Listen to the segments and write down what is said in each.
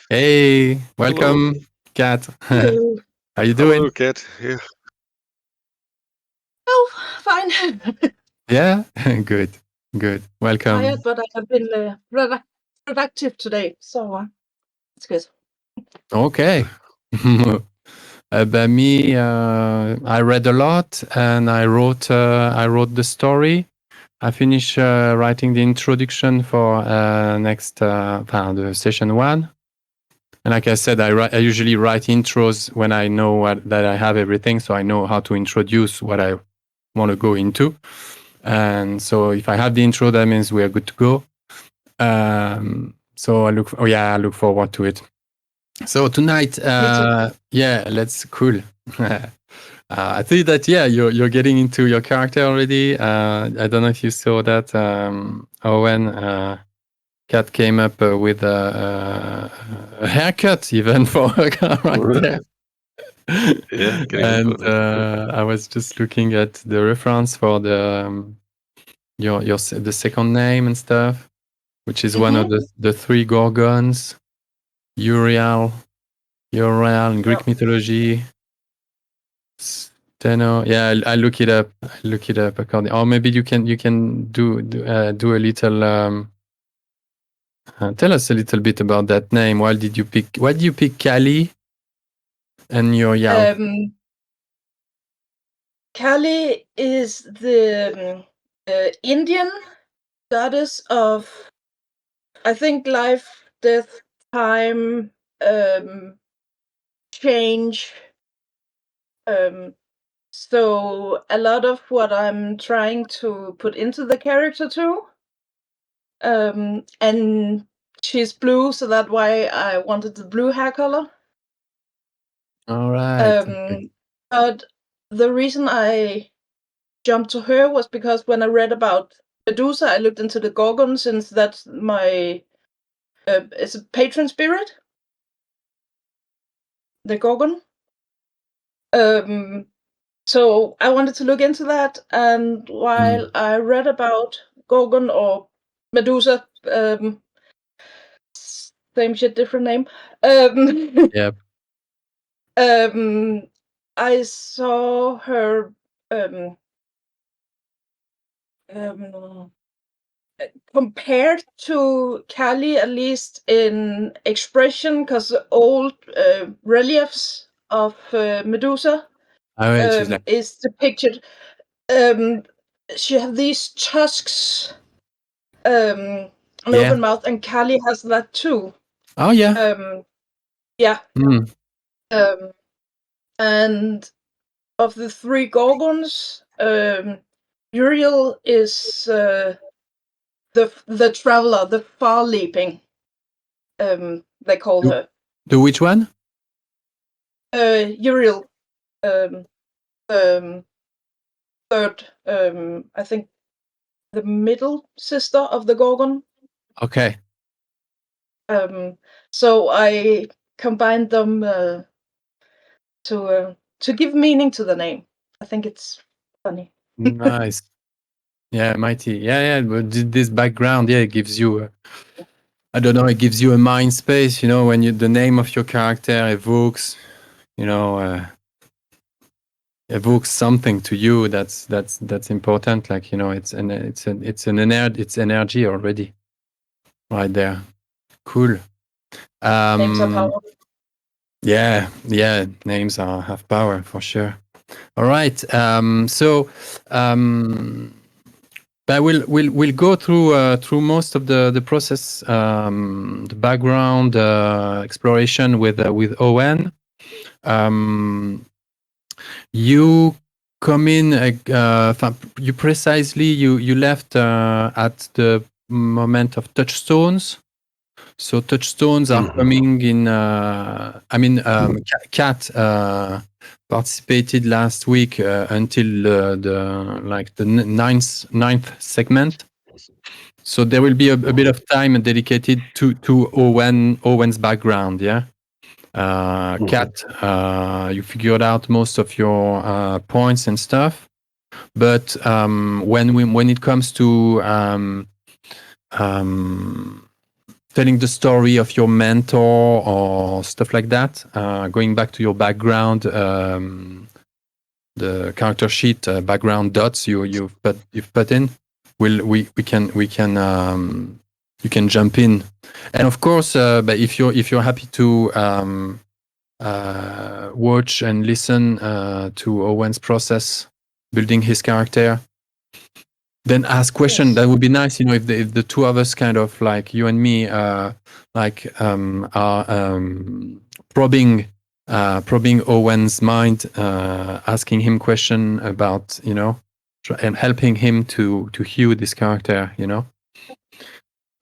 Hey, Hello. welcome, Kat. Hello. How you Hello, doing? Kat. Yeah. Oh, fine. Yeah, good, good. Tired, Welcome. but I have been productive today, so it's good. Okay. About me, I read a lot and I wrote the story. I finished writing the introduction for next the session one. And like I said, I usually write intros when I know that I have everything, so I know how to introduce what I want to go into. And so if I have the intro, that means we are good to go. So I look forward to it. So tonight, let's cool. I think that you're getting into your character already. I don't know if you saw that Owen Cat came up with a haircut even for a character. Yeah, getting into And it. I was just looking at the reference for the the second name and stuff, which is one of the three gorgons, Uriel in Greek mythology. Steno. Yeah, I look it up. I look it up according. Or maybe you can do a little. Tell us a little bit about that name. Why did you pick Kali and Uriel? Kali is the Indian goddess of, I think, life, death, time, change. So a lot of what I'm trying to put into the character too. And she's blue, so that's why I wanted the blue hair color. All right. Okay. But the reason I jumped to her was because when I read about Medusa, I looked into the Gorgon, since that's my it's a patron spirit, the Gorgon. So I wanted to look into that, and while I read about Gorgon or Medusa, same shit, different name. Yep. I saw her compared to Kali, at least in expression, because old reliefs of Medusa She's like, is depicted. She has these tusks, an open mouth, and Kali has that too. Oh yeah. Yeah. Mm. And of the three Gorgons, Uriel is the traveler, the far leaping. They call her. The which one? Uriel, third, I think, the middle sister of the Gorgon. Okay. So I combined them to give meaning to the name. I think it's funny. Nice. Yeah, mighty. Yeah. But this background, it gives you. I don't know. It gives you a mind space. When the name of your character evokes, evokes something to you. That's important. Like it's energy already, right there. Cool. Names are powerful. Yeah. Names have power for sure. All right. But we'll go through most of the process, the background exploration with Owen. You come in. You left at the moment of Touchstones. So Touchstones are coming in. Kat participated last week until the ninth segment. So there will be a bit of time dedicated to Owen's background. Yeah, Kat, you figured out most of your points and stuff, but when it comes to telling the story of your mentor or stuff like that, going back to your background, the character sheet background dots you've put in, we can you can jump in, and of course, but if you're happy to watch and listen to Owen's process building his character, then ask questions. Yes. That would be nice, if the two of us, kind of like you and me, are probing Owen's mind, asking him question about, and helping him to heal this character.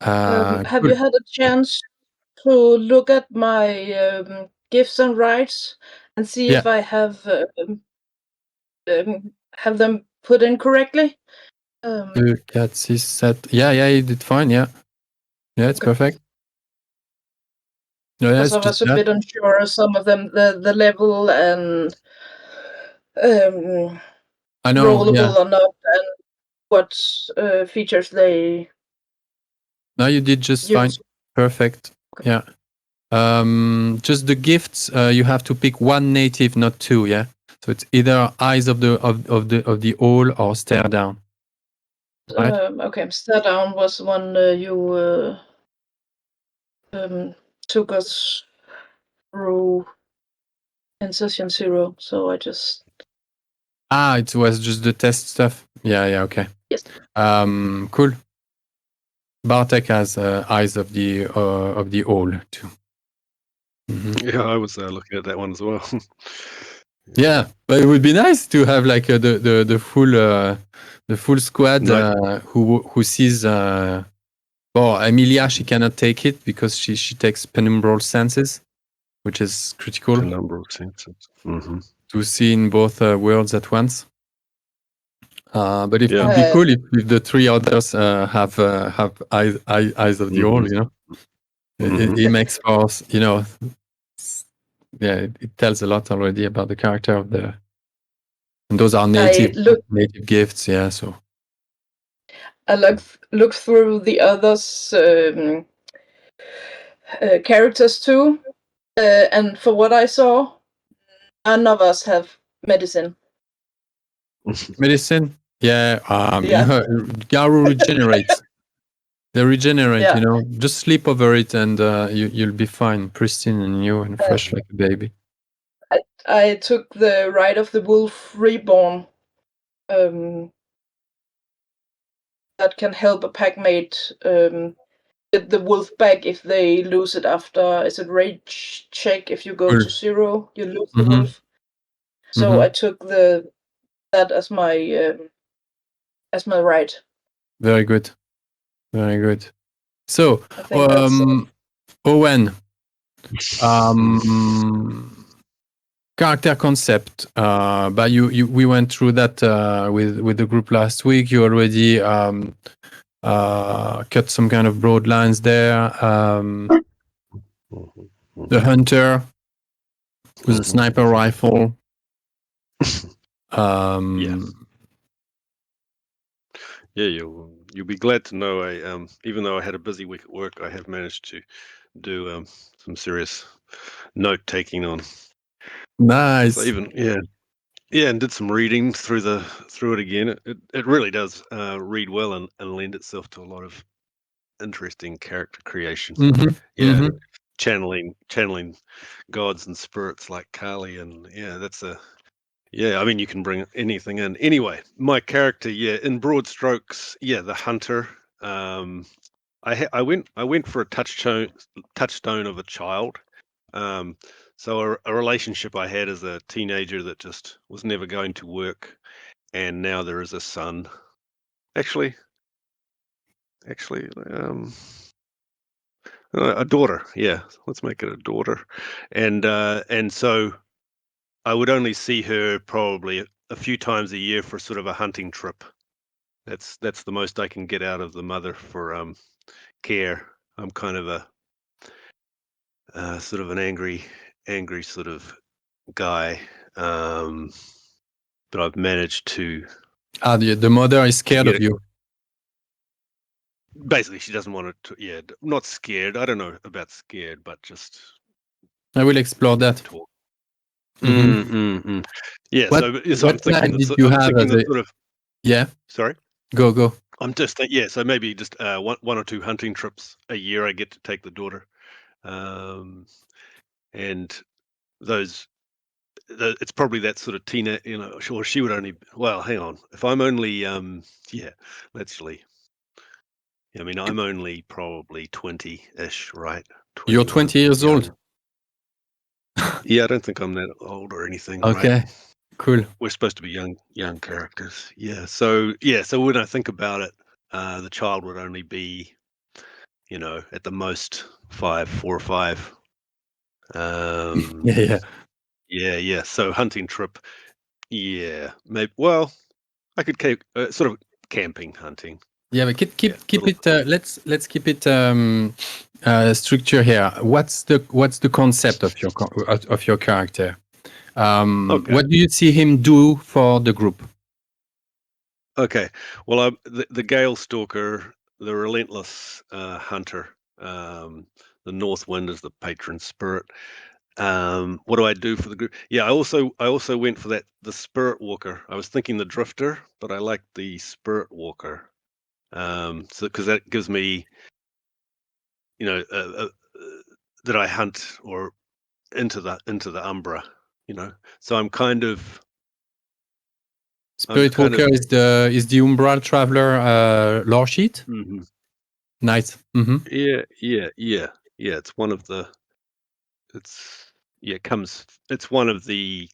Have Cool. you had a chance to look at my gifts and rights and see if I have them put in correctly? Look at this set. Yeah, you did fine. Yeah, it's Okay. perfect. No, Because it's I was just a that. bit unsure of some of them, the level and I know. rollable Yeah. or not, and what features they No, you did just fine. use. Perfect. Okay. Yeah. Just the gifts. You have to pick one native, not two. Yeah. So it's either eyes of the owl or stare down. Right. Okay, stare down was the one you took us through in session 0. So I just It was just the test stuff. Yeah. Okay. yes. Cool. Bartek has eyes of the owl too. Mm-hmm. Yeah, I was looking at that one as well. Yeah, but it would be nice to have like the full squad who sees. Emilia, she cannot take it because she takes penumbral senses, which is critical. Penumbral senses. Mm-hmm. To see in both worlds at once. But it would Yeah. be cool if the three others have eyes of the owl. It makes for it tells a lot already about the character of the. And those are native gifts, yeah. So I looked through the others' characters too, and for what I saw, none of us have medicine. Medicine, yeah. Yeah. Garu regenerates. They regenerate, Yeah. Just sleep over it, and you'll be fine, pristine and new and fresh like a baby. I took the Rite of the Wolf Reborn. That can help a packmate get the wolf back if they lose it after. Is it rage check? If you go to 0, you lose the wolf. So I took that as my rite. Very good, very good. So, I think that's Owen, character concept. But we went through that with the group last week. You already cut some kind of broad lines there. The hunter with a sniper rifle. Yeah, you'll be glad to know even though I had a busy week at work, I have managed to do some serious note taking on. Nice. So and did some reading through it again. It really does read well and lend itself to a lot of interesting character creation. Channeling gods and spirits like Kali, and I mean, you can bring anything in. Anyway, my character, in broad strokes, the hunter. I went for a touchstone of a child. So a relationship I had as a teenager that just was never going to work, and now there is a son. Actually, a daughter. Yeah, let's make it a daughter, and so I would only see her probably a few times a year for sort of a hunting trip. That's the most I can get out of the mother for care. I'm kind of a sort of an angry sort of guy, but I've managed to. The mother is scared of you. basically she doesn't want to. Yeah, not scared. I don't know about scared, but just I will explore that. talk. Mm-hmm. Yeah. What So I'm thinking. plan did you have as a... sort of. Yeah. Sorry. Go. I'm just yeah. So maybe just one or two hunting trips a year. I get to take the daughter, and those. It's probably that sort of teen, Sure, she would only. Well, hang on. If I'm only, yeah, actually, I mean, I'm only probably 20-ish, right? You're 20 years old. Yeah, I don't think I'm that old or anything. Okay, right? Cool. We're supposed to be young characters. Yeah. So when I think about it, the child would only be, at the most 4 or 5. Yeah. So hunting trip. Yeah, maybe. Well, I could keep sort of camping, hunting. Yeah, but keep it. Let's keep it structure here. What's the concept of your character? Okay. What do you see him do for the group? Okay. Well, the Gale Stalker, the relentless hunter. The North Wind is the patron spirit. What do I do for the group? Yeah, I also went for the Spirit Walker. I was thinking the Drifter, but I like the Spirit Walker. So because that gives me, that I hunt or into the Umbra. So I'm kind of. Spirit Walker is the Umbral Traveler lore sheet. Mm-hmm. Nice. Mm-hmm. Yeah. It's one of the. It's one of the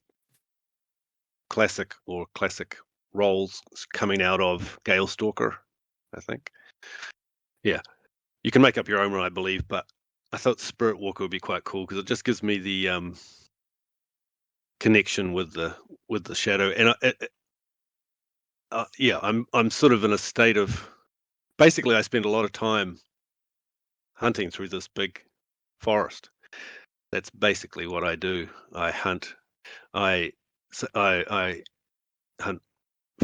classic roles coming out of Gale Stalker, I think. Yeah, you can make up your own one, I believe, but I thought Spirit Walker would be quite cool because it just gives me the connection with the shadow, and I'm sort of in a state of. Basically, I spend a lot of time hunting through this big forest. That's basically what I do. I hunt. I hunt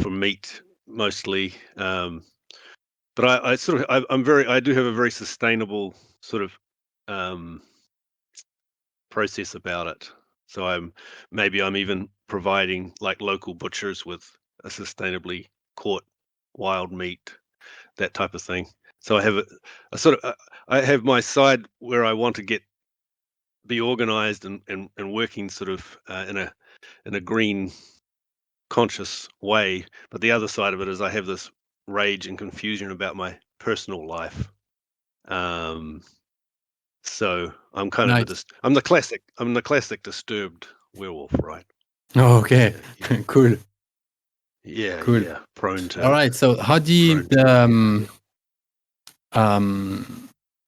for meat mostly, but I do have a very sustainable sort of process about it. So I'm even providing like local butchers with a sustainably caught wild meat, that type of thing. So I have a sort of I have my side where I want to be organized and working sort of in a green conscious way, but the other side of it is I have this rage and confusion about my personal life. So I'm kind of I'm the classic disturbed werewolf, right? Oh, okay. Yeah. Cool. Yeah. Cool. Yeah. Prone to. All right. So how do you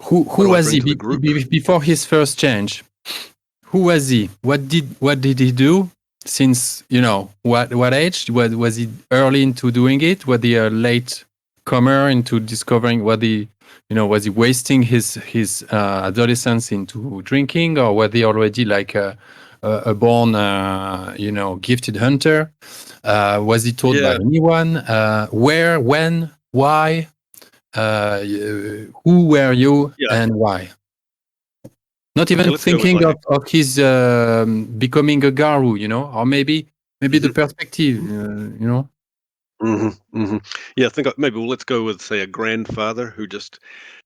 who was he before his first change? Who was he? What did he do? Since what age? Was he early into doing it? Was he a late comer into discovering? Was he wasting his adolescence into drinking, or was he already like a born gifted hunter? Was he taught by anyone? Where, when, why? Who were you and why? Not even thinking of his becoming a Garu, or maybe the perspective, Yeah, I think maybe let's go with, say, a grandfather who just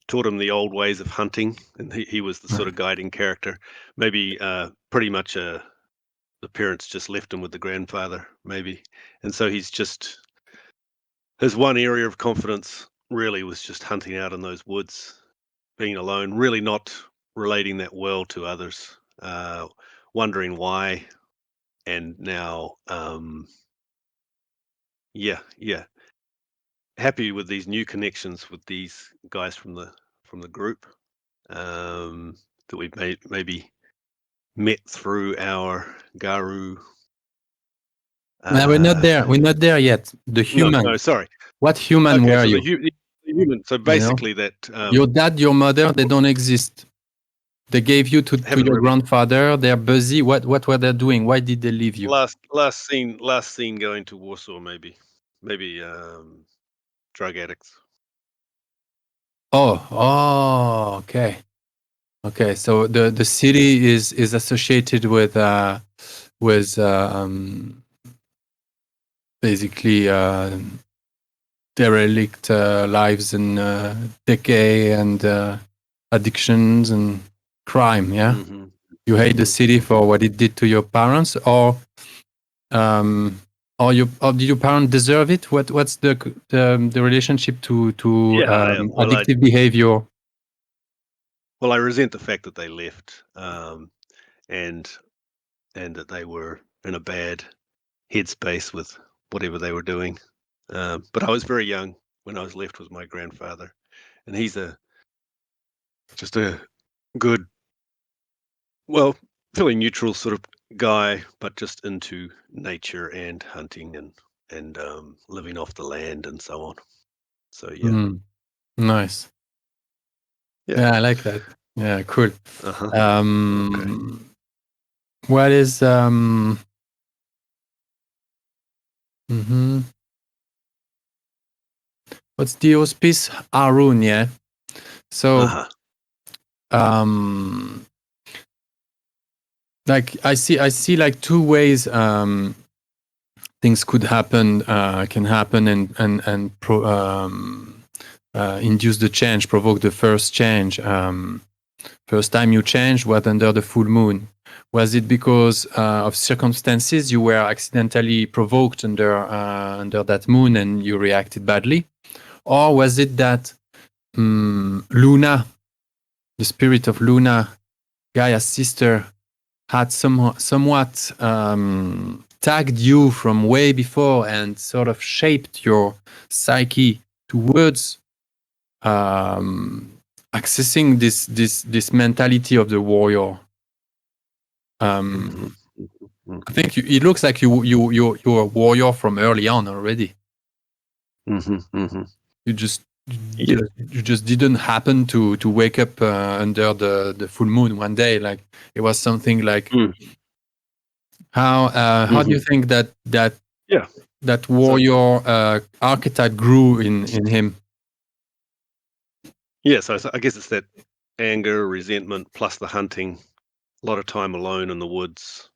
taught him the old ways of hunting, and he was the sort of guiding character. Maybe pretty much the parents just left him with the grandfather, maybe, and so he's just his one area of confidence really was just hunting out in those woods, being alone, really not relating that well to others, wondering why, and now, happy with these new connections with these guys from the group that we've maybe met through our Garu. We're not there. We're not there yet. The human. No, sorry. What human were you? The human. So basically, that your dad, your mother, they don't exist. They gave you to your grandfather. They're busy. What were they doing? Why did they leave you? Last scene going to Warsaw, maybe drug addicts. Okay. Okay, so the city is associated with basically derelict lives and decay and addictions and crime. Yeah, you hate the city for what it did to your parents, or did your parents deserve it? What's the relationship to addictive behavior? Well, I resent the fact that they left, and that they were in a bad headspace with whatever they were doing. But I was very young when I was left with my grandfather, and he's just a good, well, fairly neutral sort of guy, but just into nature and hunting and living off the land and so on. So yeah, Nice. Yeah, I like that. Yeah, cool. Okay. What is what's the auspice? Harun, yeah. So like I see like two ways things could happen, can happen and induce the change, provoke the first change. First time you changed was under the full moon. Was it because of circumstances you were accidentally provoked under that moon and you reacted badly? Or was it that Luna, the spirit of Luna, Gaia's sister, had somewhat tagged you from way before and sort of shaped your psyche towards accessing this mentality of the warrior? I think it looks like you're a warrior from early on already. You just didn't happen to wake up under the full moon one day. Like it was something like how do you think that warrior archetype grew in him? Yeah, so I guess it's that anger, resentment, plus the hunting, a lot of time alone in the woods.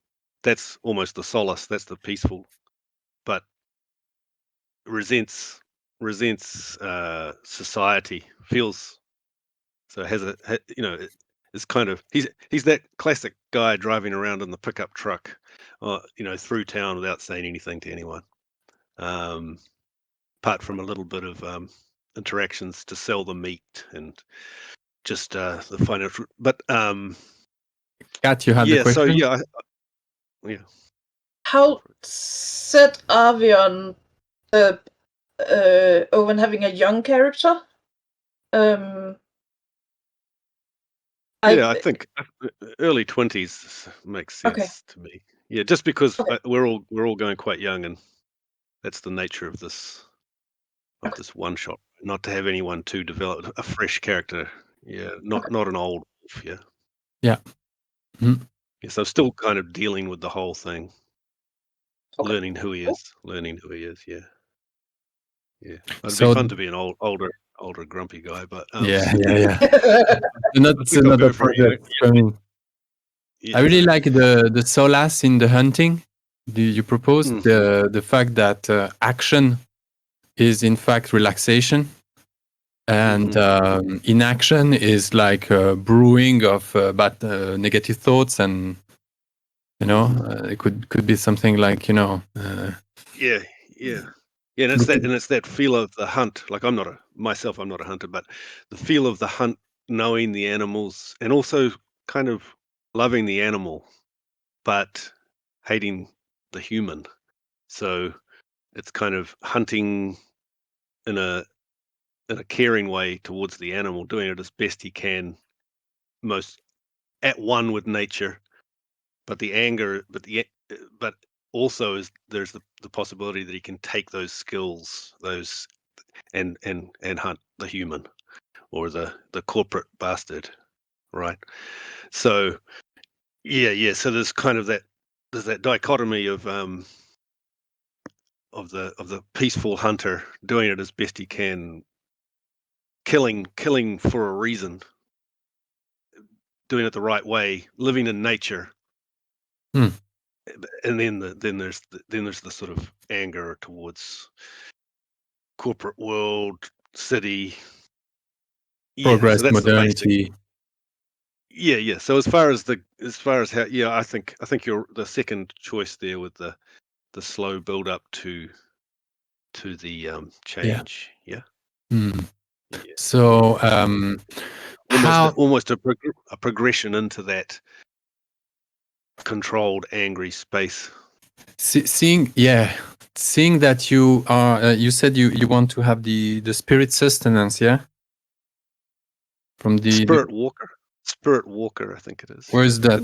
That's almost the solace. That's the peaceful, but resents society. Feels so it's kind of he's that classic guy driving around in the pickup truck, through town without saying anything to anyone. Apart from a little bit of interactions to sell the meat and just the financial. But Kat, you had the question. So yeah. How set are we on Owen having a young character? I think early 20s makes sense to me. Yeah, just because we're all going quite young, and that's the nature of this one shot. Not to have anyone too developed, a fresh character. Yeah, not an old wolf. Yeah. Yeah. Yeah, so still kind of dealing with the whole thing, learning who he is. Yeah. Yeah, it'd be fun to be an older grumpy guy, but yeah. That's another project. I mean, I really like the solace in the hunting. You proposed the fact that action is in fact relaxation, and inaction is like brewing of bad negative thoughts, and it could be something like yeah. And it's that feel of the hunt. Like I'm not a hunter, but the feel of the hunt, knowing the animals, and also kind of loving the animal, but hating the human. So it's kind of hunting in a caring way towards the animal, doing it as best he can, most at one with nature. But the anger, but also there's the possibility that he can take those skills, and hunt the human or the corporate bastard, right? So so there's kind of that dichotomy of the peaceful hunter doing it as best he can, killing for a reason, doing it the right way, living in nature. Hmm. And then there's the sort of anger towards corporate world, city. Progress, so that's the basic. modernity. Yeah. So as far as how, I think you're the second choice there with the slow build up to the change. Yeah. Hmm. Yeah. So how almost a progression into that controlled, angry space. seeing that you are you said you want to have the spirit sustenance, yeah, from the Spirit walker, I think it is. Where is that?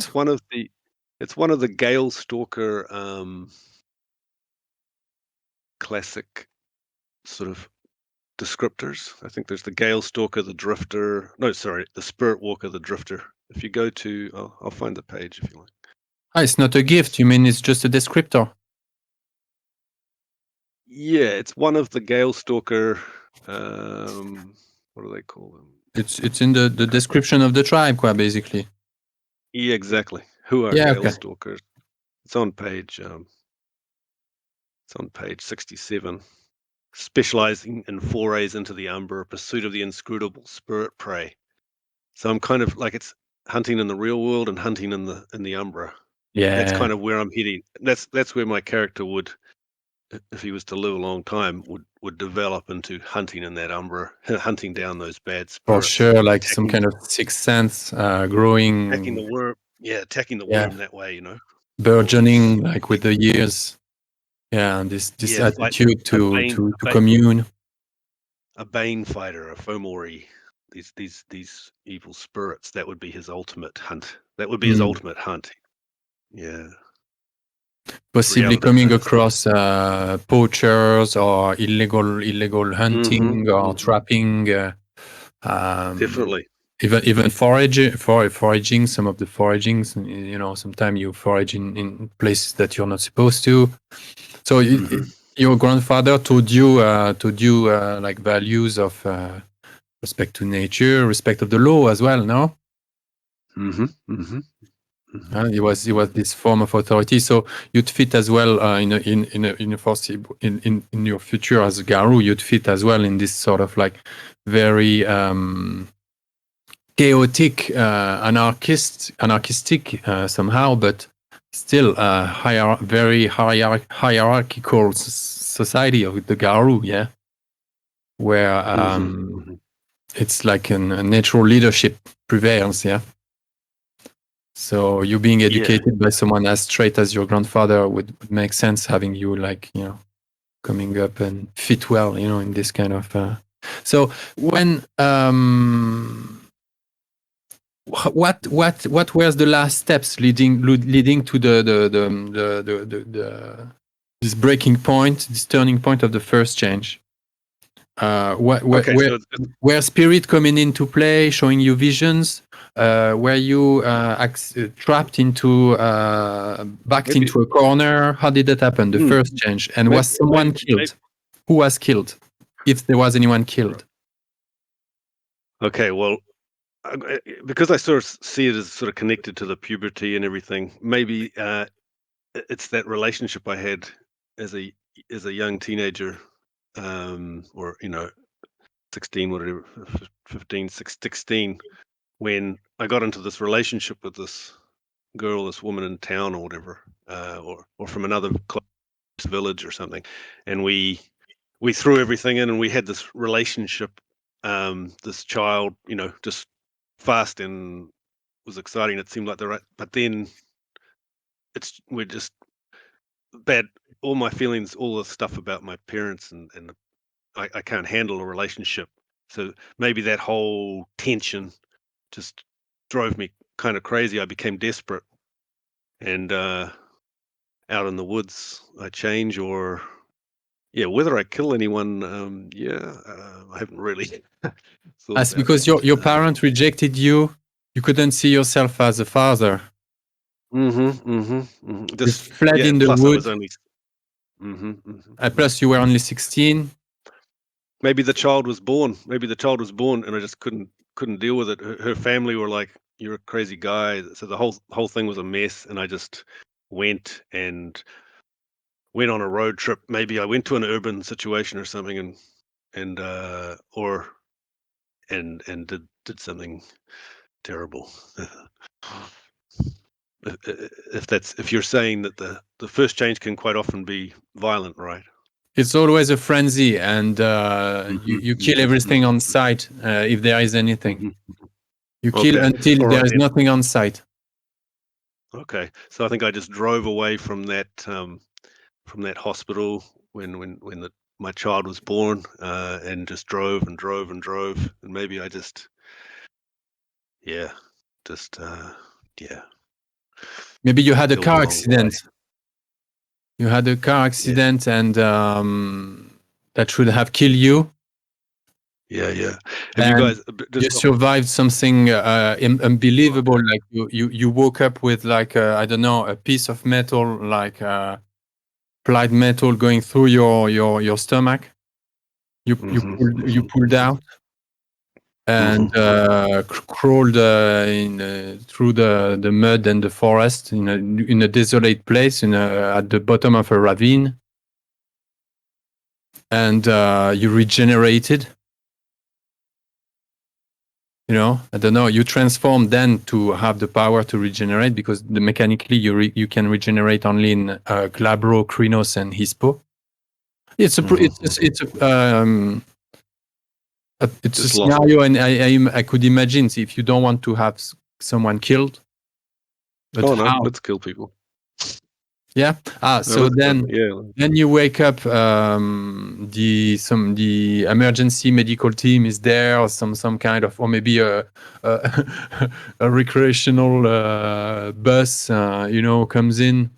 It's one of the Gale Stalker classic sort of descriptors. I think there's the Gale Stalker, the Drifter. No, sorry, the Spirit Walker, the Drifter. If you go to, I'll find the page if you like. It's not a gift. You mean it's just a descriptor? Yeah, it's one of the Gale Stalker. What do they call them? It's in the description of the tribe, basically. Yeah, exactly. Who are Gale Stalkers? It's on page. It's on page 67. Specializing in forays into the Umbra, pursuit of the inscrutable spirit prey. So I'm kind of like, it's hunting in the real world and hunting in the Umbra. Yeah, That's kind of where I'm heading. That's where my character would, if he was to live a long time, would develop into hunting in that Umbra, hunting down those bad spirits. For sure, like some kind of sixth sense, growing, attacking the worm. Yeah, attacking the worm that way, burgeoning, like with the years. Yeah, and this attitude to commune. A bane fighter, a fomori, these evil spirits. That would be his ultimate hunt. That would be his ultimate hunt. Yeah. Possibly coming across poachers or illegal hunting or trapping. Definitely. Even foraging, some of the foragings, sometimes you forage in places that you're not supposed to. So your grandfather told you like values of respect to nature, respect of the law as well, no? It was this form of authority, so you'd fit as well in your future as a Garou. You'd fit as well in this sort of like very chaotic, anarchistic somehow, but still very hierarchical society of the Garou, yeah, where it's like a natural leadership prevails, yeah. So you being educated by someone as straight as your grandfather would make sense, having you coming up and fit well, in this kind of. So when what were the last steps leading to the this breaking point, this turning point of the first change? Where spirit coming into play, showing you visions? Were you trapped into backed into a corner? How did that happen? The first change, and was someone killed? Who was killed? If there was anyone killed? Okay, well, because I sort of see it as sort of connected to the puberty and everything. Maybe it's that relationship I had as a young teenager, or 16, whatever, 15, 16, when I got into this relationship with this girl, this woman in town or whatever, or from another close village or something, and we threw everything in and we had this relationship. This child, just fast and was exciting. It seemed like the right, but then we're just bad. All my feelings, all the stuff about my parents, and I can't handle a relationship. So maybe that whole tension just drove me kind of crazy. I became desperate, and out in the woods, I change, or whether I kill anyone, I haven't really. That's because your parent rejected you. You couldn't see yourself as a father. You fled in the plus wood. I was only. Plus, you were only 16. maybe the child was born. Maybe the child was born, and I just couldn't deal with it. Her family were like, "You're a crazy guy." So the whole thing was a mess, and I just went on a road trip. Maybe I went to an urban situation or something, and did something terrible. If you're saying that the first change can quite often be violent, right? It's always a frenzy, and you kill everything on sight if there is anything. You kill until there is nothing on sight. Okay, so I think I just drove away from that hospital when my child was born, and just drove and drove and drove, and maybe I just yeah. Maybe you had a Killed car the wrong guy. accident. You had a car accident, and that should have killed you. Yeah. Have And you guys you survived something unbelievable? Like you woke up with like I don't know, a piece of metal, like plied metal going through your stomach. You pulled out and crawled through the mud and the forest in a desolate place at the bottom of a ravine, and you regenerated. I don't know. You transform then to have the power to regenerate, because mechanically you can regenerate only in Glabro, Krynos, and Hispo. It's a scenario, and I could imagine if you don't want to have someone killed. But let's kill people. Yeah. So then you wake up. The emergency medical team is there, or some kind of, or maybe a recreational bus, comes in,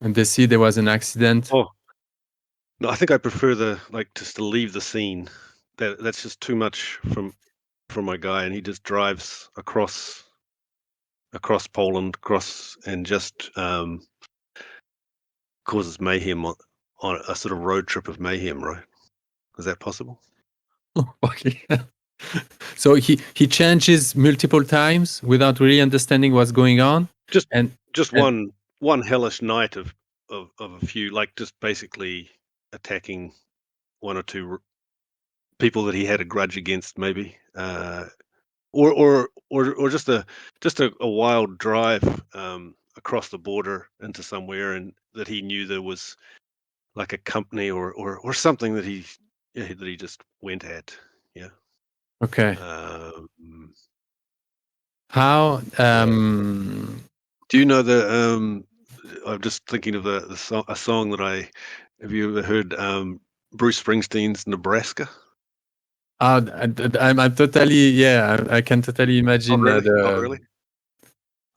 and they see there was an accident. Oh, no, I think I prefer just to leave the scene. That's just too much for my guy, and he just drives across Poland, and just causes mayhem on a sort of road trip of mayhem, right? Is that possible? Okay. So he changes multiple times without really understanding what's going on. One hellish night of a few, like just basically attacking one or two people that he had a grudge against, maybe, or just a wild drive across the border into somewhere, and that he knew there was like a company or something that he just went at. Yeah. Okay. How do you know the I'm just thinking of a song that have you ever heard Bruce Springsteen's Nebraska? I'm totally, I can totally imagine. Really?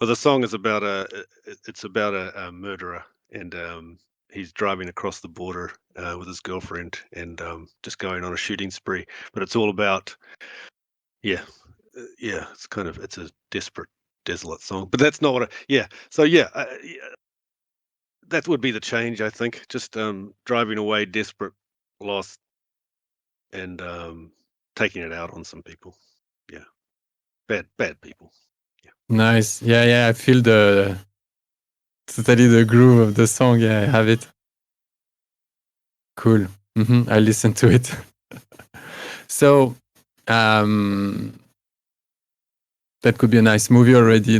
Well, the song is about a murderer, and he's driving across the border with his girlfriend, and just going on a shooting spree. But it's all about, it's a desperate, desolate song. But that's not what that would be the change, I think. Just driving away, desperate, lost, and taking it out on some people. Yeah, bad people. Yeah. Nice. Yeah. I feel totally the groove of the song. Yeah, I have it. Cool. I listen to it. So, that could be a nice movie already.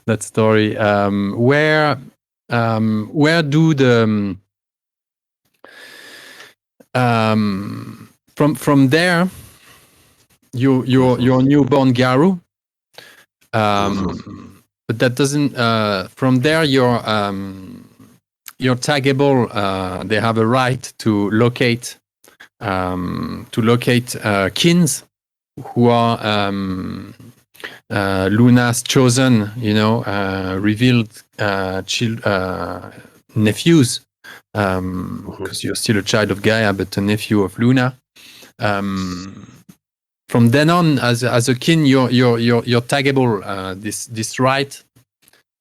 That story. Where do the from there your newborn Garu, but that doesn't from there your taggable, they have a right to locate kins who are Luna's chosen, revealed nephews, because you're still a child of Gaia, but a nephew of Luna. From then on, as a kin, you're taggable. This right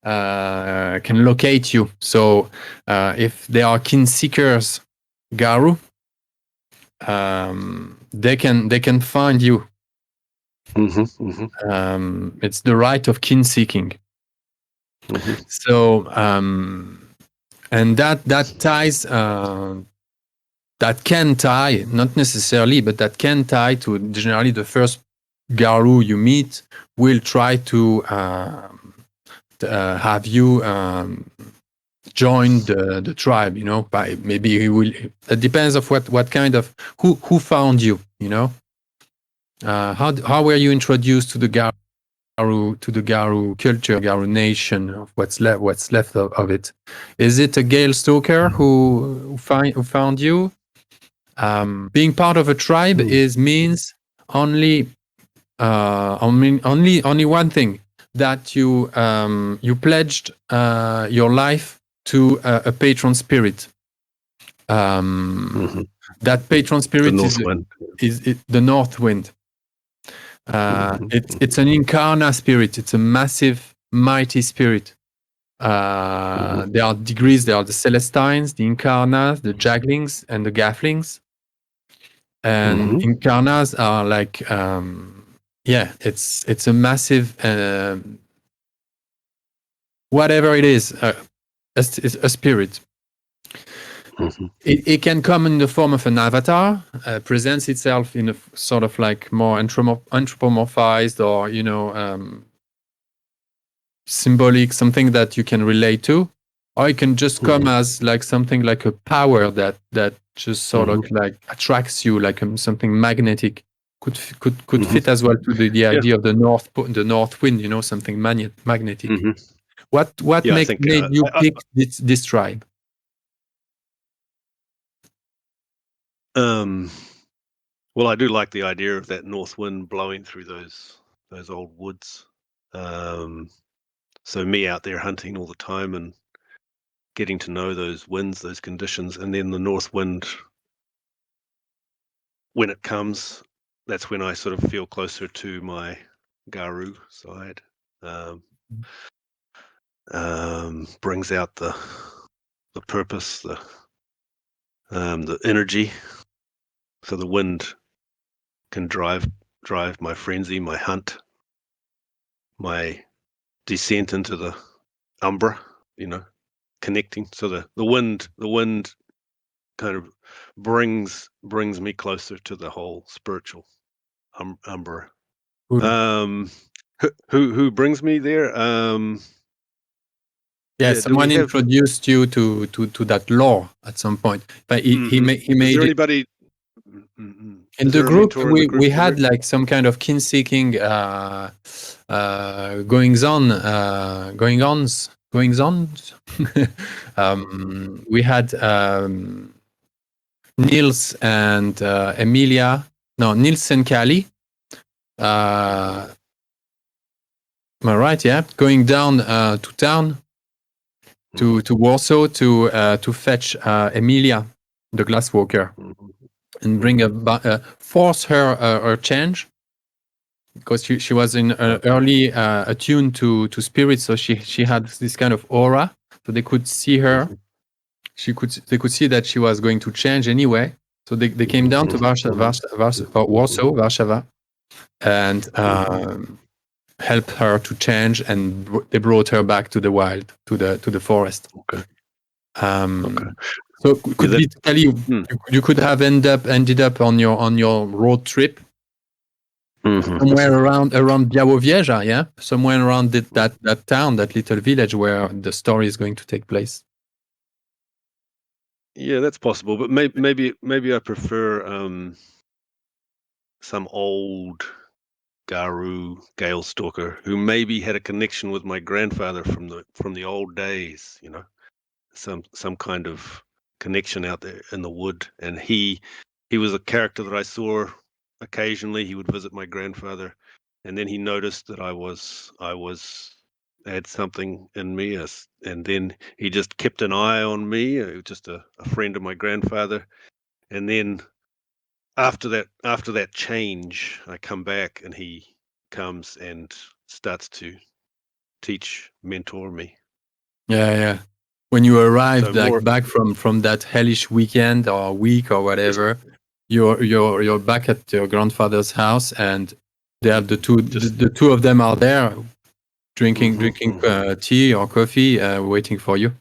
can locate you. So if there are kin seekers, Garu, they can find you. It's the rite of kin seeking. So and that ties that can tie, not necessarily, but that can tie to generally the first Garu you meet will try to have you join the tribe, you know, by maybe he will. It depends of what kind of who found you, you know. How were you introduced to the Garu culture, Garu nation, of what's left of it? Is it a Gale Stalker who found you? Being part of a tribe means only one thing, that you pledged your life to a patron spirit. That patron spirit is the North Wind. It's an incarna spirit. It's a massive, mighty spirit. There are degrees. There are the Celestines, the Incarnas, the Jaglings, and the Gafflings. And Incarnas are like, it's a massive, whatever it is, it's a spirit. It can come in the form of an avatar, presents itself in a sort of like more anthropomorphized or, you know, symbolic, something that you can relate to, or it can just come as like something like a power that just sort of like attracts you, like something magnetic. Could fit as well to the idea of the north wind, you know, something magnetic. What made you pick this tribe? Well, I do like the idea of that north wind blowing through those old woods. So me out there hunting all the time and getting to know those winds, those conditions, and then the north wind, when it comes, that's when I sort of feel closer to my Garu side. Brings out the purpose, the energy. So the wind can drive my frenzy, my hunt, my descent into the umbra, you know, connecting. So the wind kind of brings me closer to the whole spiritual umbra. Who brings me there? Someone introduced you to that lore at some point, but he made. Is there anybody in the group? We had like some kind of kin seeking goings on. We had Niels and Emilia. No, Niels and Kali. Am I right? Yeah, going down to town, to Warsaw to fetch Emilia, the glasswalker, and bring force her change, because she was in early attuned to spirit, so she had this kind of aura, so they could see her. They could see that she was going to change anyway. So they came down to Warsaw, and helped her to change, and they brought her back to the wild, to the forest. So could we tell you could have ended up on your road trip somewhere around Bialowierza, yeah, somewhere around that town, that little village where the story is going to take place. Yeah, that's possible, but maybe I prefer some old Garu Gale Stalker who maybe had a connection with my grandfather from the old days, you know, some kind of connection out there in the wood. And he was a character that I saw occasionally. He would visit my grandfather, and then he noticed that I had something in me, and then he just kept an eye on me. Just a friend of my grandfather, and then after that change, I come back, and he comes and starts to mentor me. Yeah. When you arrived back from that hellish weekend or week or whatever, you're back at your grandfather's house, and they have the two of them are there drinking tea or coffee, waiting for you.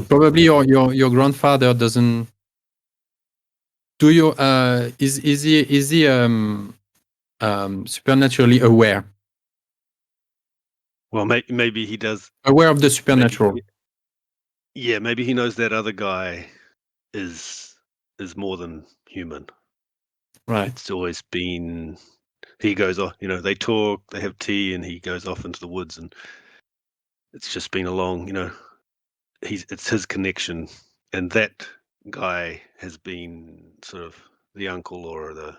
Probably your grandfather doesn't. Do you is he supernaturally aware? Well, maybe he does. Aware of the supernatural. Maybe he knows that other guy is more than human. Right. It's always been. He goes off. They talk. They have tea, and he goes off into the woods, and it's just been along. It's his connection, and that guy has been sort of the uncle or the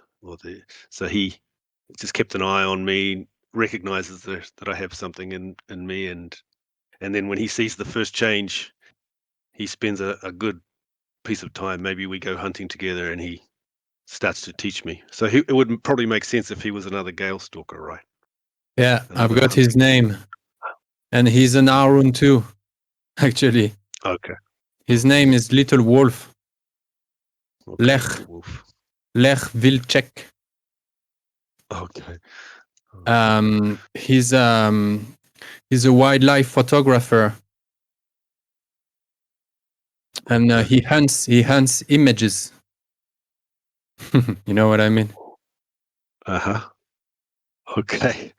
so he just kept an eye on me, recognizes that I have something in me, and then when he sees the first change, he spends a good piece of time. Maybe we go hunting together, and he starts to teach me. So it would probably make sense if he was another Gale Stalker, right? Yeah, I've got his name, and he's an Arun too, actually. Okay. His name is Little Wolf. Okay, Lech Vilcek. Okay. He's a wildlife photographer, and he hunts images. You know what I mean? Okay.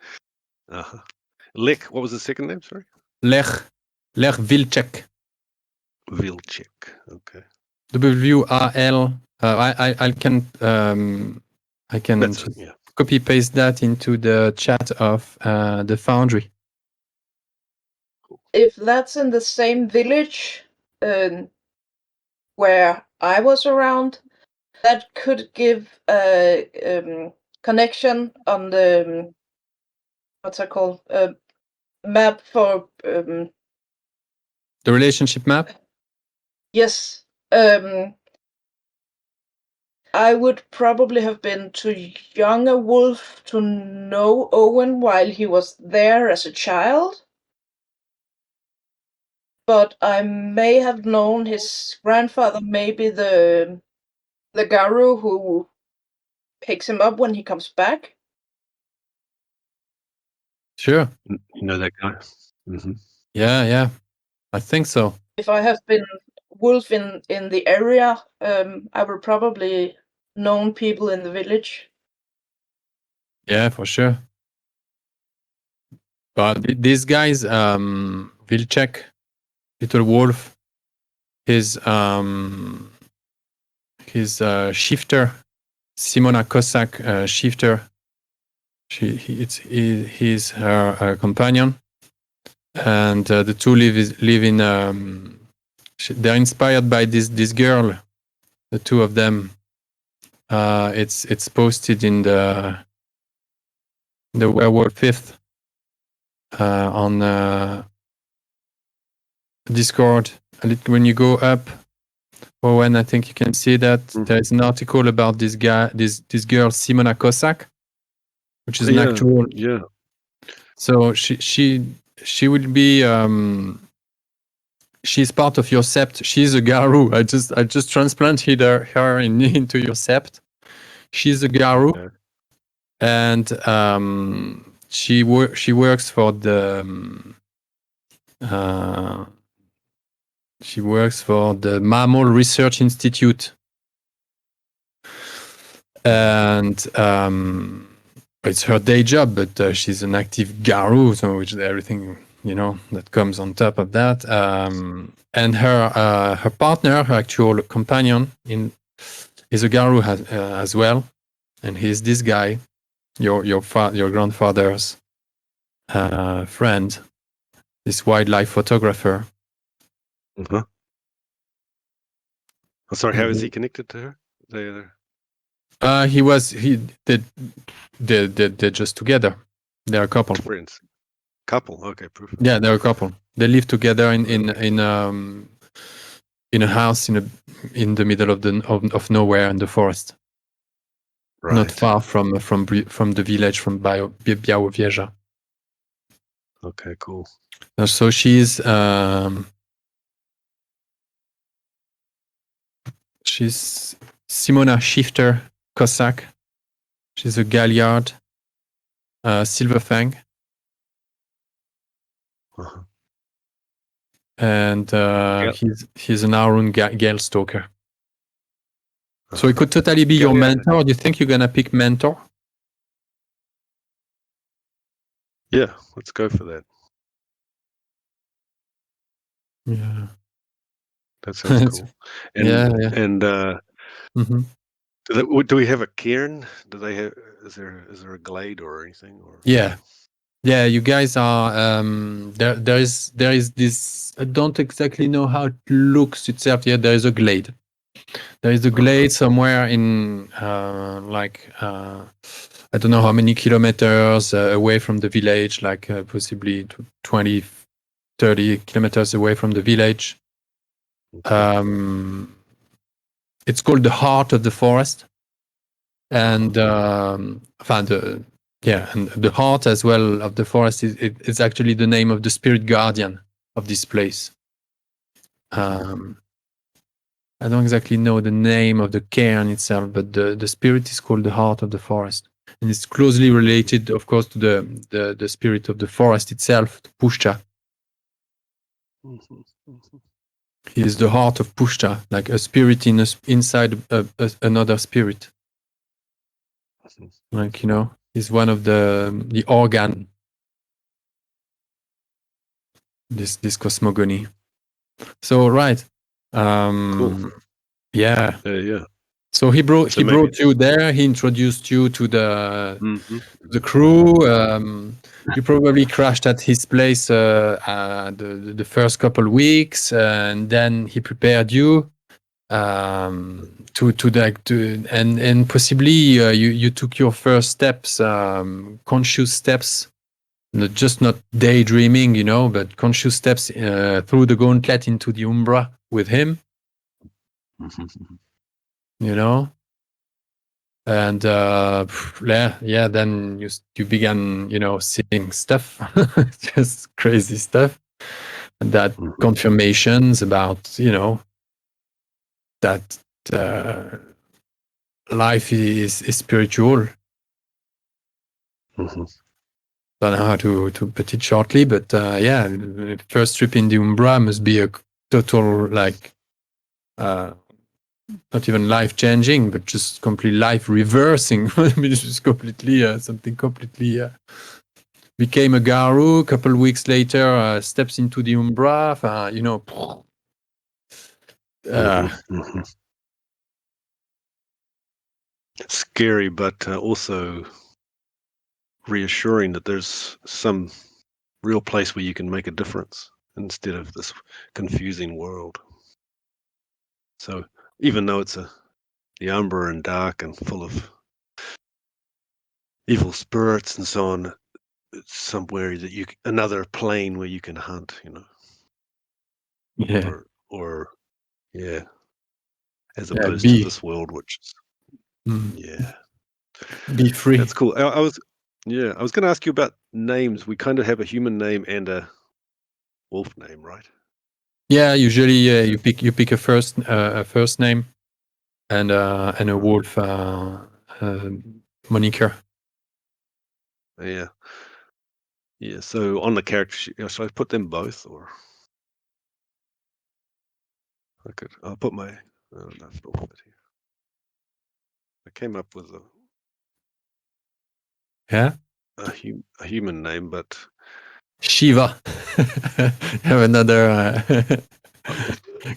Lech. What was the second name? Sorry. Lech Vilcek. Vilcek. Okay. WRL. I can copy paste that into the chat of the Foundry. If that's in the same village where I was around, that could give a connection on the what's it called? Map for the relationship map. Yes. I would probably have been too young a wolf to know Owen while he was there as a child. But I may have known his grandfather, maybe the Garu who picks him up when he comes back. Sure. You know that guy? Mm-hmm. Yeah. I think so. If I have been wolf in the area, I would probably known people in the village. Yeah, for sure. But these guys, Vilcek, Little Wolf, his shifter, Simona Cossack, shifter. He's her companion, and the two live in. They're inspired by this girl, the two of them. It's posted in the Werewolf 5th on Discord. When you go up, Owen, I think you can see that there's an article about this girl, Simona Cossack, which is an actual. Yeah. So she will be. She's part of your sept. She's a Garu. I just transplanted her into your sept. She's a Garu, and she works for the. She works for the Mammal Research Institute, and it's her day job. But she's an active Garu, so which is everything that comes on top of that. And her partner, her actual companion, is a Garu as well, and he's this guy, your grandfather's friend, this wildlife photographer. Oh, sorry, how is he connected to her? They're just together. They're a couple. Friends. Couple. Okay, perfect. Yeah, they're a couple. They live together in a house in the middle of nowhere in the forest. Right. Not far from the village, from Bialowierza. Okay, cool. So she's Simona Shifter Cossack. She's a Galliard, Silverfang. Uh-huh. And Yep. he's an Arun Gale Stalker. So he could totally be your Galliard. mentor. Do you think you're gonna pick mentor? Yeah, let's go for that. Yeah. That sounds cool. And yeah. and Mm-hmm. do we have a cairn? Do they have? Is there a glade or anything? Or Yeah, you guys are there is this, I don't exactly know how it looks itself. Yeah, there is a glade. There is a glade somewhere in I don't know how many kilometers away from the village, like possibly 20, 30 kilometers away from the village. It's called the heart of the forest. And and the heart as well of the forest is actually the name of the spirit guardian of this place. I don't exactly know the name of the cairn itself, but the spirit is called the heart of the forest, and it's closely related, of course, to the spirit of the forest itself, to Puszcza. He is the heart of Puszcza, like a spirit inside another spirit. Like, he's one of the organ. This cosmogony. So right. Cool. Yeah. Yeah. So he brought you there. He introduced you to the crew. You probably crashed at his place the first couple weeks, and then he prepared you and possibly you took your first steps, conscious steps, not daydreaming, but conscious steps through the gauntlet into the Umbra with him. And then you began, seeing stuff, just crazy stuff, and that confirmations about, that life is spiritual. Don't know how to put it shortly, but first trip in the Umbra must be a total, not even life changing, but just completely life reversing. Just completely something completely. Became a Garu. A couple of weeks later, steps into the Umbra. Scary, but also reassuring that there's some real place where you can make a difference instead of this confusing world. So even though it's the Umbra and dark and full of evil spirits and so on, it's somewhere that another plane where you can hunt, Yeah. Or as opposed to this world, which is be free. That's cool. I was going to ask you about names. We kind of have a human name and a wolf name, right? Yeah, usually you pick a first name and a wolf moniker. Yeah. So on the character sheet, should I put them both, or I'll put my. I don't know if it'll fit here. I came up with a human name, but Shiva. Have another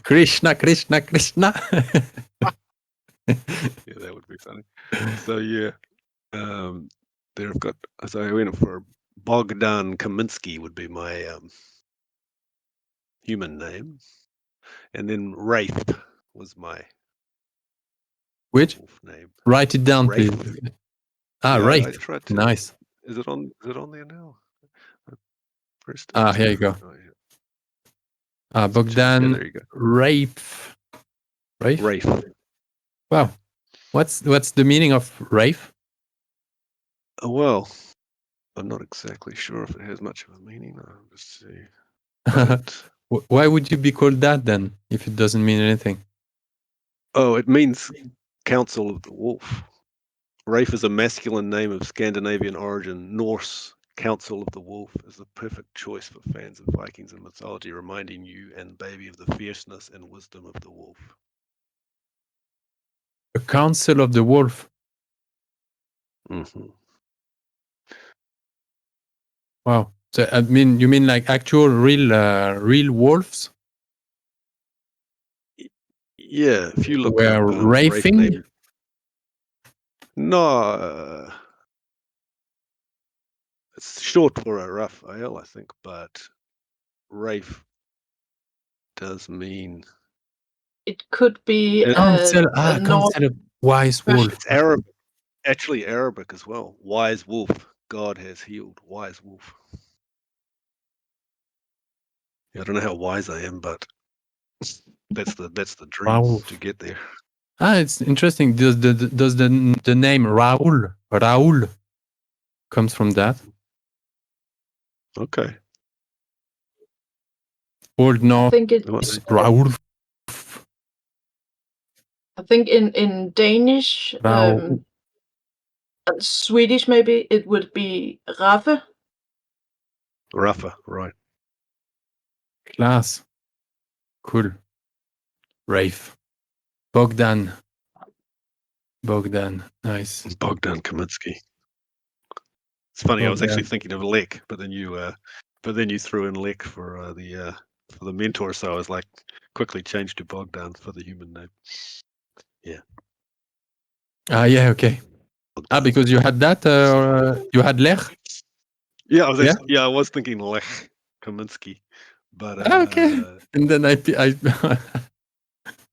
Krishna. Yeah, that would be funny. So they've got. So I went for Bogdan Kaminsky would be my human name, and then Rafe was my which wolf name. Write it down, Rafe. please. Rafe. I tried to. Nice. Is it on there now? Here you go. Oh, yeah. Bogdan. Yeah, there you go. Rafe. Rafe. Wow. What's the meaning of Rafe? Well, I'm not exactly sure if it has much of a meaning. I'll just see. Why would you be called that then, if it doesn't mean anything? Oh, it means Council of the Wolf. Rafe is a masculine name of Scandinavian origin. Norse Council of the Wolf is the perfect choice for fans of Vikings and mythology, reminding you and baby of the fierceness and wisdom of the wolf. A Council of the Wolf. Mm-hmm. Wow. So I mean, you mean like actual real wolves? Yeah, if you look were up Rafe rafing? name. No, it's short for a Raphael, I think, but Rafe does mean It could be Council North of Wise Wolf. it's Arabic, actually Arabic as well. Wise wolf, God has healed. Wise wolf. I don't know how wise I am, but that's the dream Wow. to get there. It's interesting. Does the name Raoul comes from that? Okay. Old North I think it. Raoul. I think in Danish, Raoul. and Swedish maybe it would be Rafe. Rafa, right. Class. Cool. Rafe. Bogdan. Nice. Bogdan Kaminsky. It's funny. I was actually thinking of Lek, but then you threw in Lek for the mentor, so I was like quickly changed to Bogdan for the human name. Yeah. Yeah. Okay. Bogdan. Because you had that. You had Lech. Yeah, I was thinking Lech Kaminsky, but okay. And then I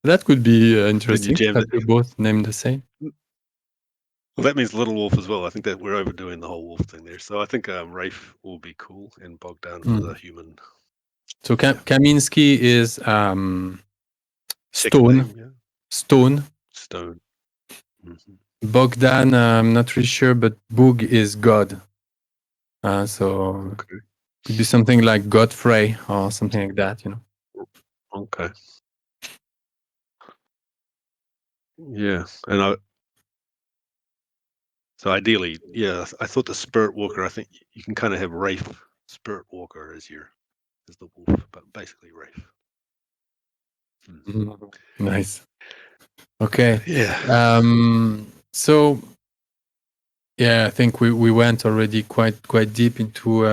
that could be interesting. That you both named the same. Well, that means little wolf as well. I think that we're overdoing the whole wolf thing there. So I think Rafe will be cool and Bogdan for the human. So Kaminsky is stone. Name, yeah. Stone. Mm-hmm. Bogdan, I'm not really sure, but Bug is God. So could be something like Godfrey or something like that, you know. Okay. Yeah, and so ideally, yeah, I thought the Spirit Walker. I think you can kind of have Rafe Spirit Walker as the wolf, but basically Rafe. Nice. Okay. Yeah. So yeah, I think we went already quite deep into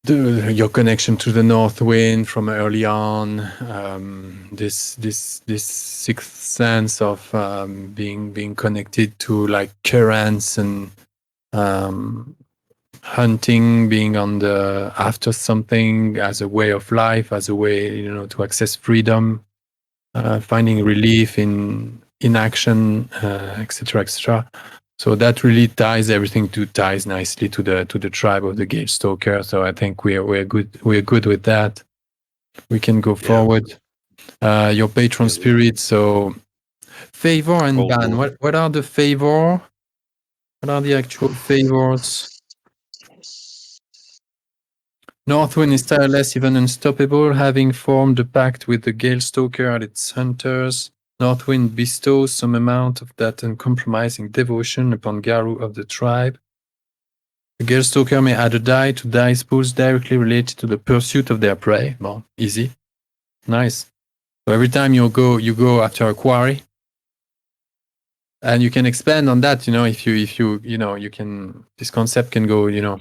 your connection to the North Wind from early on. This sixth sense of being connected to like currents and hunting, being on the after something as a way of life, as a way, you know, to access freedom, finding relief in inaction, etc., etc. So that really ties nicely to the tribe of the Gale Stalker. So I think we're good with that. We can go forward. Your patron spirit. So favor and ban. What are the favor? What are the actual favors? Northwind is tireless, even unstoppable, having formed a pact with the Gale Stalker and its hunters. Northwind bestows some amount of that uncompromising devotion upon Garu of the tribe. The Gale Stalker may add a die to dice pools directly related to the pursuit of their prey. Well, easy. Nice. So every time you go after a quarry, and you can expand on that, you know, if you can, this concept can go, you know,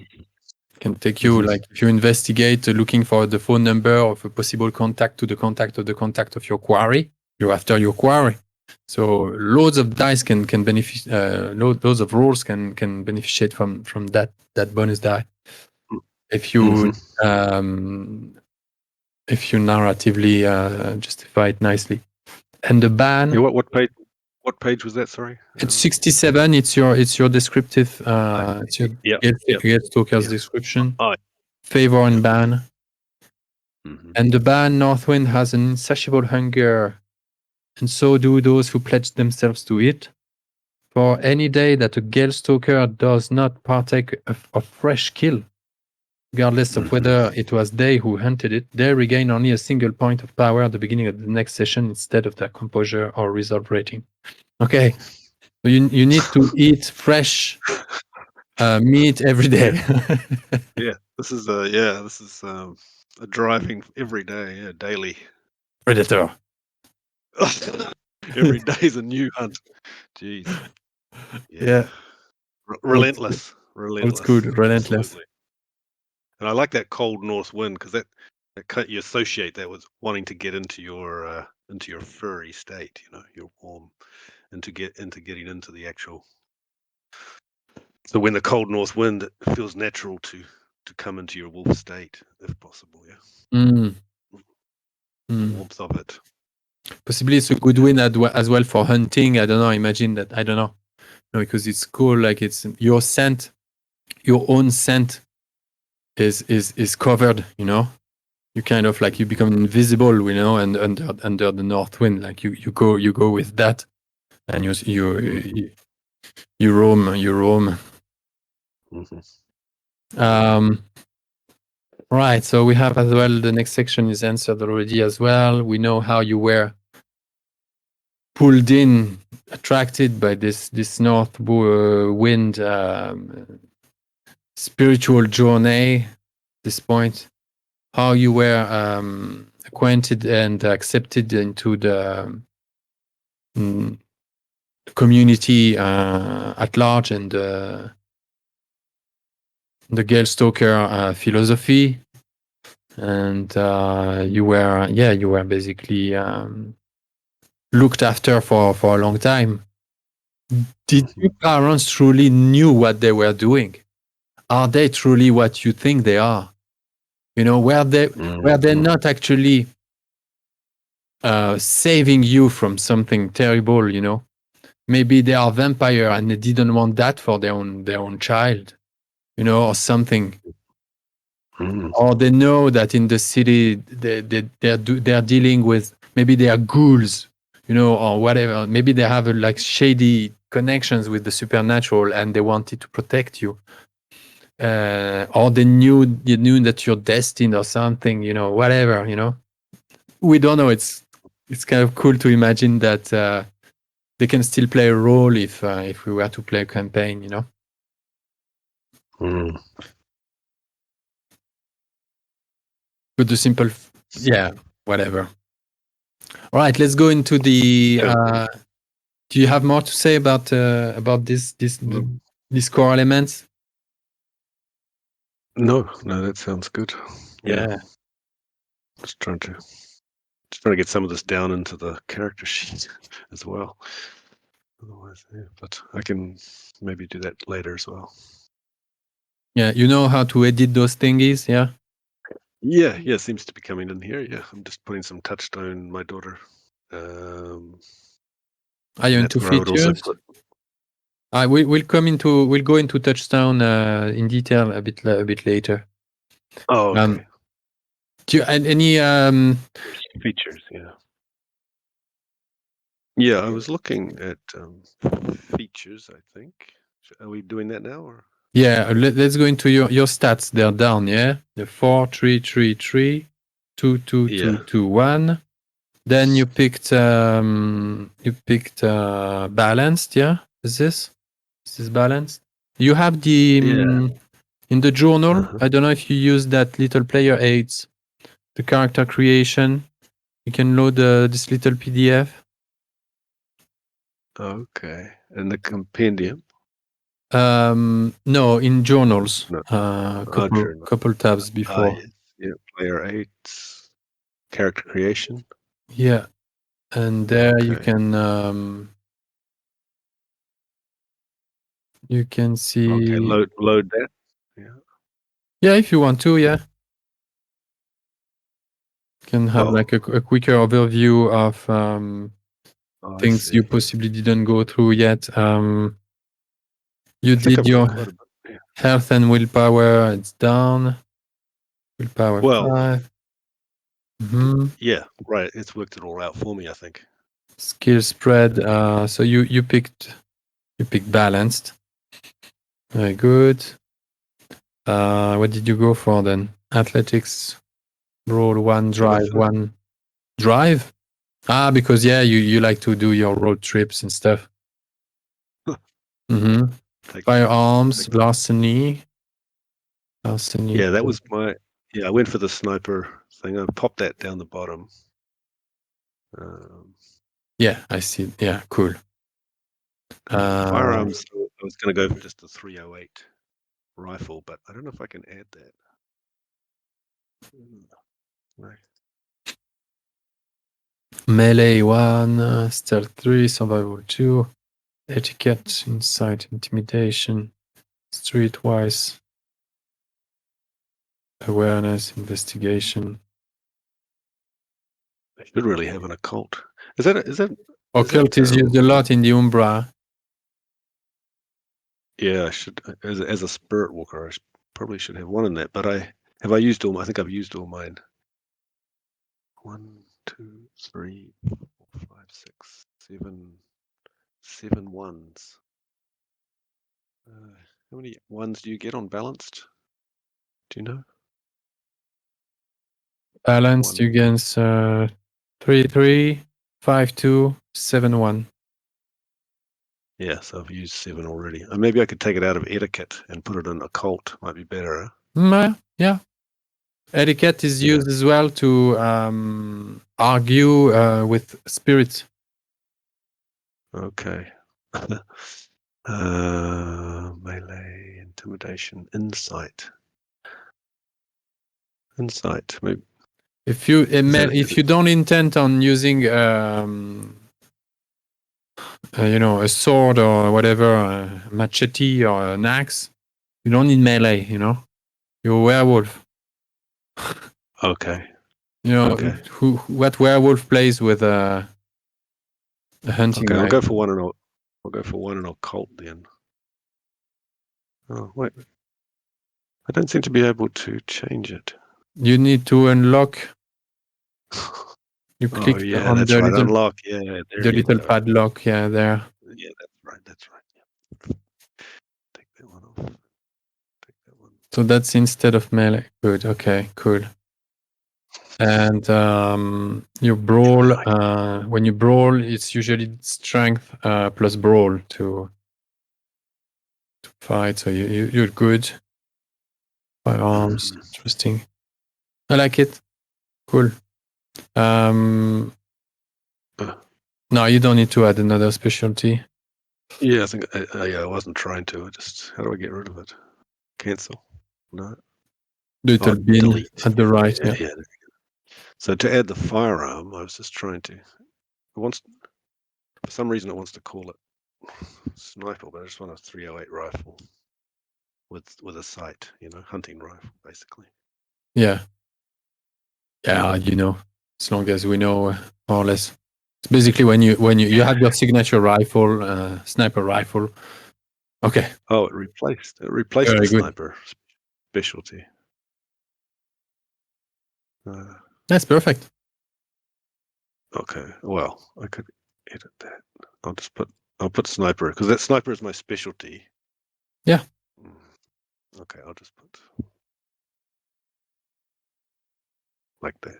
can take you, like if you investigate looking for the phone number of a possible contact to the contact of your quarry, you're after your quarry. So loads of dice can benefit, loads of rolls can beneficiate from that bonus die. If you narratively justify it nicely. And the ban. Yeah, what page was that? Sorry. It's 67. It's your descriptive. It's your Gale Stalker's description. Favor and ban. And the ban, Northwind has an insatiable hunger, and so do those who pledge themselves to it. For any day that a Gale Stalker does not partake of fresh kill, Regardless of whether it was they who hunted it, they regain only a single point of power at the beginning of the next session instead of their composure or resolve rating. Okay, so you need to eat fresh meat every day. Yeah, this is a driving every day, daily. Predator. Every day is a new hunt. Jeez. Yeah. Relentless. Old school, relentless. Absolutely. And I like that cold north wind because that you associate that with wanting to get into your furry state. You're warm, and to get into getting into the actual. So when the cold north wind, it feels natural to come into your wolf state if possible. Yeah. The warmth of it. Possibly it's a good win as well for hunting. I don't know. Imagine that. I don't know. Because it's cool. Like it's your scent, your own scent is covered. You kind of like you become invisible. And under the north wind, like you go with that, and you roam. Right. So we have as well. The next section is answered already as well. We know how you were pulled in, attracted by this north wind spiritual journey. This point, how you were acquainted and accepted into the community at large and the Gale Stalker philosophy, and you were basically looked after for a long time. Did your parents truly knew what they were doing? Are they truly what you think they are? Were they not actually saving you from something terrible? Maybe they are vampire and they didn't want that for their own child, or something. Or they know that in the city they're dealing with, maybe they are ghouls, or whatever. Maybe they have like shady connections with the supernatural and they wanted to protect you. Or they knew that you're destined or something, whatever, We don't know. It's kind of cool to imagine that they can still play a role if we were to play a campaign, But the simple, whatever. All right, let's go into the. Do you have more to say about these core elements? No, that sounds good. Yeah. Just trying to get some of this down into the character sheet as well. Otherwise, but I can maybe do that later as well. Yeah, you know how to edit those thingies, yeah? Yeah, seems to be coming in here. Yeah, I'm just putting some touchstone. My daughter. Are you into where I would also features? We'll go into Touchstone in detail a bit later. Oh, okay. Do you add any features? Yeah, I was looking at features, I think. Are we doing that now? Or? Yeah, let's go into your stats. They're down, yeah? The 4, 3, 3, 3, 2, 2, 2, 2, 1. Then you picked balanced, yeah? Is this balanced? You have the in the journal. I don't know if you use that little player aids, the character creation. You can load this little PDF. Okay, and the compendium. No, in journals. No. Couple tabs before. Yeah, player 8, character creation. Yeah, and there you can see. Okay, load that. Yeah, if you want to, yeah. You can have like a quicker overview of things you possibly didn't go through yet. You did your health and willpower. It's down. Willpower 5. Yeah, right. It's worked it all out for me, I think. Skill spread. So you picked balanced. Very good. What did you go for then? Athletics, brawl, one, drive, one. Drive? Because you like to do your road trips and stuff. Mm-hmm. Firearms, larceny. Yeah, that was my. Yeah, I went for the sniper thing. I popped that down the bottom. Yeah, I see. Yeah, cool. Firearms. I was going to go for just the 308 rifle, but I don't know if I can add that. No. Melee 1, stealth 3, survival 2, etiquette, insight, intimidation, streetwise, awareness, investigation. I should really have an occult. Is that occult is used a lot in the Umbra. Yeah, I should as a spirit walker. I probably should have one in that. But I used all. I think I've used all mine. 1, 2, 3, 4, 5, 6, 7 ones. How many ones do you get on balanced? Do you know? Balanced against 3, 3, 5, 2, 7, 1. Yeah, so I've used 7 already. Maybe I could take it out of etiquette and put it in occult. Might be better. Yeah. Etiquette is used as well to argue with spirits. Okay. Melee, intimidation, insight. Maybe. If you don't intend on using a sword or whatever, a machete or an axe, you don't need melee. You're a werewolf. Okay. What werewolf plays with a hunting knife? I'll go for one in occult then. Oh wait, I don't seem to be able to change it. You need to unlock. You click on that's the right. little Unlock. Yeah, the little padlock. Yeah, there. Yeah, that's right. Yeah. Take that one off. Take that one. So that's instead of melee. Good. Okay. Cool. And you brawl. When you brawl, it's usually strength plus brawl to fight. So you're good. Firearms. Interesting. I like it. Cool. No, you don't need to add another specialty. Yeah, I think I wasn't trying to. How do I get rid of it? Cancel. No. Little bin delete. At the right. Yeah. So to add the firearm, I was just trying to. For some reason, it wants to call it sniper, but I just want a 308 rifle with a sight. Hunting rifle, basically. Yeah. Yeah, as long as we know more or less. It's basically when you have your signature rifle, sniper rifle. Okay. Oh, it replaced the sniper specialty. That's perfect. Okay. Well, I could edit that. I'll put sniper because that sniper is my specialty. Yeah. Okay, I'll just put like that.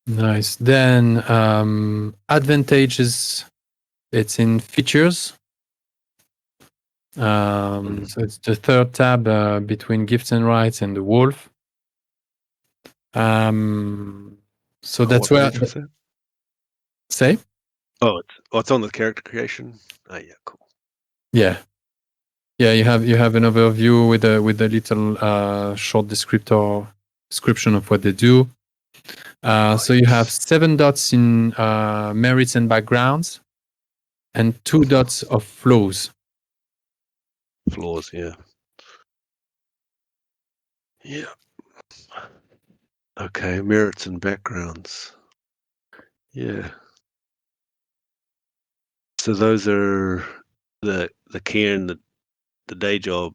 Nice. Then advantages. It's in features. So it's the third tab between gifts and rites and the wolf. So that's where. Say. Oh, it's on the character creation. Yeah, cool. Yeah. You have an overview with a little short description of what they do. So you have 7 dots in merits and backgrounds, and 2 dots of flaws. Flaws, yeah. Yeah. Okay, merits and backgrounds. Yeah. So those are the care and the day job,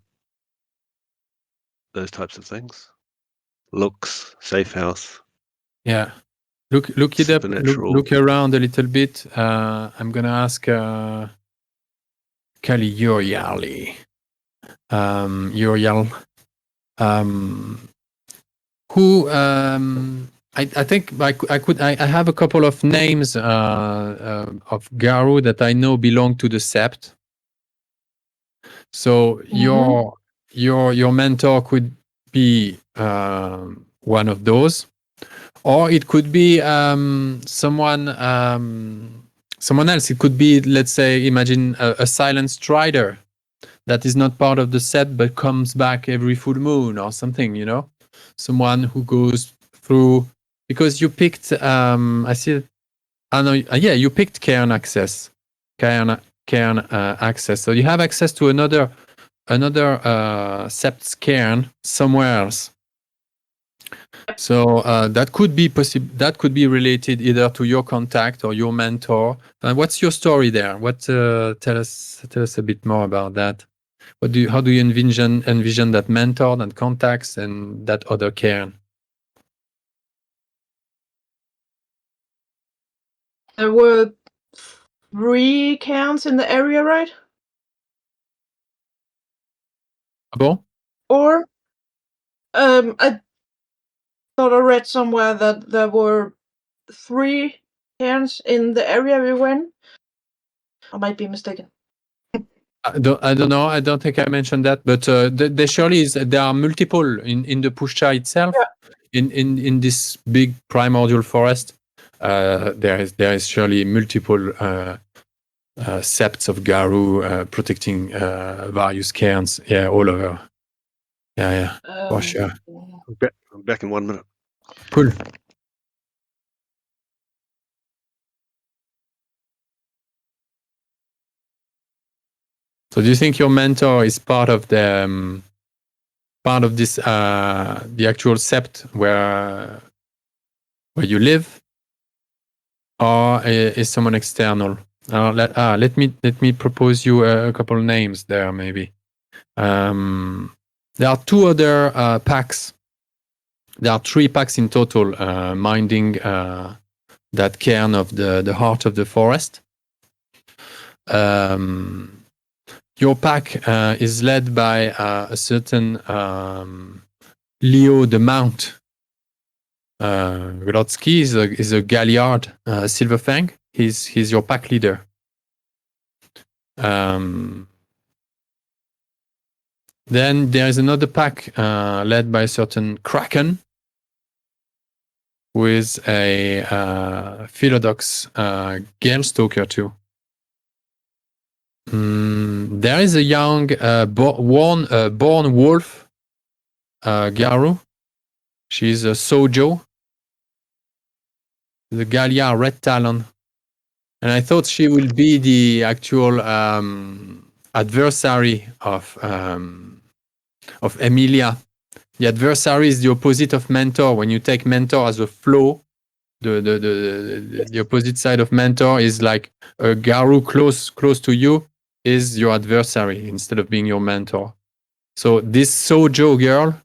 those types of things. Looks, safe house. Yeah. Look it up. Look around a little bit. I'm gonna ask Kali Yoryali. Uriel. Who I think I have a couple of names of Garu that I know belong to the Sept. So your mentor could be one of those, or it could be someone else. It could be, let's say, imagine a silent strider that is not part of the set but comes back every full moon or something. Someone who goes through, because you picked I see. Yeah, you picked cairn access. Cairn access. So you have access to another Sept cairn somewhere else. So that could be possible. That could be related either to your contact or your mentor. What's your story there? What tell us a bit more about that. How do you envision that mentor and contacts and that other cairn? There were 3 cairns in the area, right? Bon? Or I thought I read somewhere that there were 3 cairns in the area we went. I might be mistaken. I don't know. I don't think I mentioned that, but there surely is. There are multiple in the Puszcza itself. Yeah. In this big primordial forest, there is surely multiple septs of Garu protecting various cairns. Yeah, all over. Yeah, for sure. I'm back in 1 minute. Cool. So, do you think your mentor is part of the part of this the actual sept where you live, or is someone external? Let me propose you a couple names there. Maybe there are 2 other packs. There are 3 packs in total, minding that cairn of the heart of the forest. Your pack is led by a certain Leo the Mount. Grodzki is a Galliard Silverfang. He's your pack leader. Then there is another pack led by a certain Kraken, who is a Philodox Gale Stalker too. There is a young born wolf Garu. She's a Sojo, the Gallia Red Talon. And I thought she will be the actual adversary of Emilia. The adversary is the opposite of mentor. When you take mentor as a flow, the opposite side of mentor is like a Garu close to you is your adversary instead of being your mentor. So this Sojo girl,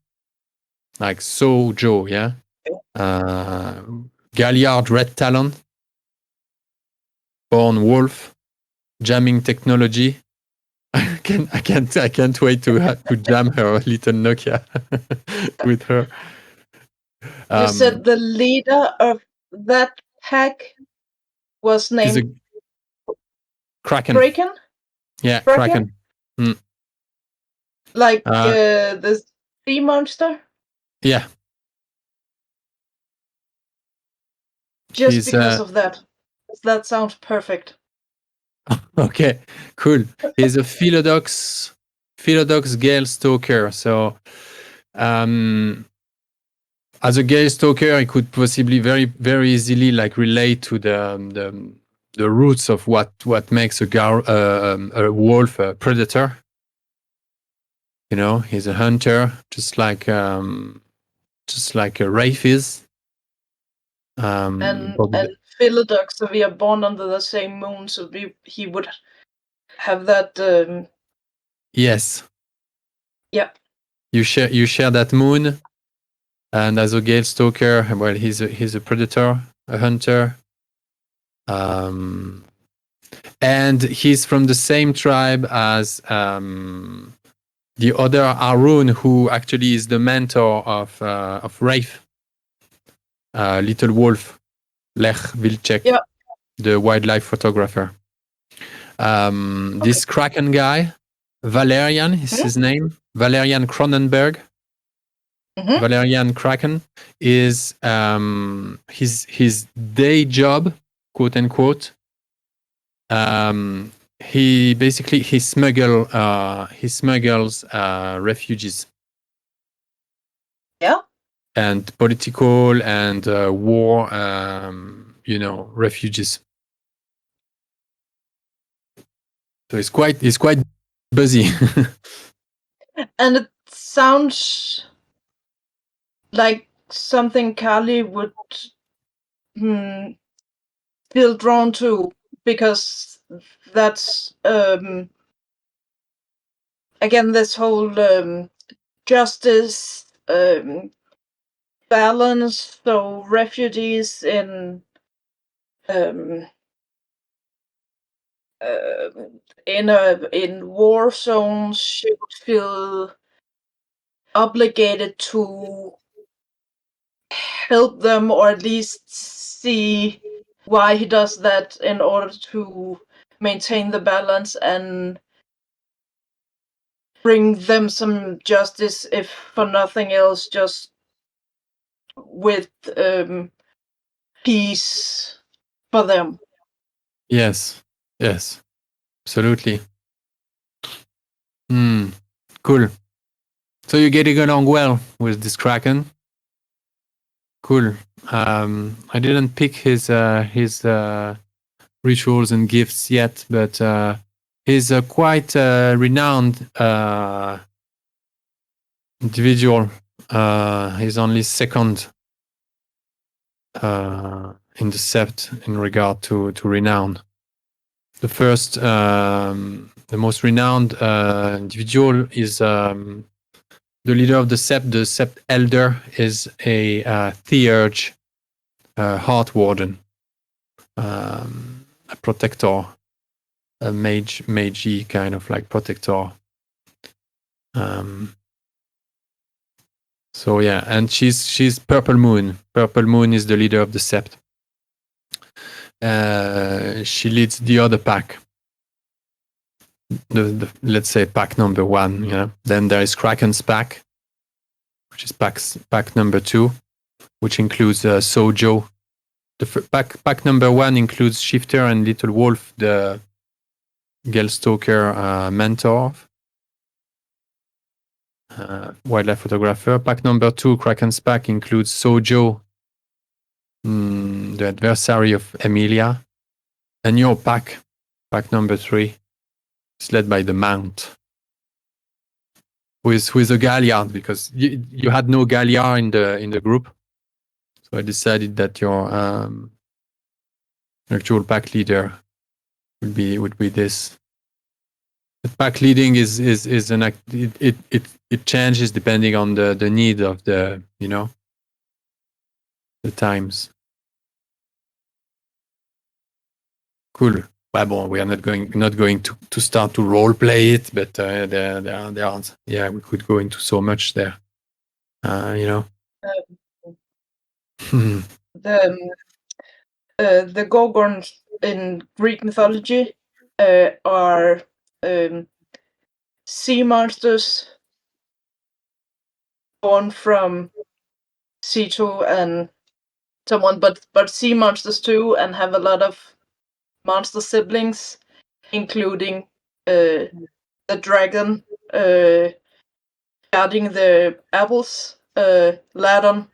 like Sojo, yeah, Galliard Red Talon, born wolf, jamming technology. I can't wait to jam her little Nokia with her. You said the leader of that pack was named Kraken. Kraken? Yeah, Kraken. Like the sea monster? Yeah. Just because of that. That sounds perfect. Okay, cool. He's a Philodox Gale Stalker. So, as a Gale Stalker, he could possibly very, very easily relate to the roots of what makes a wolf a predator. He's a hunter, just like a Rafe is. And Philodox, we are born under the same moon, so he would have that. Yes. Yeah. You share that moon, and as a Gale Stalker, well, he's a predator, a hunter, and he's from the same tribe as the other Harun, who actually is the mentor of Rafe, Little Wolf, Lech Wilczek, the wildlife photographer. This Kraken guy, Valerian is his name, Valerian Cronenberg. Valerian Kraken is his day job, quote unquote. He smuggles refugees. Yeah. And political and war, refugees. So it's quite busy. And it sounds like something Carly would feel drawn to, because that's again this whole justice, balance. So refugees in war zones, she would feel obligated to help them, or at least see why he does that in order to maintain the balance and bring them some justice, if for nothing else, just with peace for them. Yes, absolutely. Cool. So you're getting along well with this Kraken? Cool. I didn't pick his rituals and gifts yet, but he's a quite renowned individual. He's only second in the sept in regard to renown. The first, the most renowned individual is the leader of the sept. The sept elder is a theurge, heart warden, a protector, a mage kind of like protector. So yeah, and she's Purple Moon. Purple Moon is the leader of the sept. She leads the other pack. The let's say pack number 1. Yeah. Then there is Kraken's pack, which is pack number 2, which includes Sojo. The pack number 1 includes Shifter and Little Wolf, the Gelstalker mentor, wildlife photographer. Pack number 2, Kraken's pack, includes Sojo, the adversary of Emilia. And your pack number 3, is led by the Mount, who is a Galliard, because you had no Galliard in the group. So I decided that your actual pack leader would be this. The pack leading is an act. It changes depending on the need of the the times. Cool. Well, we are not going to start to role play it, but there are, yeah, we could go into so much there. The Gorgons in Greek mythology are sea monsters born from Ceto and someone, but sea monsters too, and have a lot of monster siblings, including the dragon guarding the apples, Ladon,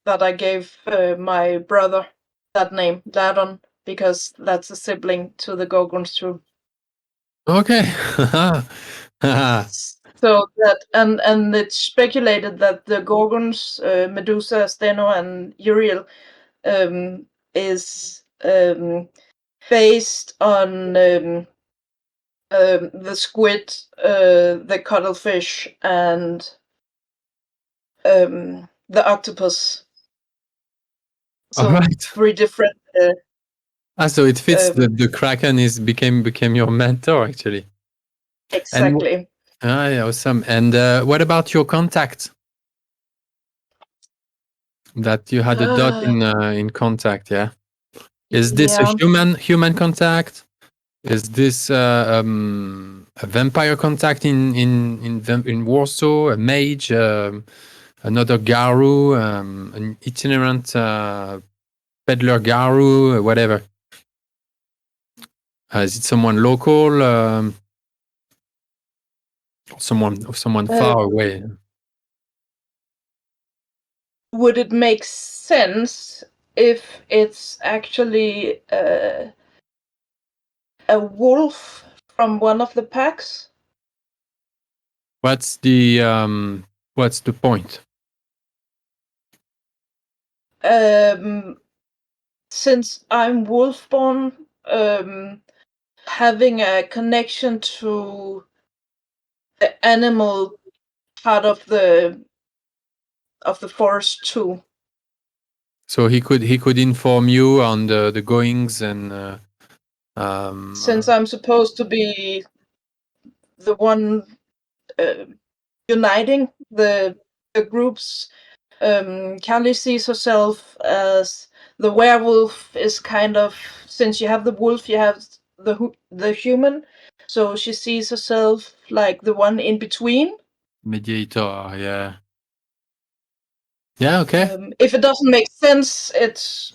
that I gave my brother that name, Ladon, because that's a sibling to the Gorgons too. Okay. So that and it's speculated that the Gorgons, Medusa, Steno, and Uriel, is based on the squid, the cuttlefish, and the octopus. So all right. 3 different. So it fits. The Kraken became your mentor, actually. Exactly. Yeah, awesome. And what about your contact? That you had a dot in contact, yeah. Is this a human contact? Is this a vampire contact in Warsaw? A mage, another Garu, an itinerant peddler Garu, whatever. Is it someone local? Someone far away? Would it make sense if it's actually a wolf from one of the packs? What's the point? Since I'm wolfborn, having a connection to the animal part of the forest too. So he could inform you on the goings and. Since I'm supposed to be the one uniting the groups, Callie sees herself as the werewolf is kind of, since you have the wolf, you have the human, so she sees herself like the one in between. Mediator, yeah. Yeah, okay. If it doesn't make sense, it's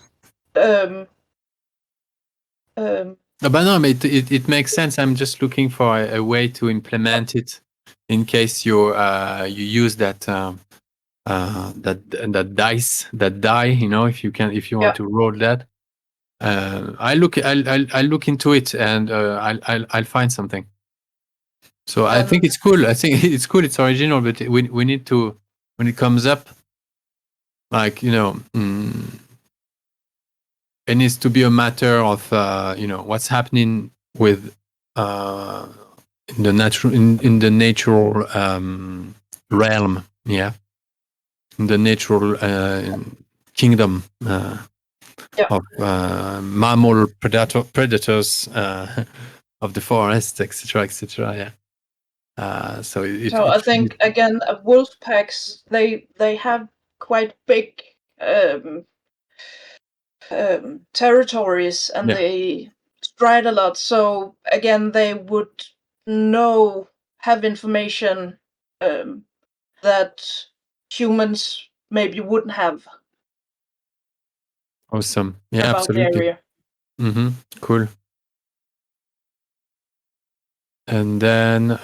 But no, it makes sense. I'm just looking for a way to implement it in case you use that that die. You know, if you want to roll that. I'll look into it and I'll find something. So I think it's cool. I think it's cool. It's original, but we need to, when it comes up, like, you know, it needs to be a matter of you know, what's happening with in the natural realm, yeah, in the natural kingdom of mammal predators of the forest, etc., etc. Yeah. So I think again, wolf packs they have quite big territories and they stride a lot. So again, they would have information that humans maybe wouldn't have. Awesome. Yeah, about absolutely. The area. Mm-hmm. Cool. And then,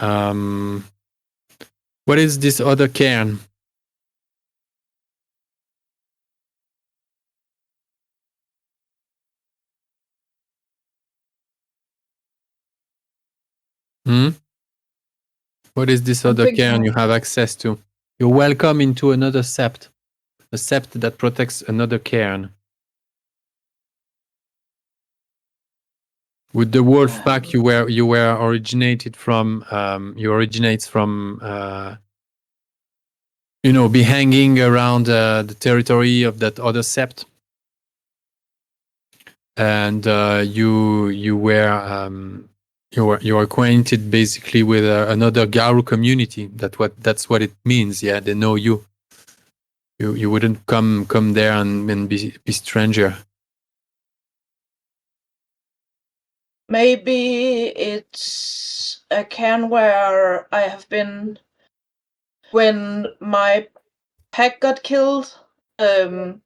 what is this other cairn? What is this other cairn you have access to? You're welcome into another sept, a sept that protects another cairn. With the wolf pack, you originated from. You originate from. You know, be hanging around the territory of that other sept, and you were acquainted basically with another Garu community. That's what it means. Yeah, they know you. You wouldn't come there and be stranger. Maybe it's a cairn where I have been when my pack got killed, and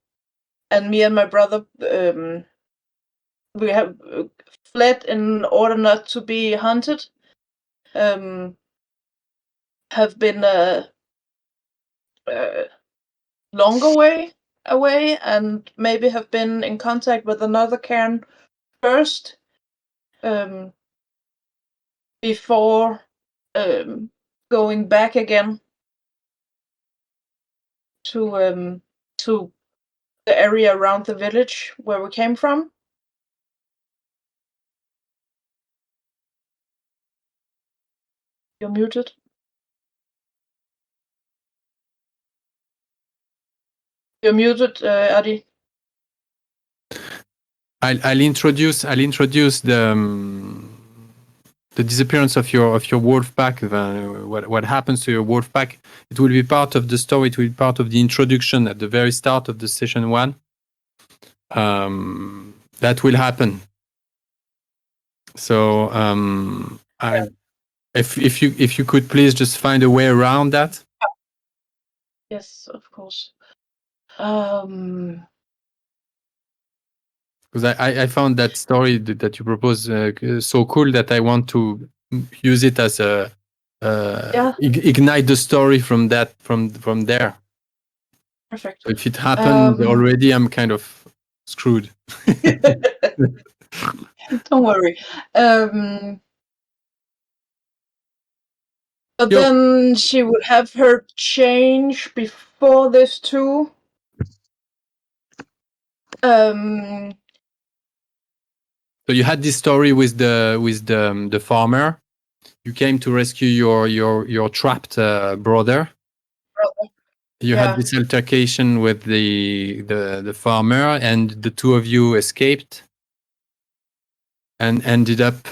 me and my brother we have fled in order not to be hunted. Have been a longer way away and maybe have been in contact with another cairn first, before going back again to the area around the village where we came from. You're muted. You're muted, Adi. I'll introduce the disappearance of your wolf pack, what happens to your wolf pack, it will be part of the story. It will be part of the introduction at the very start of the session 1. That will happen. So if you could please just find a way around that. Yes, of course. Because I found that story that you proposed so cool that I want to use it as a ignite the story from there. Perfect. So if it happened already, I'm kind of screwed. Don't worry. But then she would have her change before this too. So you had this story with the farmer. You came to rescue your trapped brother. You had this altercation with the farmer, and the two of you escaped, and ended up.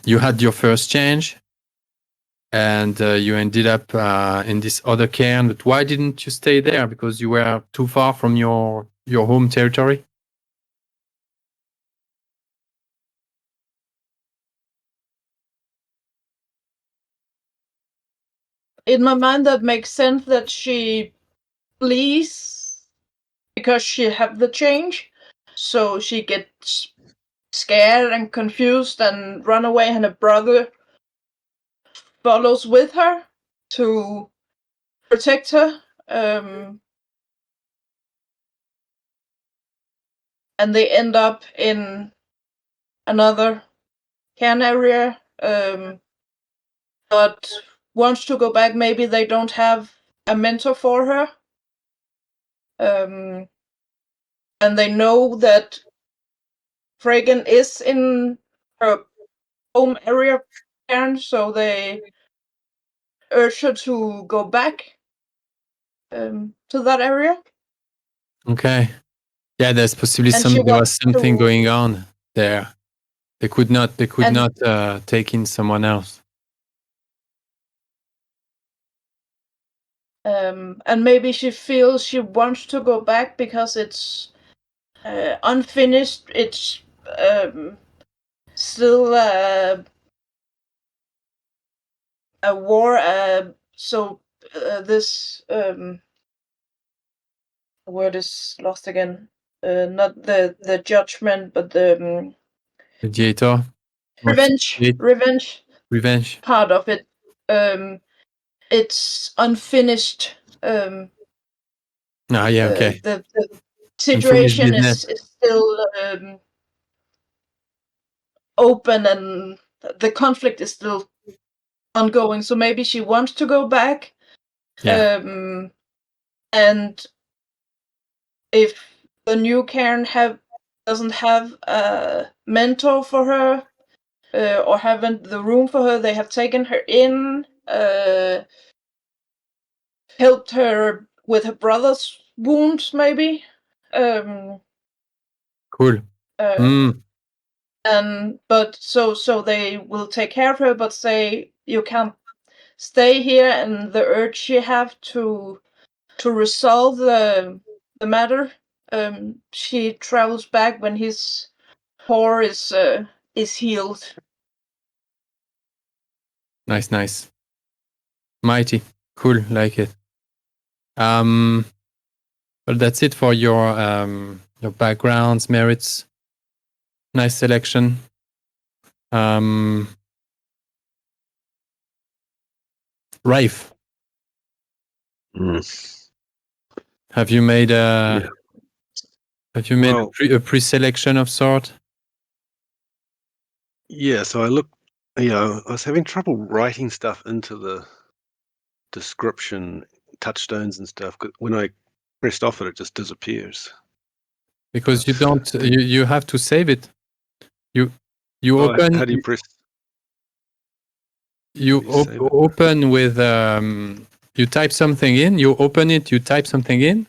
You had your first change, and you ended up in this other cairn. But why didn't you stay there? Because you were too far from your home territory. In my mind, that makes sense that she flees because she have the change, so she gets scared and confused and run away, and her brother follows with her to protect her. And they end up in another cairn area, but wants to go back. Maybe they don't have a mentor for her. And they know that Fragan is in her home area, so they urge her to go back to that area. Okay. Yeah, there's possibly there was something going on there. They could not take in someone else. And maybe she feels she wants to go back because it's unfinished. It's still a war. So this word is lost again. Not the judgment, but the mediator. Revenge part of it. It's unfinished. Okay. The situation is still open, and the conflict is still ongoing. So maybe she wants to go back. And if the new cairn doesn't have a mentor for her, or haven't the room for her, they have taken her in, helped her with her brother's wounds, maybe. Cool. But so they will take care of her, but say you can't stay here, and the urge she have to resolve the matter. She travels back when his paw is healed. Nice. Mighty. Cool, like it. Well, that's it for your backgrounds, merits. Nice selection. Rafe. Have you made a pre-selection of sort? Yeah, so I was having trouble writing stuff into the description, touchstones and stuff. When I pressed off it just disappears. Because you don't. You have to save it. You open. How do you press? You open with. You type something in. You open it. You type something in,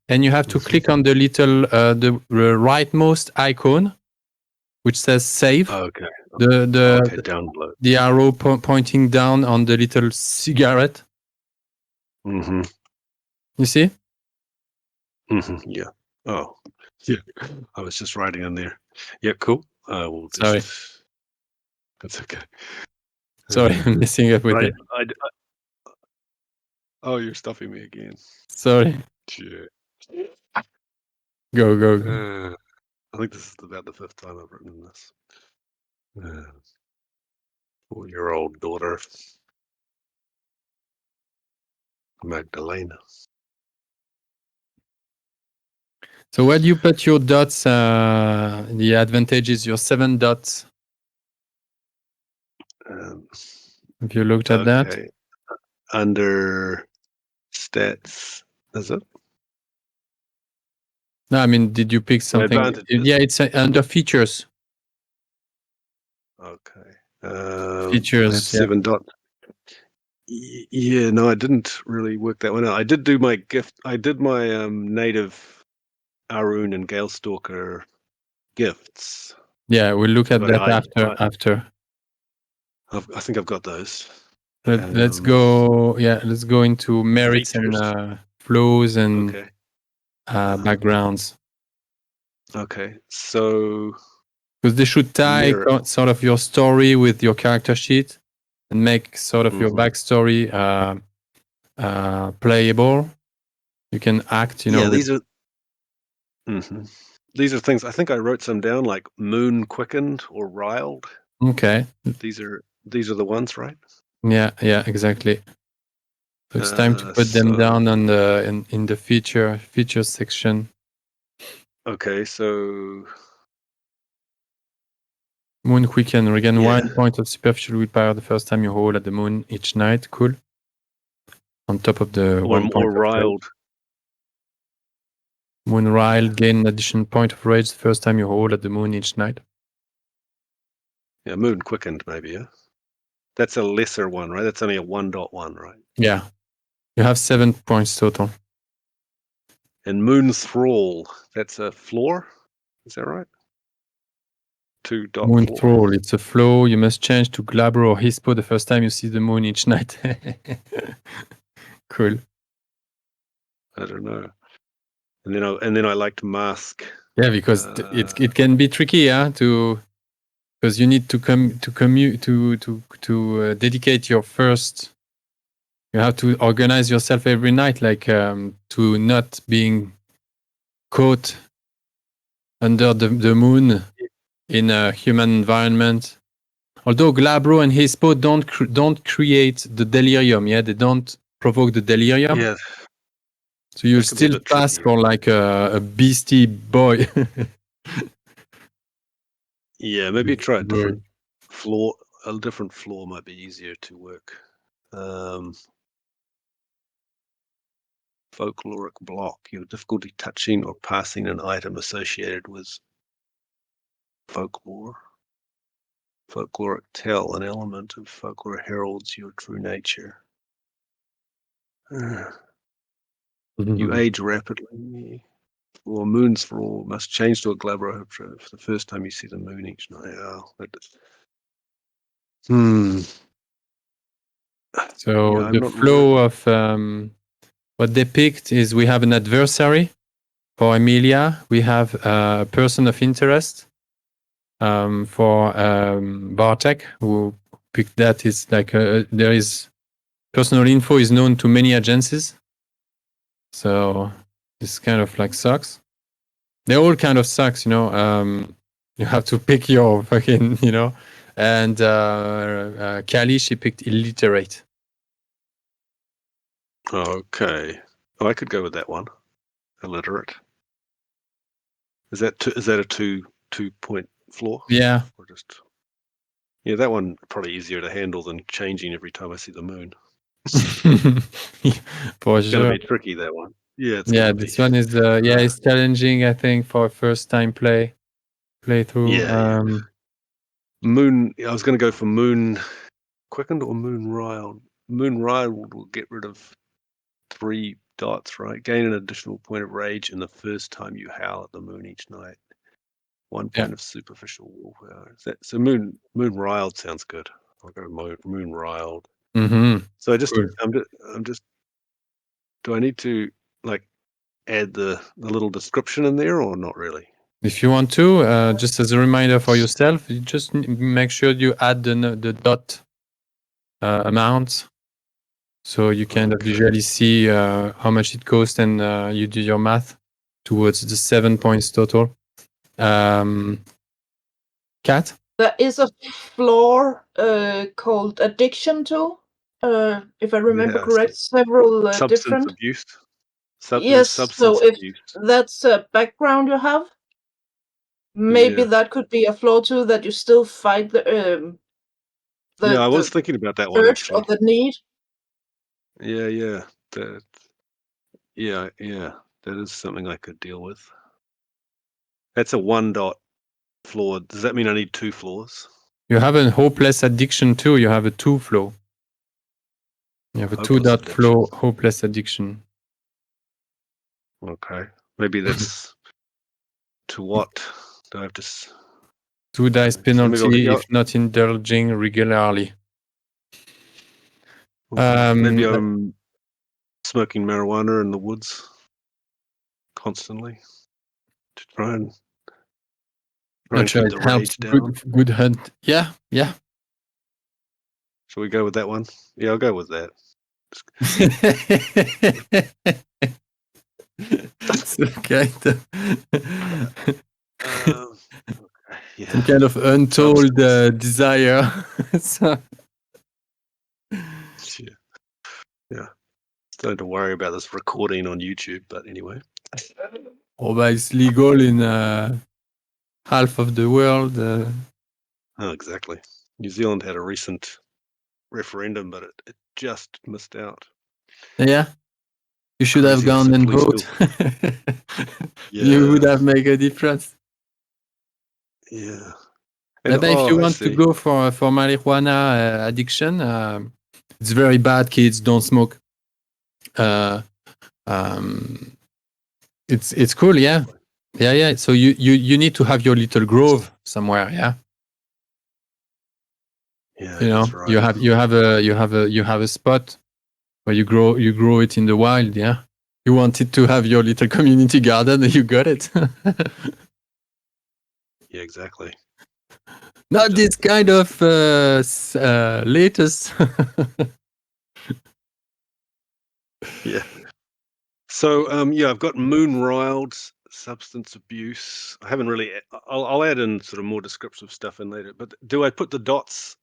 and you have to click on the little the rightmost icon, which says save. Okay. The down below. the arrow pointing down on the little cigarette. Mm-hmm. You see? Mm-hmm. Yeah. Oh, yeah. I was just writing in there. Yeah, cool. We'll just. Sorry. That's okay. Sorry, I'm messing up with Right. it. Oh, you're stuffing me again. Sorry. Shit. Go. I think this is about the 5th time I've written this. 4-year-old daughter, Magdalena. So where do you put your dots? The advantage is your 7 dots. Have you looked at that? Under stats, is it? No, I mean, did you pick something? Advantages. Yeah, it's under features. Okay. Features. I have 7 dots. Yeah, no, I didn't really work that one out. I did do my gift. I did my native Arun and Galestalker gifts. Yeah, we'll look at that after. I think I've got those. Let's go. Yeah, let's go into merits features. and flows and backgrounds. Okay, so because they should tie sort of your story with your character sheet and make sort of your backstory playable. You can act, Yeah, these are. Mm-hmm. These are things. I think I wrote some down, like moon quickened or riled. Okay. These are the ones, right? Yeah, exactly. So it's time to put them down on the in the features section. Okay, so moon quicken, regain 1 point of superficial willpower the first time you roll at the moon each night. Cool. On top of the 1 point of riled. Moon riled, gain an additional point of rage the first time you roll at the moon each night. Yeah, moon quickened, maybe, yeah? That's a lesser one, right? That's only a 1.1, right? Yeah. You have 7 points total. And moon thrall, that's a floor? Is that right? 2.4. Moon thrall, it's a flow. You must change to glabro or hispo the first time you see the moon each night. Cool. I don't know. And then I like to mask. Yeah, because it can be tricky, because you need to dedicate your first. You have to organize yourself every night, like to not being caught under the moon in a human environment. Although glabro and hispo don't create the delirium, they don't provoke the delirium. Yeah. So you still pass for like a beastie boy. Yeah, maybe try a different floor. A different floor might be easier to work. Folkloric block. You have difficulty touching or passing an item associated with folklore. Folkloric tell, an element of folklore heralds your true nature. You age rapidly. Or moons for all must change to a glabro for the first time you see the moon each night. So the flow of what they picked is we have an adversary for Emilia. We have a person of interest for Bartek, who picked that. Is like there is personal info is known to many agencies. So this kind of like sucks. They all kind of sucks, you have to pick your fucking, and Kali, she picked illiterate. Okay. Oh, I could go with that one. Illiterate. Is that a 2-point floor? Yeah. Or just that one probably easier to handle than changing every time I see the moon. For it's sure. Gonna be tricky, that one. Yeah, this one is it's challenging, I think, for a first time playthrough. Yeah. Moon. I was going to go for moon quickened or moon riled. Moon riled will get rid of 3 dots, right? Gain an additional point of rage in the first time you howl at the moon each night. 1 point of superficial willpower. So moon riled sounds good. I'll go moon riled. Mm-hmm. So Cool. I'm just. Do I need to like add the little description in there or not really? If you want to, just as a reminder for yourself, you just make sure you add the dot amount, so you can visually see how much it costs, and you do your math towards the 7 points total. Kat? There is a floor called addiction to, if I remember correct, several substance different. abuse. Yes, substance so if abuse. that's a background you have, maybe that could be a flaw too, that you still fight the I was thinking about that one urge actually. or the need. Yeah. That is something I could deal with. That's a 1 dot floor. Does that mean I need 2 floors? You have a hopeless addiction too. You have a 2 flow. You have a 2 dot flow hopeless addiction. Okay. Maybe that's to what? Do I have to 2 dice penalty if not indulging regularly. Maybe I'm smoking marijuana in the woods constantly to try and keep the rage down. Good hunt. Yeah. Shall we go with that one? Yeah, I'll go with that. Okay. Yeah. Some kind of untold desire. Yeah. Starting to worry about this recording on YouTube, but anyway. It's legal in half of the world. Oh, exactly. New Zealand had a recent referendum, but it just missed out. Yeah. You should have gone and vote. You would have made a difference. Yeah. But if you want to go for marijuana addiction, it's very bad. Kids, don't smoke. It's cool, yeah. So you need to have your little grove somewhere, yeah. Yeah, you know, that's right. you have a spot where you grow it in the wild, yeah. You wanted to have your little community garden, and you got it. Yeah, exactly. Not this kind of latest. Yeah. So I've got moon riled, substance abuse. I haven't really. I'll add in sort of more descriptive stuff in later. But do I put the dots?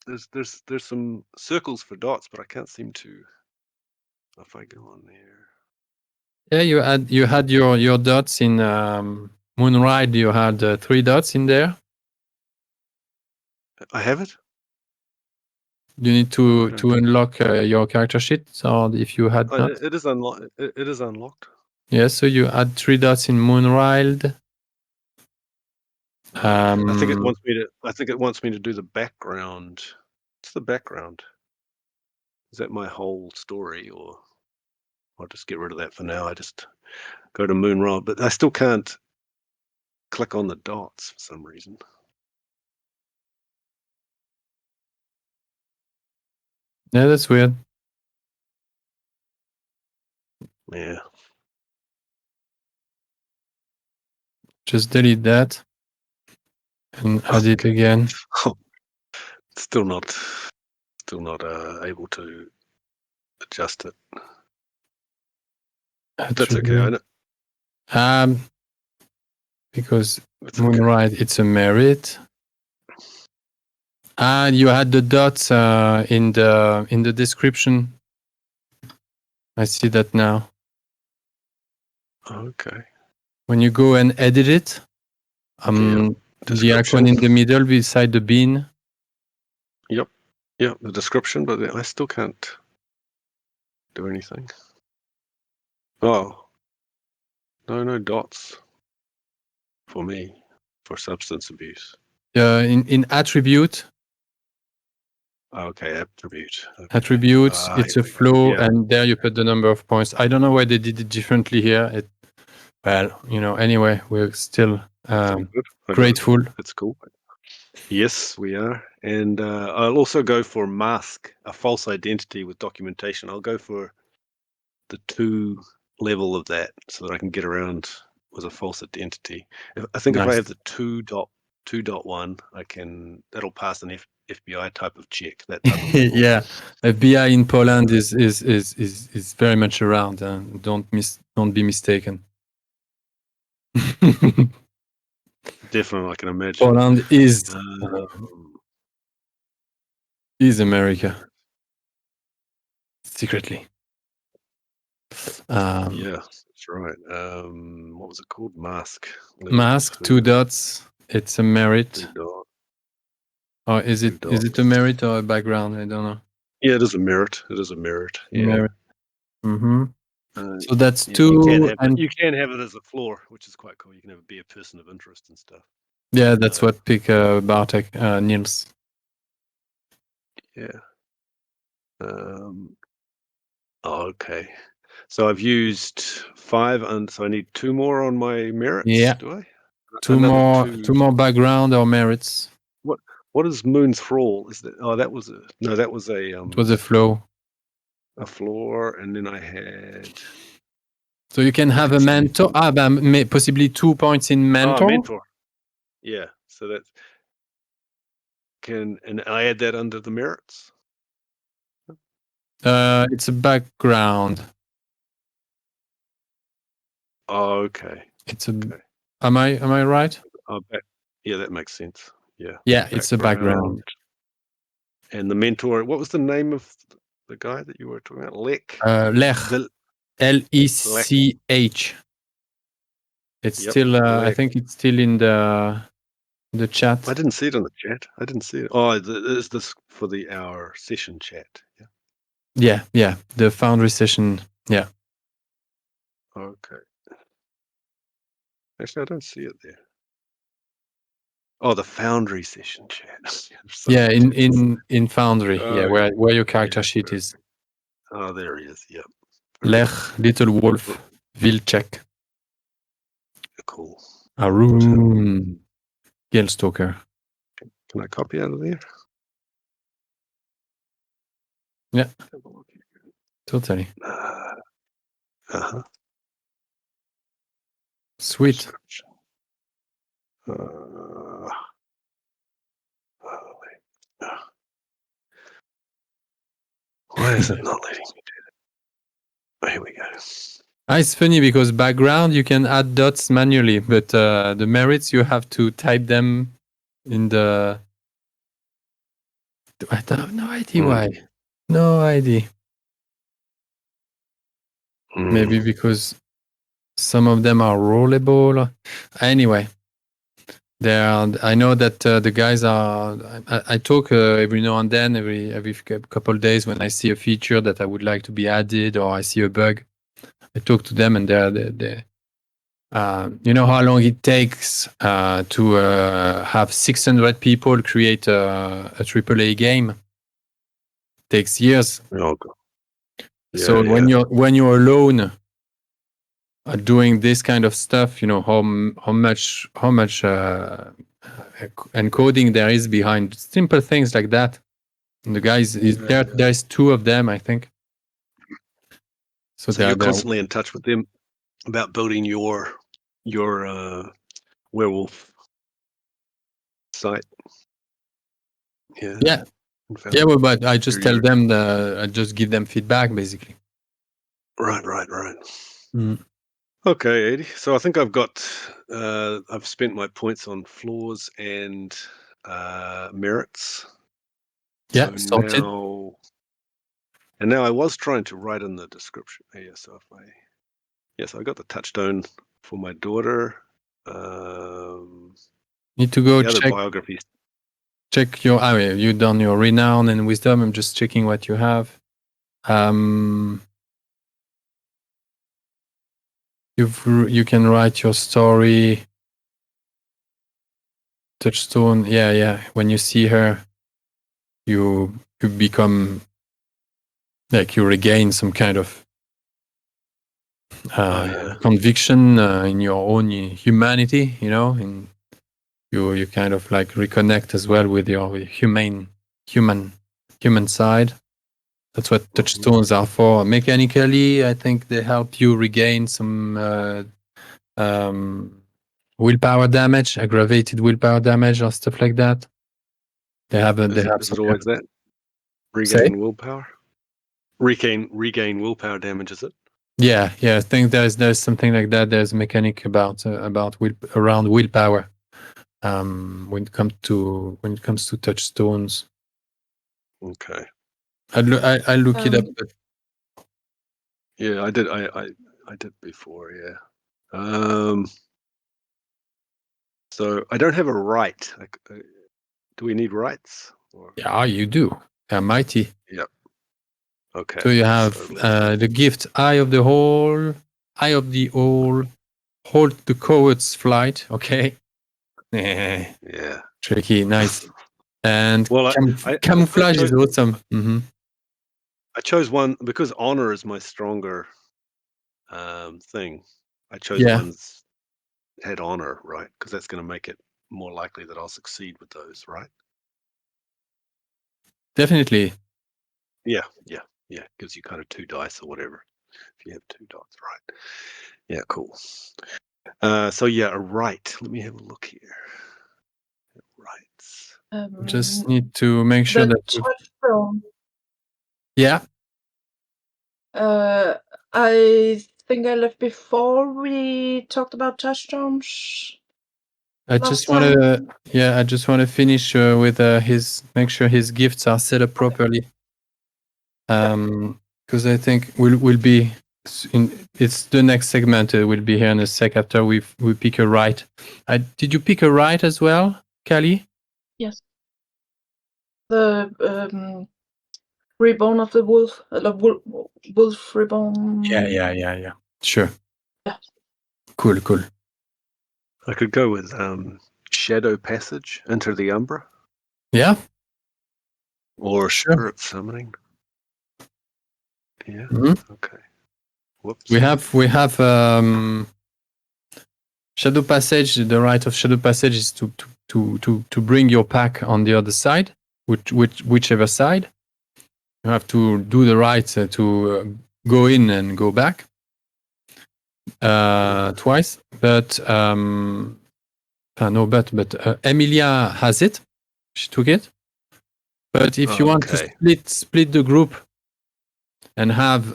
There's some circles for dots, but I can't seem to. If I go on there. Yeah, you had your dots in Moonride. You had 3 dots in there. I have it. You need to unlock your character sheet, or if you had not. It is unlocked. It is unlocked. Yeah, so you add 3 dots in Moonride. I think it wants me to do the background. What's the background? Is that my whole story, or I'll just get rid of that for now? I just go to Moonride, but I still can't click on the dots for some reason. Yeah, that's weird. Yeah. Just delete that and add it again. Still not able to adjust it. That's okay. I know. Because Moonride, it's a merit. And you had the dots in the description. I see that now. Okay. When you go and edit it, the icon in the middle beside the bean. Yep, the description, but I still can't do anything. Oh, no dots for me for substance abuse. In attribute. Okay, attribute. Okay. Attributes, it's a flow, and there you put the number of points. I don't know why they did it differently here. Anyway, we're still Grateful. That's cool. Yes, we are. And I'll also go for mask, a false identity with documentation. I'll go for the 2 level of that so that I can get around with a false identity. I think if I Nice. have the 2.1, that'll pass an FBI type of check. That other level. Yeah, FBI in Poland is very much around. Don't be mistaken. Definitely, I can imagine. Poland is America secretly. Yeah, that's right. What was it called? Mask. Level Mask 2 dots. It's a merit. 2 dot. Or is it a merit or a background? I don't know. Yeah, it is a merit. It is a merit. Yeah. Merit. Mm-hmm. So that's yeah, 2. You can have it as a floor, which is quite cool. You can have it be a person of interest and stuff. Yeah, that's what pick Bartek Niels. Yeah. Okay. So I've used 5, and so I need 2 more on my merits. Yeah. Do I? 2 more background or merits. What is Moon's Thrall? Is that? Oh, that was a It was a flow. A floor, and then I had. So you can have a mentor. Possibly 2 points in mentor. Mentor. Yeah. So that's and I add that under the merits. It's a background. Oh, okay. It's a. Okay. Am I right? Yeah, that makes sense. Yeah. Yeah, it's a background. And the mentor. What was the name of the guy that you were talking about? Lech. Lech. Lech. It's still. I think it's still in the chat. I didn't see it in the chat. I didn't see it. Oh, is this for our session chat? Yeah. Yeah. The Foundry session. Yeah. Okay. Actually, I don't see it there. Oh, the Foundry session chat. Yeah, in Foundry. Yeah, where your character sheet is. Oh, there he is. Yep. Lech, Little Wolf, Vilcek. Cool. Arun, Gelstalker. Can I copy out of there? Yeah. Totally. Sweet. Why is it not letting me do that? Oh, here we go. It's funny because background you can add dots manually, but the merits you have to type them in the. I have no idea why. No idea. Maybe because some of them are rollable. Anyway, I know that the guys are. I talk every now and then, every couple of days when I see a feature that I would like to be added or I see a bug. I talk to them and they're you know how long it takes to have 600 people create a AAA game? It takes years. Oh, God. Yeah, so when you're alone doing this kind of stuff, you know how much encoding there is behind simple things like that. And the guys there's 2 of them, I think. So you're constantly in touch with them about building your werewolf site. Yeah. Well, but I just tell them I just give them feedback basically. Right. Okay, 80. So I think I've got I've spent my points on floors and merits. Yeah, so sorted. Now I was trying to write in the description. So I got the touchstone for my daughter. Need to go the check other biographies. Check your. You've done your renown and wisdom. I'm just checking what you have. You can write your story. Touchstone. Yeah. When you see her, you become like you regain some kind of conviction in your own humanity, and you kind of like reconnect as well with your human side. That's what touchstones are for. Mechanically, I think they help you regain some willpower damage, aggravated willpower damage, or stuff like that. They have Is it always that? Regain willpower? Regain willpower damage, is it? Yeah. I think there's something like that. There's a mechanic about around willpower when it comes to touchstones. Okay. I look it up. But yeah, I did. I did before. Yeah. So I don't have a rite. Do we need rites? Yeah, you do. They're mighty. Yep. Okay. So you have the gift, Eye of the All, hold the coward's flight. Okay. Yeah. Tricky. Nice. And I camouflage is awesome. Mm-hmm. I chose one because honor is my stronger thing. I chose ones that had honor, right? Because that's going to make it more likely that I'll succeed with those, right? Definitely. Yeah. Gives you kind of 2 dice or whatever if you have 2 dots, right? Yeah, cool. So yeah, a rite. Let me have a look here. Rites. Just need to make sure that Touchstone. Yeah. I think I left before we talked about touchstones. I just want to finish with make sure his gifts are set up properly. Because I think we'll be it's the next segment. Will be here in a sec after we pick a rite. Did you pick a rite as well, Callie? Yes. The reborn of the wolf, wolf reborn. Yeah. Sure. Yeah. Cool. I could go with shadow passage into the umbra. Yeah. Or spirit summoning. Yeah. Mm-hmm. Okay. Whoops. We have shadow passage. The rite of shadow passage is to bring your pack on the other side, whichever side. You have to do the rite to go in and go back twice. But Emilia has it. She took it. But if you want to split the group and have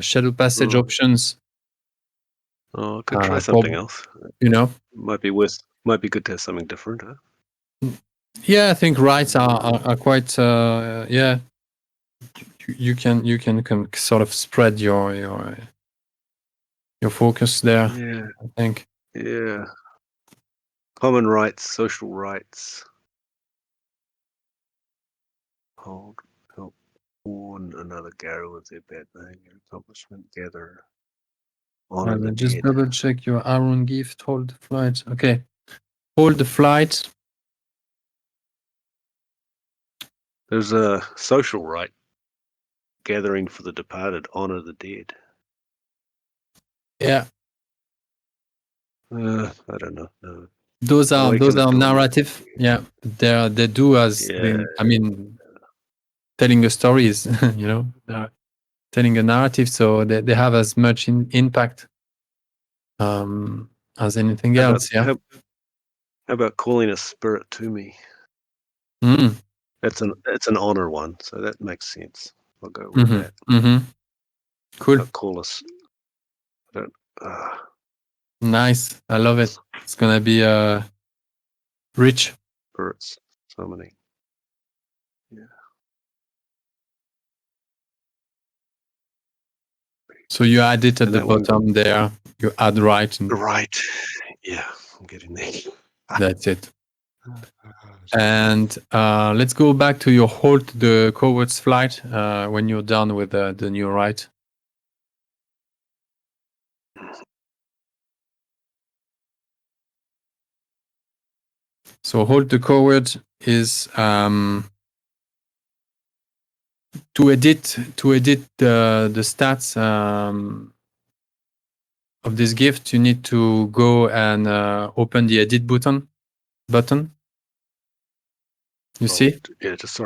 shadow passage options, I could try something else. Might be good to have something different, huh? Yeah, I think rites are quite. You can sort of spread your focus there. Yeah, I think. Yeah. Common rights, social rights. Help warn another Garo with their bad name, your accomplishment, gather. Honor the Just dead. double check your Aaron gift. Hold the flight. Okay. Hold the flight. There's a social rite. Gathering for the departed, honor the dead. Yeah. I don't know. No. Those are narrative. Yeah. They do as telling a story is telling a narrative, so they have as much impact as anything else. How about calling a spirit to me? It's an honor one, so that makes sense. I'll go with that. Cool. I'll call us. Nice. I love it. It's gonna be rich. Spirits summoning. Yeah. So you add it at the bottom there. You add right. Right. Yeah, I'm getting there. That's it. And let's go back to your hold the coward's flight when you're done with the new rite. So hold the coward is to edit the stats. of this gift, you need to go and open the edit button. You see? Yeah, just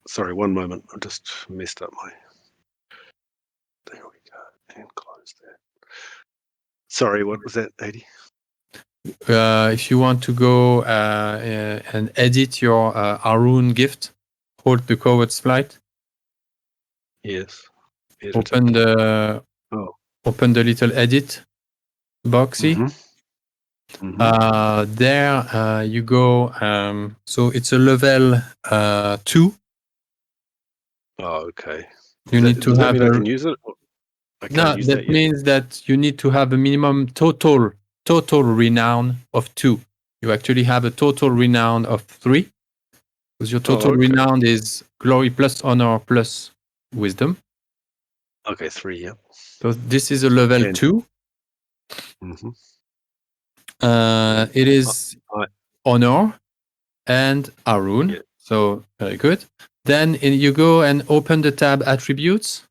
sorry, one moment. I just messed up my. There we go, and close that. Sorry, what was that, 80? If you want to go and edit your Harun gift, hold the coved flight. Yes. Open the little edit boxy. There you go. So it's a level 2. Oh, okay. You need to does have that mean I can use it? No, that means that you need to have a minimum total renown of 2. You actually have a total renown of 3, because your total renown is glory plus honor plus wisdom. Okay, 3, yeah. So this is a level 2. It is honor and Harun. Yeah. So very good. Then you go and open the tab attributes.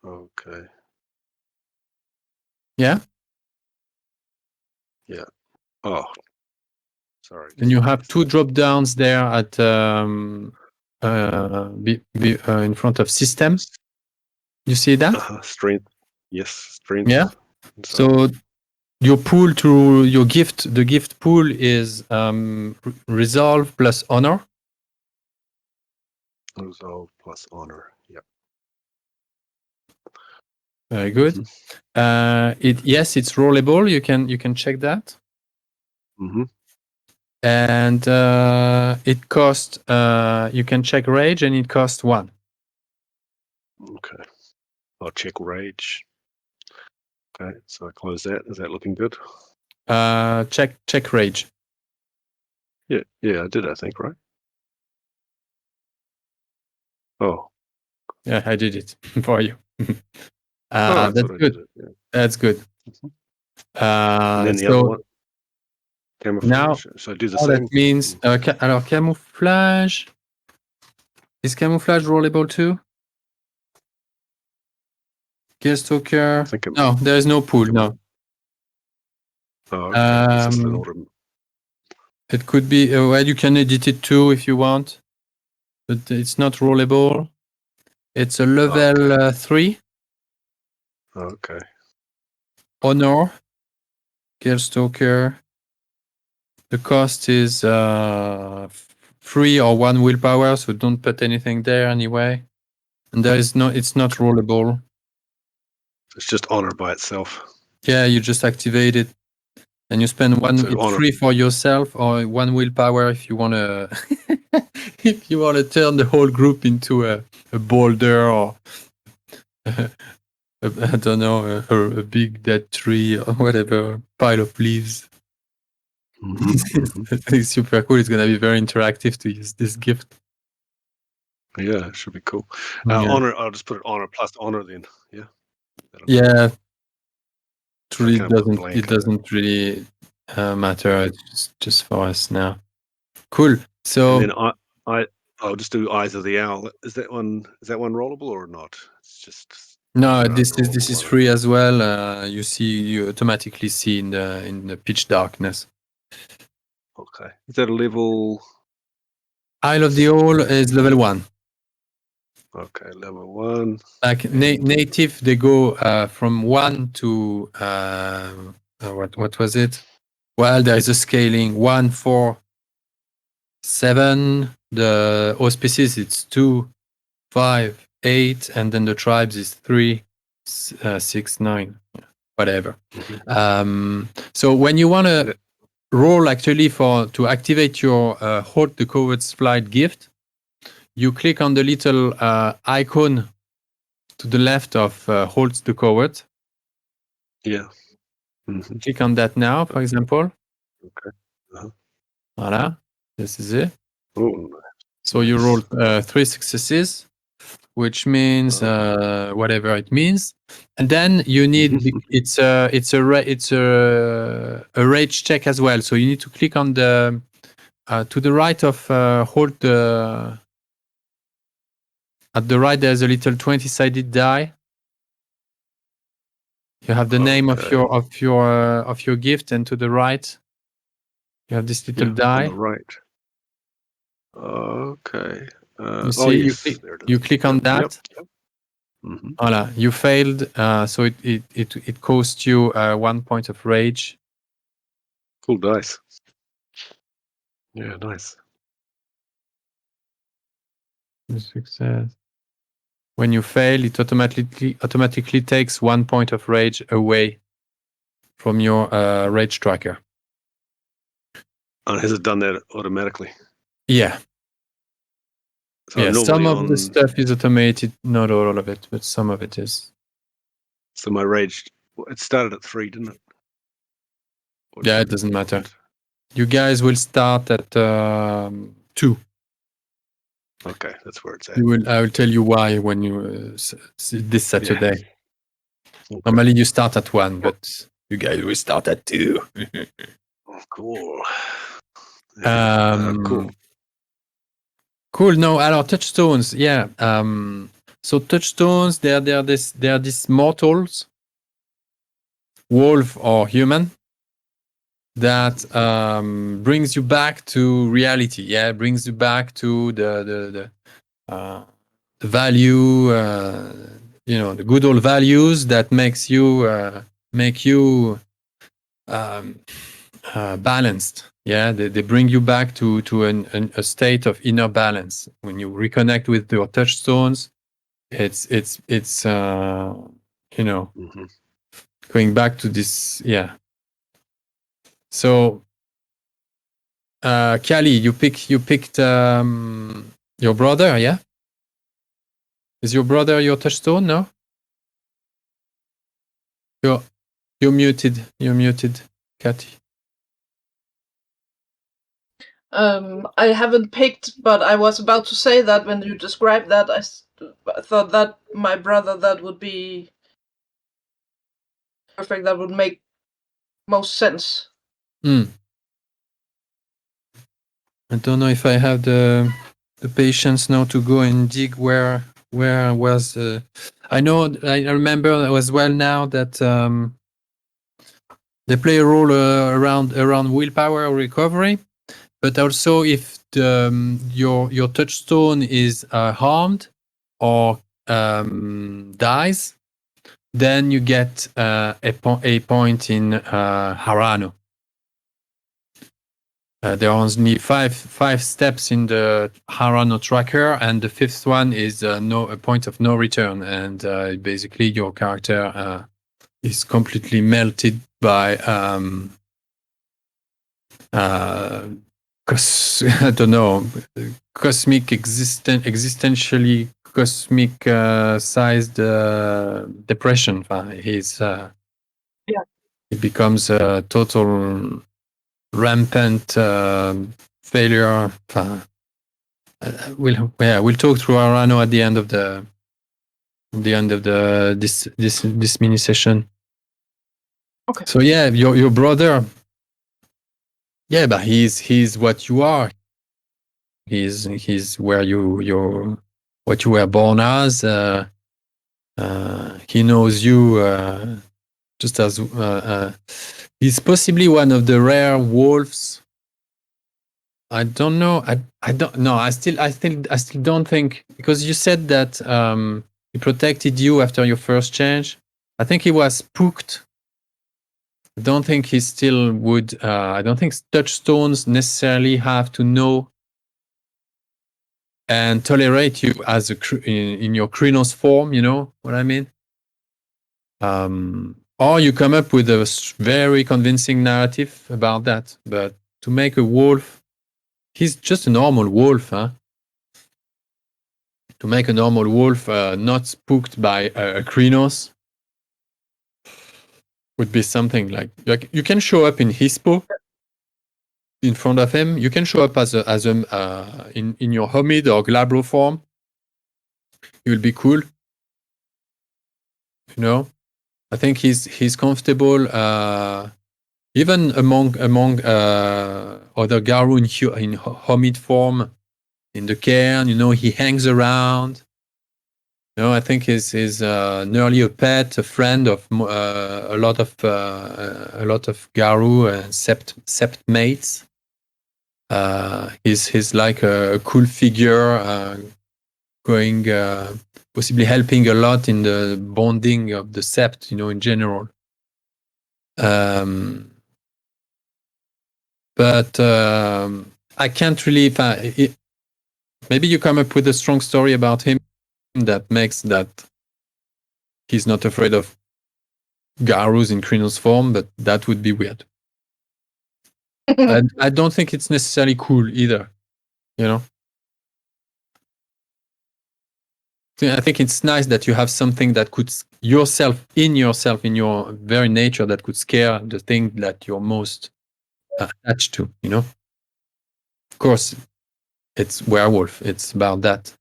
Okay. Yeah. Yeah. Oh, sorry. And you have 2 drop downs there at in front of system. You see that? Strength. Yes, strength. Yeah. So your pool to your gift, the gift pool is resolve plus honor. Resolve plus honor. Yep. Very good. Yes, it's rollable. You can check that. And it costs. You can check rage, and it costs 1. Okay. I'll check rage. Okay, so I close that. Is that looking good? Check rage. Yeah, I did. I think, right? Oh. Yeah, I did it for you. That's good. Yeah. That's good. And then the other one, camouflage. Now, so I do the all same. That means, alors camouflage. Is camouflage rollable too? Gearstalker. No, there is no pool. No. Oh, okay. It's just an order. It could be. Well, you can edit it too if you want, but it's not rollable. It's a level 3. Okay. Honor. Gearstalker. The cost is 3 or 1 willpower, so don't put anything there anyway. And it's not rollable. It's just honor by itself. Yeah, you just activate it, and you spend 1. So it's free for yourself, or 1 willpower if you want to. If you want to turn the whole group into a boulder or I don't know, a big dead tree or whatever, pile of leaves. It's super cool. It's gonna be very interactive to use this gift. Yeah, it should be cool. Honor. I'll just put it honor plus honor then. Yeah. Yeah. Truly, it doesn't really matter. It's just for us now. Cool. So and then I'll just do Eyes of the Owl. Is that one rollable or not? It's just no. This is free as well. You automatically see in the pitch darkness. Okay. Is that a level? Isle of the Owl is level 1. Okay, level 1. Like native, they go from 1 to what was it? Well, there is a scaling 1, 4, 7. The auspices it's 2, 5, 8, and then the tribes is 3, 6, 9, whatever. So when you want to roll actually to activate your hold the coved flight gift, you click on the little icon to the left of holds the coved. Yeah. Click on that now, for example. Okay. Voilà. This is it. Oh, so you roll 3 successes, which means whatever it means, and then you need it's a rage check as well. So you need to click on the to the right of hold the. At the right, there's a little 20-sided die. You have the name of your gift, and to the right, you have this little die. On the right. Okay. You see, there it is. you click on that. Yep. Mm-hmm. Voilà, you failed, so it cost you 1 point of rage. Cool dice. Yeah, nice. Success. When you fail, it automatically takes 1 point of rage away from your rage tracker. Has it done that automatically? Yeah. So yeah, some of the stuff is automated, not all of it, but some of it is. So my rage, it started at 3, didn't it? It doesn't matter. You guys will start at 2. Okay, that's where it's at. I will tell you why when you see this Saturday. Yeah. Okay. Normally you start at 1, but you guys will start at 2. Oh, cool. Cool. Cool. No, alors touchstones. Yeah. So touchstones, they are these mortals, wolf or human, that brings you back to reality. Yeah, brings you back to the value, the good old values that make you balanced. Yeah, they bring you back to a state of inner balance. When you reconnect with your touchstones, it's Mm-hmm. going back to this. Yeah. So, Kali, you picked your brother. Yeah. Is your brother your touchstone? No. You're muted. You're muted, Kati. I haven't picked, but I was about to say that when you described that, I thought that my brother, that would be perfect. That would make most sense. I don't know if I have the patience now to go and dig where was. I remember as well now that they play a role around willpower recovery, but also if your touchstone is harmed or dies, then you get a point in Harano. There are only five steps in the Harano tracker, and the 5th one is a point of no return, and basically your character is completely melted by I don't know, cosmic existentially cosmic sized depression. It becomes a total rampant failure. We'll talk through Harano at the end of this mini session. Okay. So yeah, your brother. Yeah, but he's what you are. He's where what you were born as. He knows you just as he's possibly one of the rare wolves. I don't know. I don't know. I still don't think, because you said that he protected you after your first change. I think he was spooked. I don't think he still would. I don't think touchstones necessarily have to know and tolerate you as in your Krynos form. You know what I mean? Or you come up with a very convincing narrative about that. But to make a wolf, he's just a normal wolf, huh? To make a normal wolf not spooked by a Krynos would be something like you can show up in Hispo in front of him. You can show up as in your Homid or Glabro form. It will be cool. You know, I think he's comfortable even among other Garu in Homid form in the cairn. You know, he hangs around. No, I think he's nearly a pet, a friend of a lot of Garu and sept mates. He's like a cool figure, going possibly helping a lot in the bonding of the sept, in general. But I can't really. Maybe you come up with a strong story about him that makes that he's not afraid of Garus in Krynos form, but that would be weird. I don't think it's necessarily cool either, I think it's nice that you have something that could yourself, in your very nature, that could scare the thing that you're most attached to, Of course, it's Werewolf. It's about that.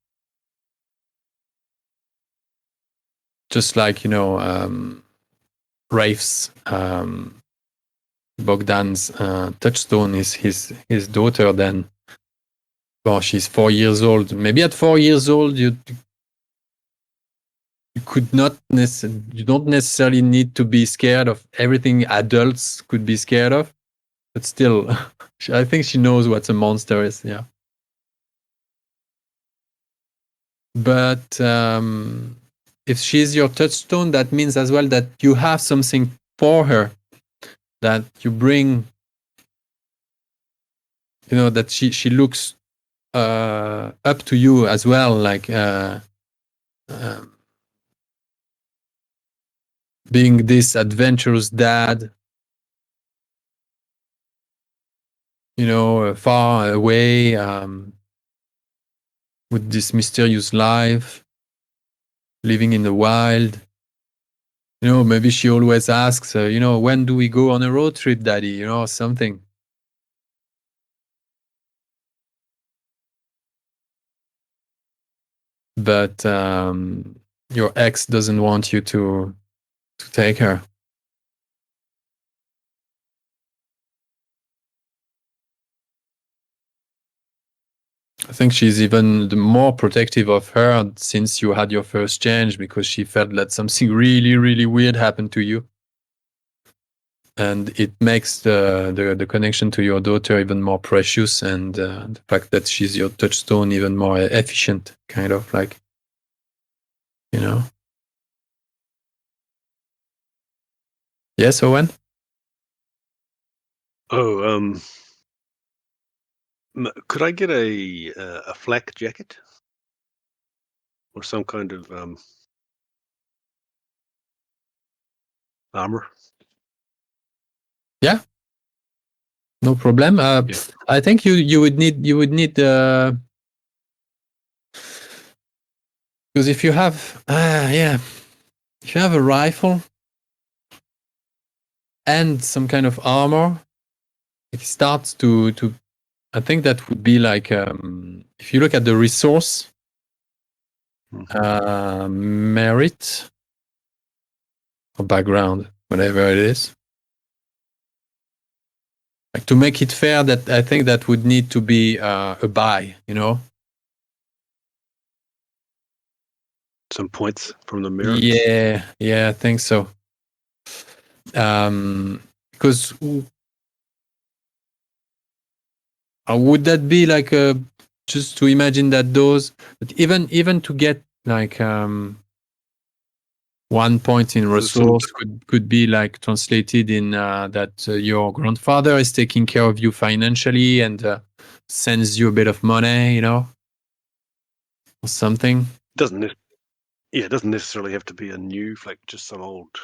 Just like, Rafe's, Bogdan's touchstone is his daughter. Then, well, she's 4 years old. Maybe at 4 years old, you don't necessarily need to be scared of everything adults could be scared of, but still, I think she knows what a monster is. Yeah. But if she's your touchstone, that means as well that you have something for her, that you bring, that she looks up to you as well, like being this adventurous dad, far away, with this mysterious life, living in the wild. Maybe she always asks, when do we go on a road trip, Daddy? Something. But your ex doesn't want you to take her. I think she's even more protective of her since you had your first change, because she felt that something really, really weird happened to you. And it makes the connection to your daughter even more precious, and the fact that she's your touchstone even more efficient, kind of like, Yes, Owen? Oh, could I get a flak jacket or some kind of armor? Yeah, no problem. Yeah. I think you would need because if you have if you have a rifle and some kind of armor, it starts to I think that would be like, if you look at the resource, merit or background, whatever it is, like, to make it fair, that I think that would need to be a buy, Some points from the merits. Yeah, I think so. Because would that be like just to imagine that those, but even to get like 1 point in resource could be like translated in that your grandfather is taking care of you financially and sends you a bit of money, or something. It doesn't necessarily have to be a new flak, just some old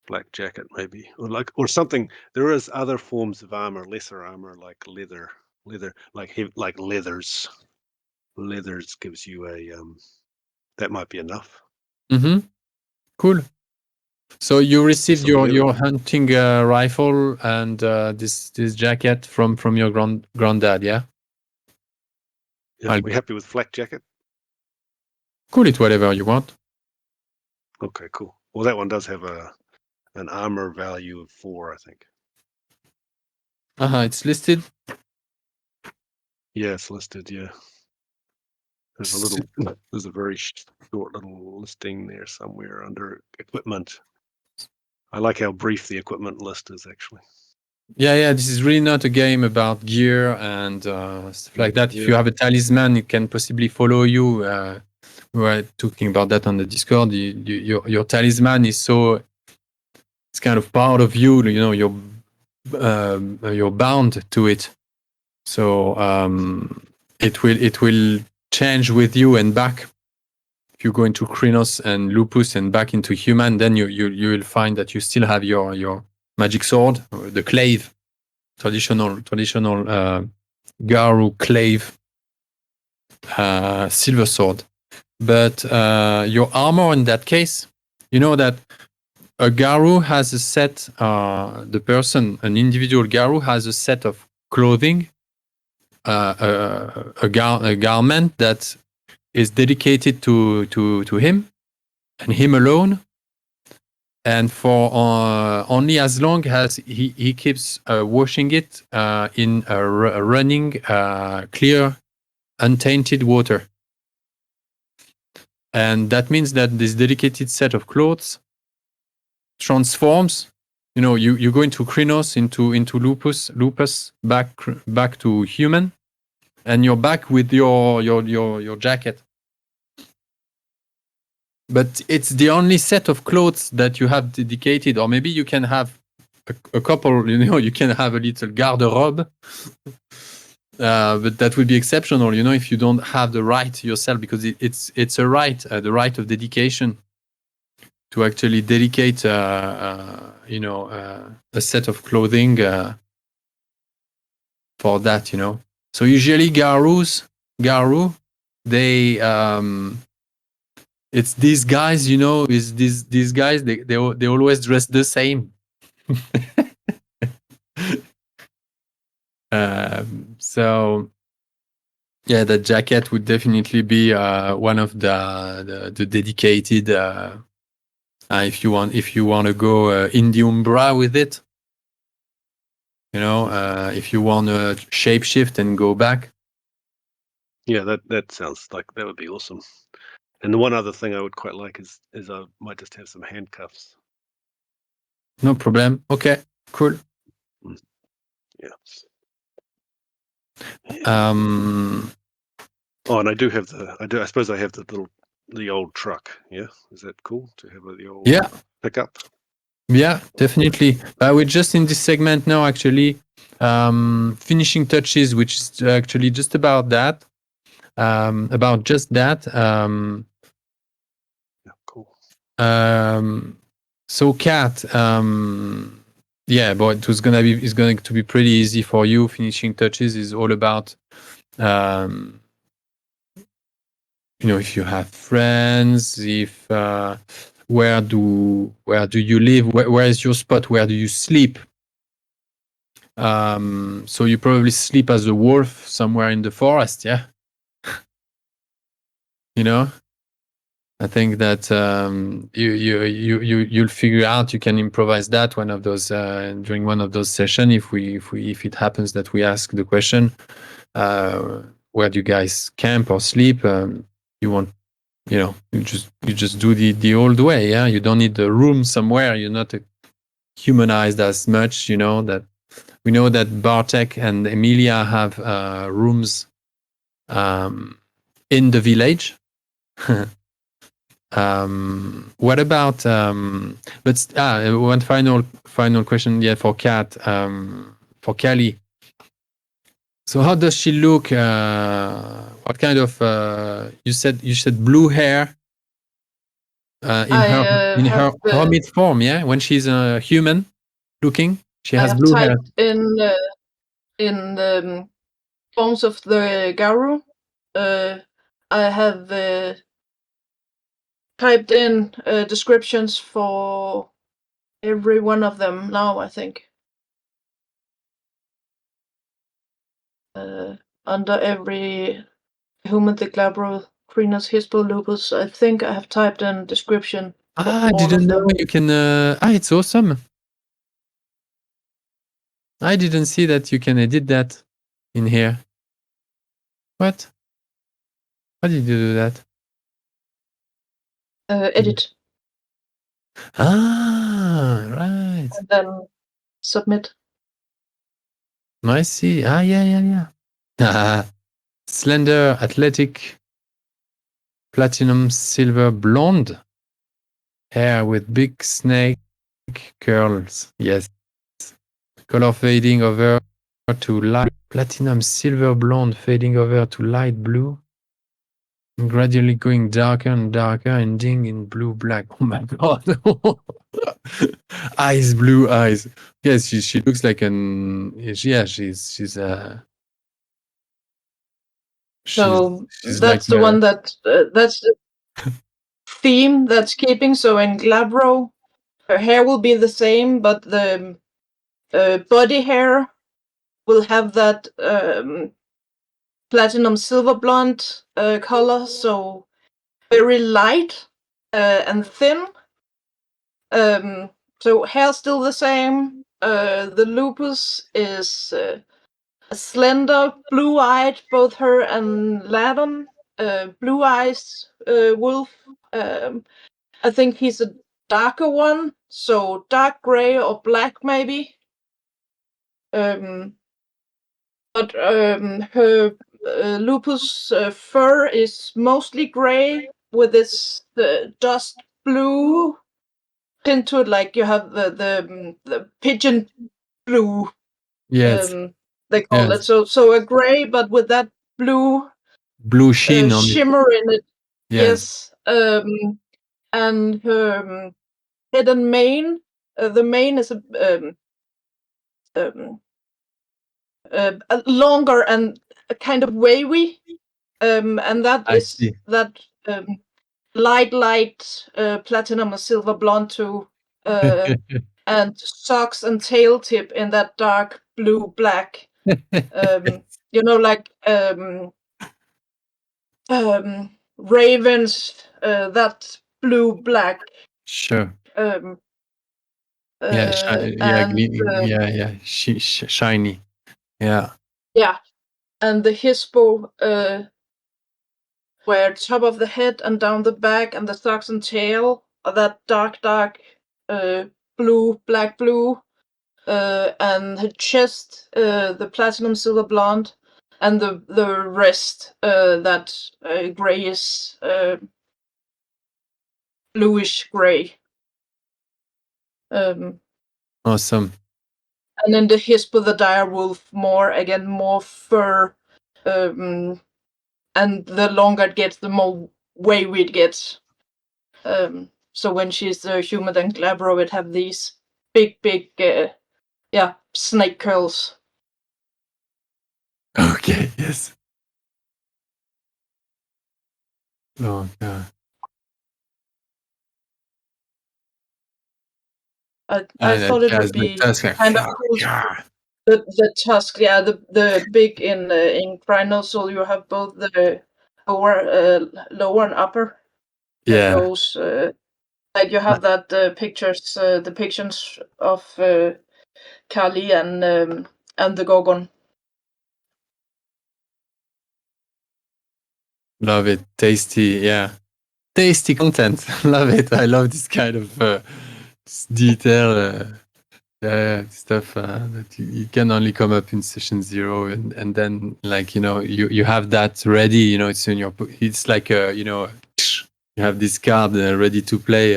black jacket maybe, or something. There is other forms of armor, lesser armor, like leather, like leathers gives you a that might be enough. Cool. So you received your hunting rifle and this jacket from your granddad, yeah? Yeah, we happy with flak jacket? Call it whatever you want. Okay, cool. Well, that one does have an armor value of 4, I think. It's listed? Yeah, it's listed, yeah. There's a very short little listing there somewhere under equipment. I like how brief the equipment list is, actually. Yeah. This is really not a game about gear and stuff like that. If you have a talisman, it can possibly follow you. We were talking about that on the Discord. Your talisman is so, it's kind of part of you. You know, you're bound to it. So it will change with you and back. If you go into Krynos and Lupus and back into human, then you will find that you still have your magic sword, the clave, traditional Garu clave silver sword. But your armor in that case, you know that a Garu has a set. An individual Garu has a set of clothing, a garment that is dedicated to him and him alone, and for only as long as he keeps washing it in a running clear untainted water. And that means that this dedicated set of clothes transforms. You know, you go into Krynos, into Lupus, back to human, and you're back with your jacket. But it's the only set of clothes that you have dedicated, or maybe you can have a couple. You know, you can have a little garde-robe, but that would be exceptional. You know, if you don't have the rite yourself, because it's a rite, the rite of dedication, to actually dedicate, a set of clothing for that. You know, so usually Garu, they. It's these guys, you know, is these guys, they always dress the same. So yeah, the jacket would definitely be one of the dedicated, if you want to go in the Umbra with it, you know, if you want to shapeshift and go back. Yeah, that sounds like that would be awesome. And the one other thing I would quite like is I might just have some handcuffs. No problem. Okay, cool. Yeah. Oh, and I do have I suppose I have the old truck. Yeah, is that cool to have the old pickup? Yeah, definitely. We're just in this segment now, actually, finishing touches, which is actually just about that. About just that. Yeah, cool. So, Kat, yeah, but it's going to be pretty easy for you. Finishing touches is all about, you know, if you have friends, if where do you live? Where is your spot? Where do you sleep? So you probably sleep as a wolf somewhere in the forest, yeah. You know, I think that you'll figure out. You can improvise that one of those during one of those sessions. If it happens that we ask the question, where do you guys camp or sleep? You want, you know, you just do the old way, yeah. You don't need a room somewhere. You're not humanized as much, you know. That we know that Bartek and Emilia have rooms in the village. What about one final question, yeah, for Kat, for Kelly. So how does she look? What kind of you said blue hair in her hermit form, yeah? When she's a human looking, she has blue hair. In the forms of the Garu, I have typed in descriptions for every one of them now, I think. Under every human, the Glabro, Krynos, Hispo, Lupus, I think I have typed in description. I didn't know you can. It's awesome. I didn't see that you can edit that in here. What? How did you do that? Edit. Right. And then submit. I see. Yeah. Slender, athletic, platinum, silver, blonde hair with big snake curls. Yes. Color fading over to light platinum, silver, blonde, fading over to light blue. Gradually going darker and darker, ending in blue black. Oh my god! Eyes, blue eyes. Yes, she looks like an. Yeah, she's So she's like that's the one that's the theme that's keeping. So in Glabro, her hair will be the same, but the body hair will have that platinum silver blonde color. So very light and thin. So hair still the same. The lupus is a slender, blue-eyed, both her and Ladon. Blue eyes wolf. I think he's a darker one, so dark gray or black maybe. But her lupus fur is mostly gray with this dust blue tint to it, like you have the pigeon blue. yes, They call it so a gray, but with that blue sheen on it. shimmer in it. Yes. And her head and mane. The mane is longer and kind of wavy, and that I is see. that light platinum or silver blonde too. And socks and tail tip in that dark blue black. Like ravens, that blue black. Sure. And Shiny. Yeah. Yeah, and the hispo, where top of the head and down the back, and the socks and tail are that dark blue, black blue, and her chest, the platinum silver blonde, and the rest, that grayish, bluish gray. Awesome. And then the hispo, the dire wolf, more fur, and the longer it gets, the more wavy it gets. So when she's human and Glabro, it have these big, snake curls. Okay. Yes. Oh god. I thought it would be kind of cool. The tusk, yeah, the big in Crinosaur, you have both the lower and upper. Yeah. Goes like you have that pictures, depictions of Kali and the Gorgon. Love it. Tasty. Yeah. Tasty content. Love it. I love this kind of detail. Stuff that you can only come up in session 0, and then you have that ready. It's in your. It's like you have this card ready to play.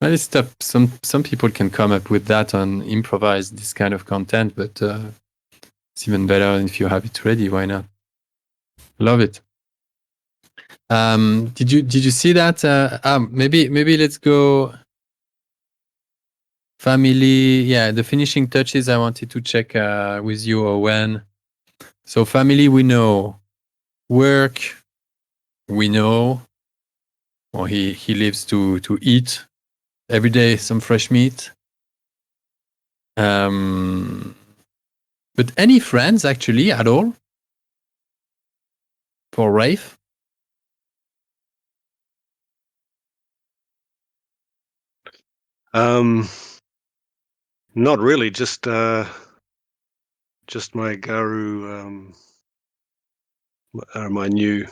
Well, it's tough. Some people can come up with that and improvise this kind of content, but it's even better if you have it ready. Why not? Love it. Did you see that? Maybe let's go. Family, yeah, the finishing touches I wanted to check with you, Owen. So family, we know. Work, we know. Or he lives to eat every day some fresh meat. But any friends actually at all for Rafe? Not really. Just my Garu are my new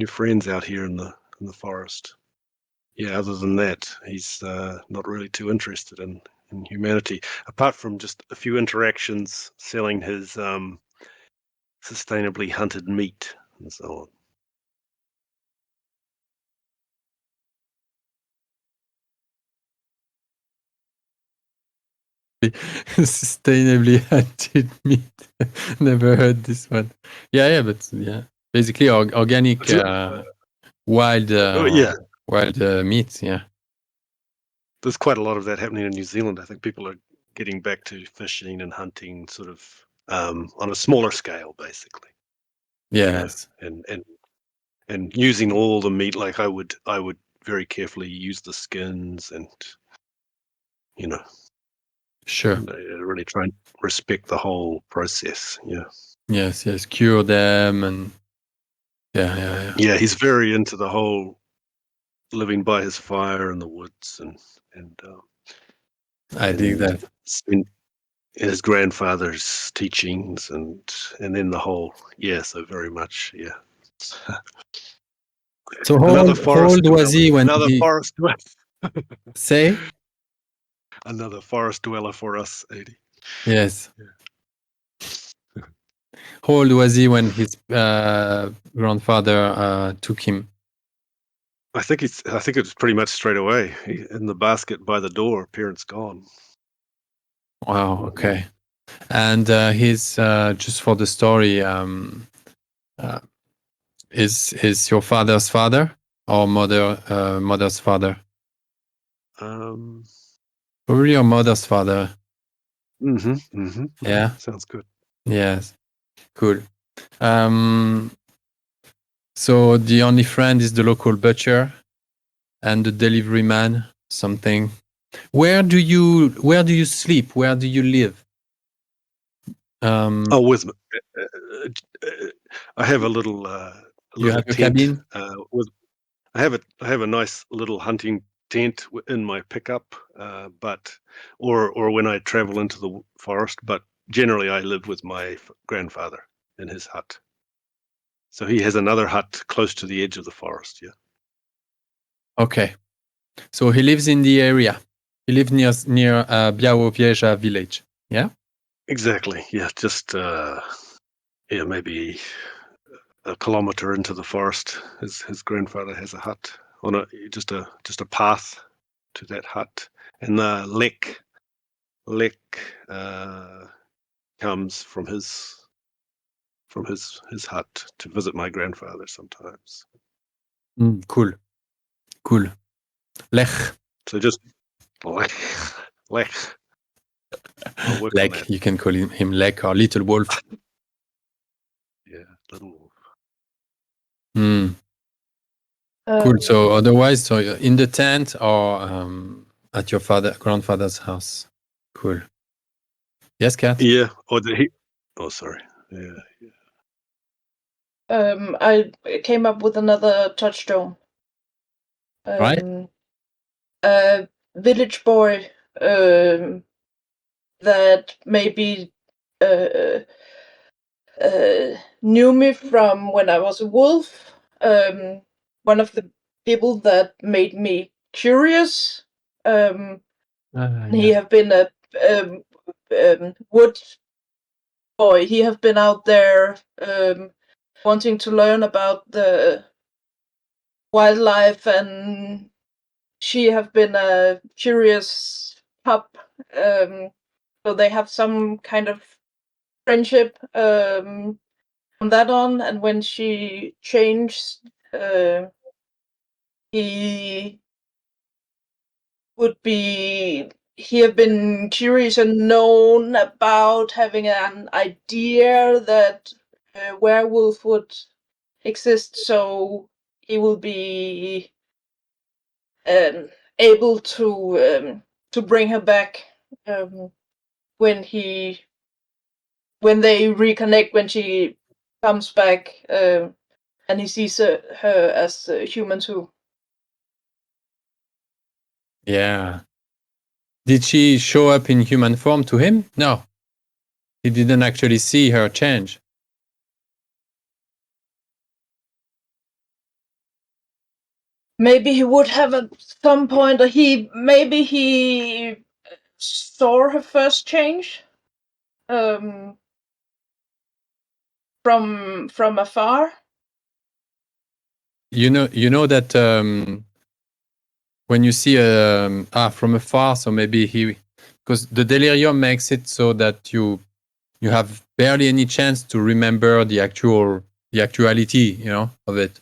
friends out here in the forest. Yeah, other than that, he's not really too interested in humanity, apart from just a few interactions selling his sustainably hunted meat and so on. Sustainably hunted meat. Never heard this one. Yeah, but yeah, basically organic wild yeah, wild meat. Yeah. there's quite a lot of that happening in New Zealand. I think people are getting back to fishing and hunting sort of on a smaller scale, basically. Yes. You know, and using all the meat. Like I would very carefully use the skins and, you know, Sure. really try and respect the whole process. Yeah. Yes. Cure them and yeah. Yeah, he's very into the whole living by his fire in the woods and I dig that. his grandfather's teachings and then the whole so very much So how old was he when he forest say? another forest dweller for us, 80. Yes. How old was he when his grandfather took him? I think it was pretty much straight away. In the basket by the door, parents gone. Wow. Okay. And he's just for the story. Is your father's father or mother's father? Probably your mother's father. Yeah. Sounds good. Yes. Cool. So the only friend is the local butcher and the delivery man. Something. Where do you sleep? Where do you live? With I have a little you have a tent. cabin? I have a nice little hunting tent in my pickup, but or when I travel into the forest. But generally, I live with my grandfather in his hut. So he has another hut close to the edge of the forest. Yeah. Okay. So he lives in the area. He lives near Bialowierza village. Yeah. Exactly. Yeah. Just maybe a kilometer into the forest. His grandfather has a hut on just a path to that hut, and the lek comes from his hut to visit my grandfather sometimes. Cool. Lech. So just lek. I'll work on that. You can call him Lech or Little Wolf. Yeah, Little Wolf. Cool. So otherwise, so in the tent or at your grandfather's house. Cool. Yes, Kat? Yeah. Oh, sorry. Yeah. I came up with another touchstone. Right. A village boy that maybe knew me from when I was a wolf. One of the people that made me curious. He have been a wood boy. He have been out there wanting to learn about the wildlife, and she have been a curious pup. So they have some kind of friendship from that on. And when she changed, he have been curious and known about having an idea that a werewolf would exist, so he will be able to bring her back when they reconnect, when she comes back, and he sees her as a human too. Yeah. Did she show up in human form to him? No. He didn't actually see her change. maybe he would have at some point, or maybe he saw her first change from afar. You know that when you see from afar, so maybe because the delirium makes it so that you have barely any chance to remember the actuality, of it.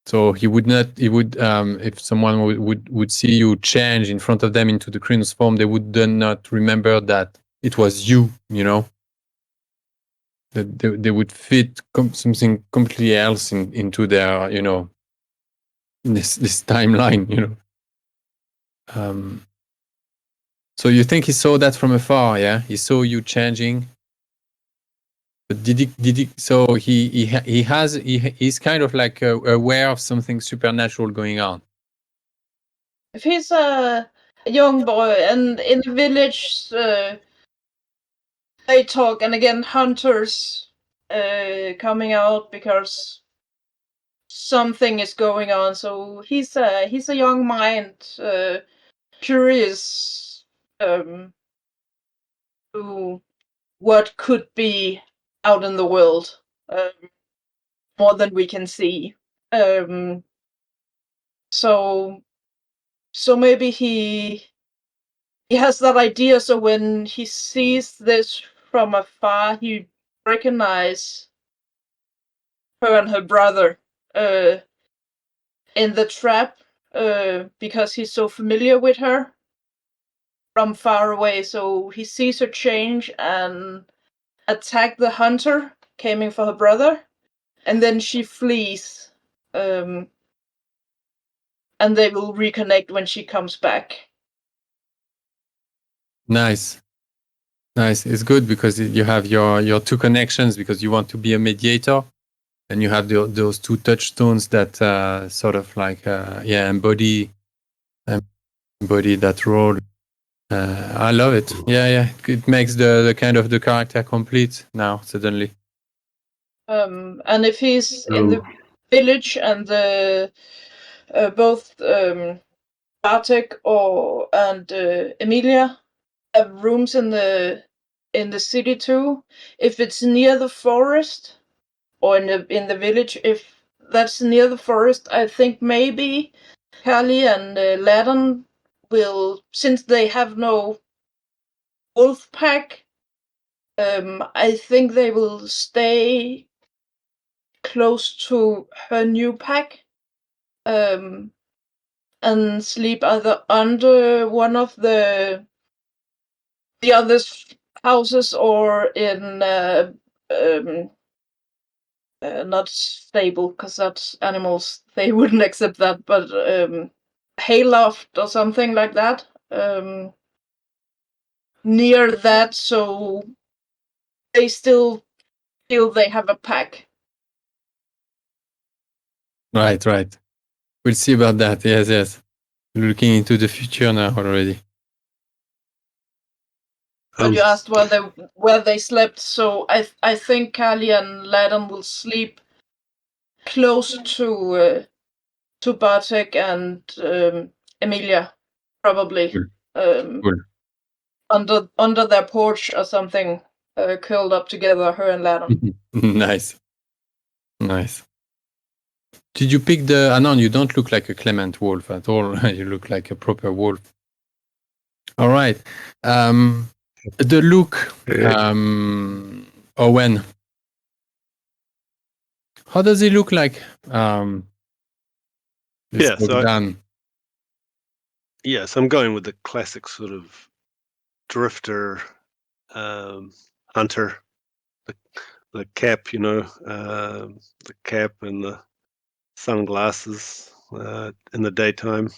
So he would if someone would see you change in front of them into the Krynos form, they would then not remember that it was you, that they would fit something completely else into their, in this timeline, So you think he saw that from afar, yeah? He saw you changing. But did he? So he's kind of like aware of something supernatural going on. If he's a young boy, and in the village, they talk, and again, hunters coming out because something is going on. So he's a young mind, curious to what could be out in the world, more than we can see. So maybe he has that idea. So when he sees this from afar, he recognizes her and her brother in the trap, because he's so familiar with her from far away. So he sees her change and attack the hunter coming for her brother, and then she flees, and they will reconnect when she comes back. Nice. It's good because you have your two connections, because you want to be a mediator, and you have those two touchstones that sort of like embody that role. I love it. Yeah. It makes the kind of the character complete now suddenly. And if he's in the village, and the both Bartek and Emilia have rooms in the city too. If it's near the forest, or in the village, if that's near the forest, I think maybe Kali and Laden will, since they have no wolf pack, I think they will stay close to her new pack, and sleep either under one of the other houses, or in not stable, because that's animals, they wouldn't accept that, but hayloft or something like that, near that, so they still feel they have a pack. Right. We'll see about that. Yes. Looking into the future now already. But you asked where they slept, so I think Kali and Laden will sleep close to Bartek and Emilia, probably. Cool. Under their porch or something, curled up together, her and Laden. Nice. Did you pick the Anon? You don't look like a Clement wolf at all. You look like a proper wolf. All right. The look, Owen. How does he look like? So I'm going with the classic sort of drifter, hunter, the cap, the cap and the sunglasses in the daytime.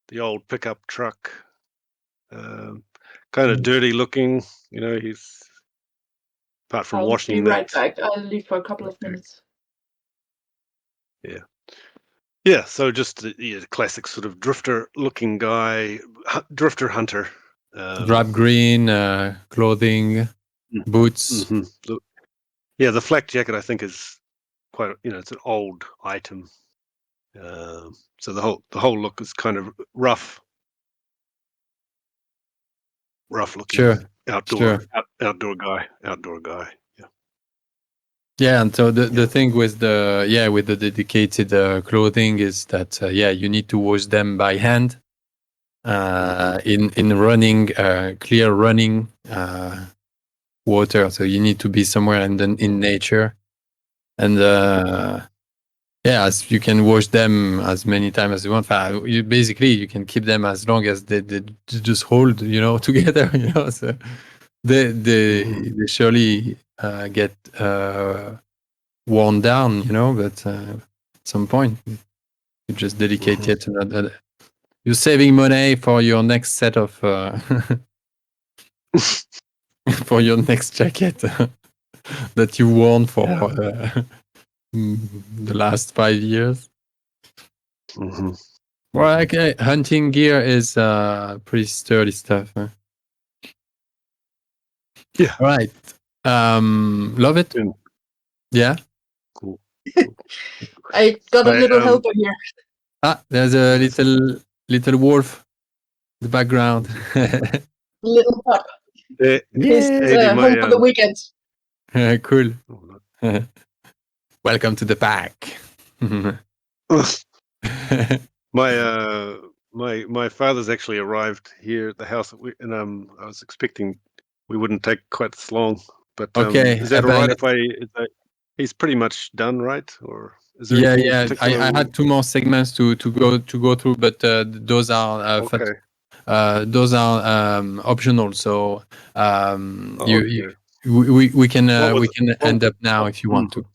The old pickup truck, kind of dirty looking. He's, apart from washing. I'll be right back. I'll leave for a couple of minutes. Yeah. So just the classic sort of drifter-looking guy, drifter hunter. Drab green clothing, boots. Mm-hmm. The flak jacket, I think, is quite, it's an old item. So the whole look is kind of rough looking. Sure. Outdoor guy. Yeah, and so the thing with the dedicated clothing is that you need to wash them by hand in running clear running water. So you need to be somewhere in nature, and as you can wash them as many times as you want. You can keep them as long as they just hold together. So they surely get worn down, but at some point you just dedicate it to that. You're saving money for your next set of for your next jacket that you worn for the last 5 years. Well, okay, hunting gear is pretty sturdy stuff. Huh? Yeah. Right. Love it. Yeah. Cool. I got a little helper here. There's a little wolf in the background. Little pup. He's home for the weekend. Cool. Welcome to the pack. My father's actually arrived here at the house, and I was expecting we wouldn't take quite this long. But okay, is that all right if he's pretty much done, right? Or is there anything in particular? I had 2 more segments to go through, but those are those are optional. So we can end up now if you want to.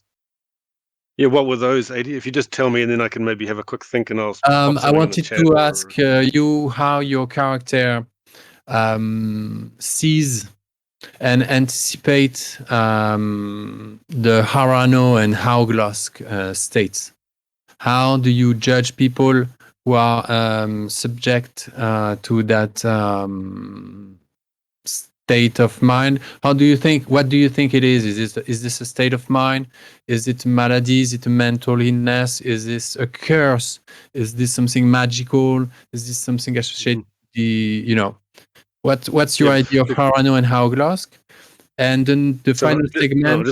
Yeah, what were those, 80? If you just tell me, and then I can maybe have a quick think, and I'll. I wanted to ask you how your character sees and anticipate the Harano and hauglosk states. How do you judge people who are subject to that state of mind? What do you think it is? Is this a state of mind? Is it malady? Is it a mental illness? Is this a curse? Is this something magical? Is this something associated what's your idea of Harano and hauglosk? And then the final segment.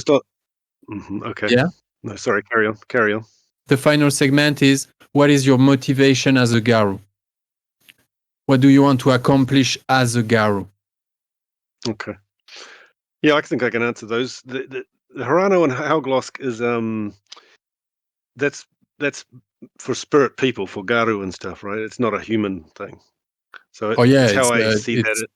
Okay. Yeah. No, sorry. Carry on. The final segment is, what is your motivation as a Garu? What do you want to accomplish as a Garu? Okay. Yeah, I think I can answer those. The Harano and hauglosk is that's for spirit people, for Garu and stuff, right? It's not a human thing. So it's how I see that.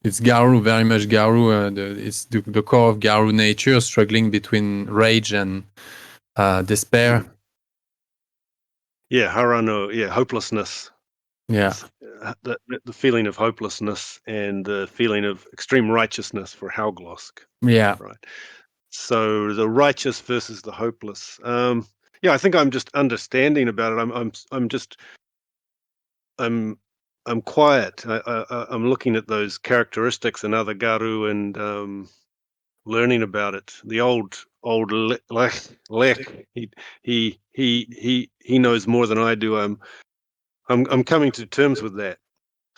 It's Garu, very much Garu. It's the core of Garu nature, struggling between rage and despair. Yeah, Harano. Yeah, hopelessness. Yeah, the feeling of hopelessness and the feeling of extreme righteousness for hauglosk. Yeah, right. So the righteous versus the hopeless. Yeah, I think I'm just understanding about it. I'm quiet. I'm looking at those characteristics in other Garu and learning about it. The old Lech, he knows more than I do. I'm coming to terms with that.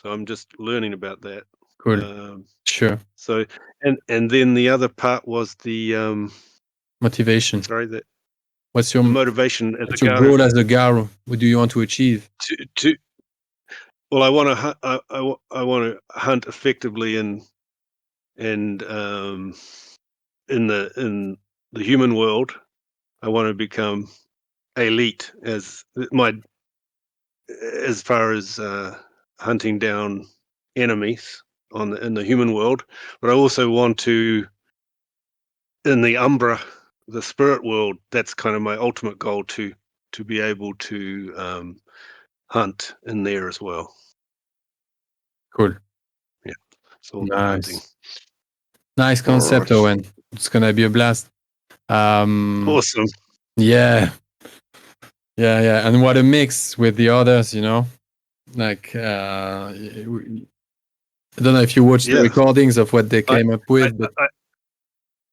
So I'm just learning about that. Cool. Sure. So and then the other part was the motivation. Sorry, what's your motivation? What's your goal as a Garu? What do you want to achieve? Well, I want to hunt effectively in the human world. I want to become elite as far as hunting down enemies in the human world, but I also want to, in the Umbra, the spirit world. That's kind of my ultimate goal, to be able to hunt in there as well. Cool. Yeah. So hunting. Nice concept, Owen. It's gonna be a blast. Awesome. Yeah. And what a mix with the others, like I don't know if you watched the recordings of what they came up with, but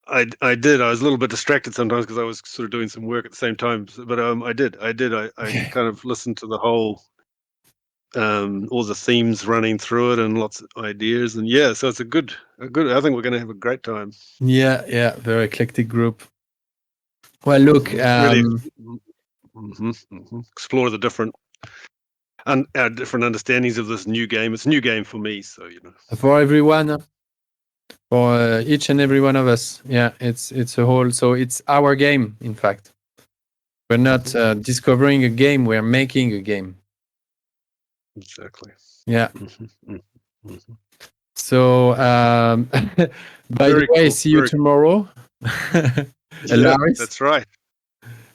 I did. I was a little bit distracted sometimes because I was sort of doing some work at the same time. But I did. I kind of listened to the whole, all the themes running through it and lots of ideas. And yeah, so it's a good. I think we're going to have a great time. Yeah, very eclectic group. Well, look, Really explore the different different understandings of this new game. It's a new game for me, so for everyone, for each and every one of us. Yeah, it's a whole. So it's our game. In fact, we're not discovering a game. We're making a game. Exactly. Yeah. So, by the way, see you tomorrow. Yeah, that's right.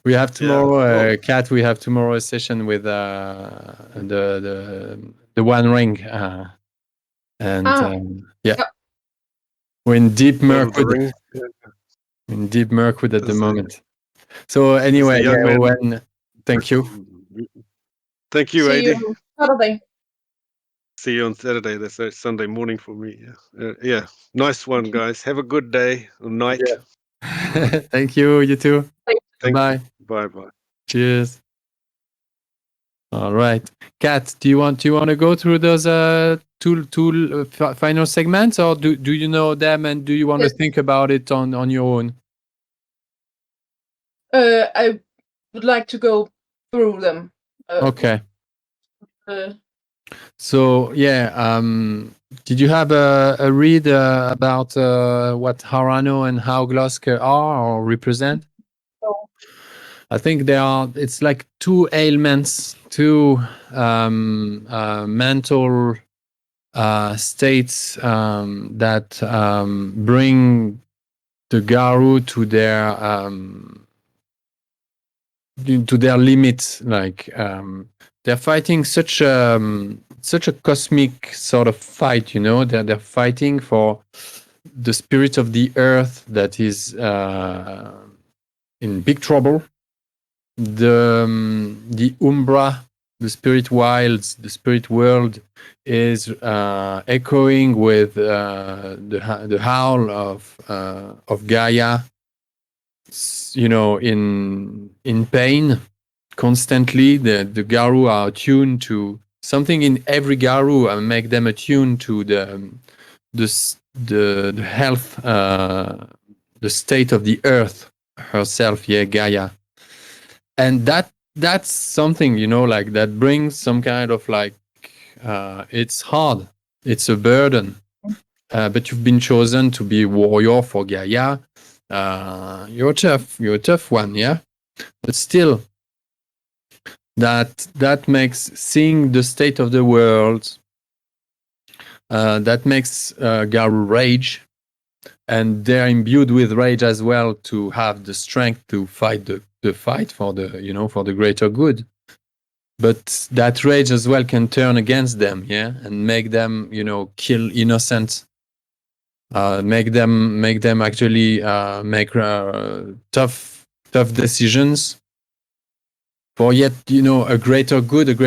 We have tomorrow, Kat. We have tomorrow a session with the One Ring, and we're in deep Mirkwood. In deep Mirkwood at the moment. So anyway, Owen, thank you. Thank you, See AD. you Saturday. See you on Saturday. That's Sunday morning for me. Yeah. Nice one, guys. Have a good day or night. Yeah. Thank you. You too. Bye. Bye. Cheers. All right, Kat. Do you want to go through those two final segments, or do you know them and do you want to think about it on your own? I would like to go through them. Okay. So yeah, did you have a read about what Harano and hauglosk are or represent? No. I think it's like two ailments, two mental states that bring the Garu to their limits. Like they're fighting such a cosmic sort of fight. They're fighting for the spirit of the earth that is in big trouble. The Umbra, the spirit wilds, the spirit world is echoing with the howl of Gaia. In pain constantly. The Garu are attuned to something in every Garu and make them attuned to the health, the state of the earth herself, Gaia. And that's something, like that brings some kind of like, it's hard, it's a burden, but you've been chosen to be a warrior for Gaia. You're a tough one, yeah? But still, that makes seeing the state of the world, that makes Garu rage, and they're imbued with rage as well to have the strength to fight the fight for the greater good. But that rage as well can turn against them, yeah, and make them, kill innocent, make them actually make tough decisions for yet, a greater good.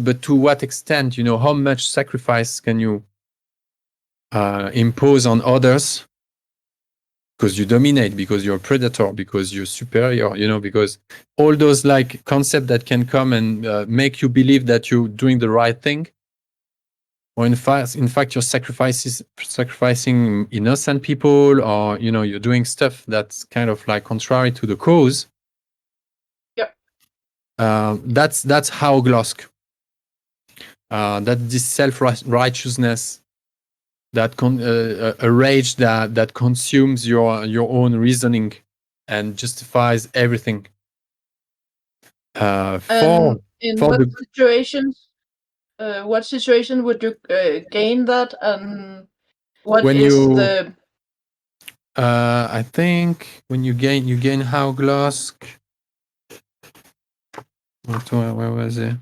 But to what extent, how much sacrifice can you impose on others? Because you dominate, because you're a predator, because you're superior, because all those like concepts that can come and make you believe that you're doing the right thing, or in fact you're sacrificing innocent people, or you're doing stuff that's kind of like contrary to the cause. Yep. That's hauglosk. That this self-righteousness, that a rage that consumes your own reasoning and justifies everything. What situation would you gain that, and what when is you, the? I think when you gain hauglosk. Where was it?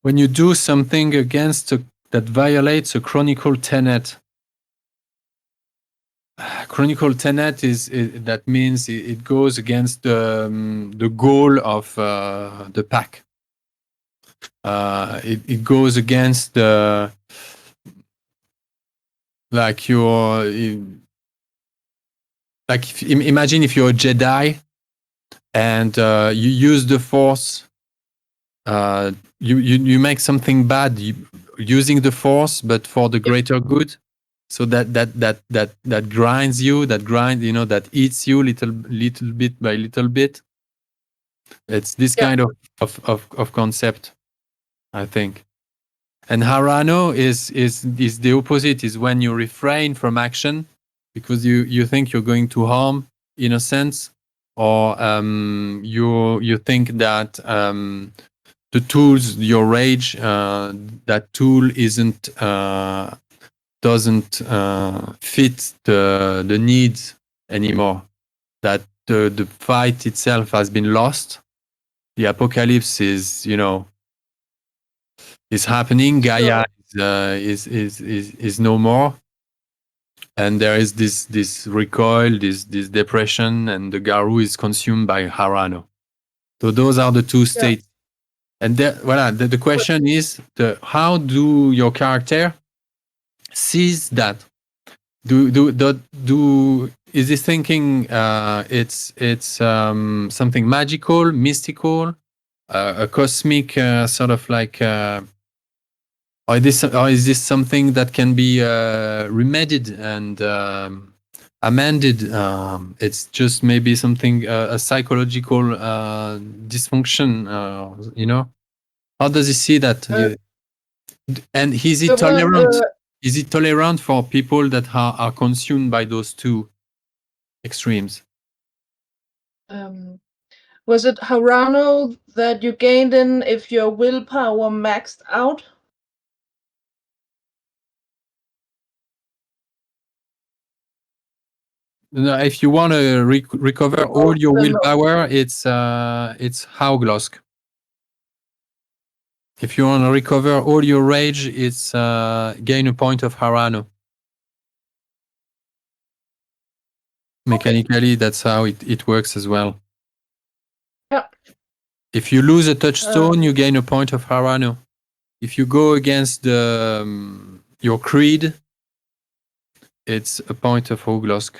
When you do something that violates a chronicle tenet. Chronicle tenet that means it goes against the goal of the pack. It goes against like imagine if you're a Jedi and you use the Force. You make something bad using the Force, but for the greater good. So that grinds you, that eats you little bit by little bit. It's this kind of concept, I think. And Harano is the opposite. Is when you refrain from action because you think you're going to harm innocence, or you think that the tools, your rage, that tool doesn't fit the needs anymore. That the fight itself has been lost. The apocalypse is happening. Gaia is no more, and there is this recoil, this depression, and the Garu is consumed by Harano. So those are the two states. And the question is, how do your character sees that? Is he thinking it's something magical, mystical, a cosmic sort of like, or is this something that can be remedied and amended? It's just maybe something a psychological dysfunction. How does he see that? And is he tolerant? Is he tolerant for people that are consumed by those two extremes? Was it Harano that you gained in if your willpower maxed out? No, if you want to recover all your willpower, it's hauglosk. If you want to recover all your rage, it's gain a point of Harano. Mechanically, that's how it works as well. Yeah. If you lose a touchstone, you gain a point of Harano. If you go against your creed, it's a point of hauglosk.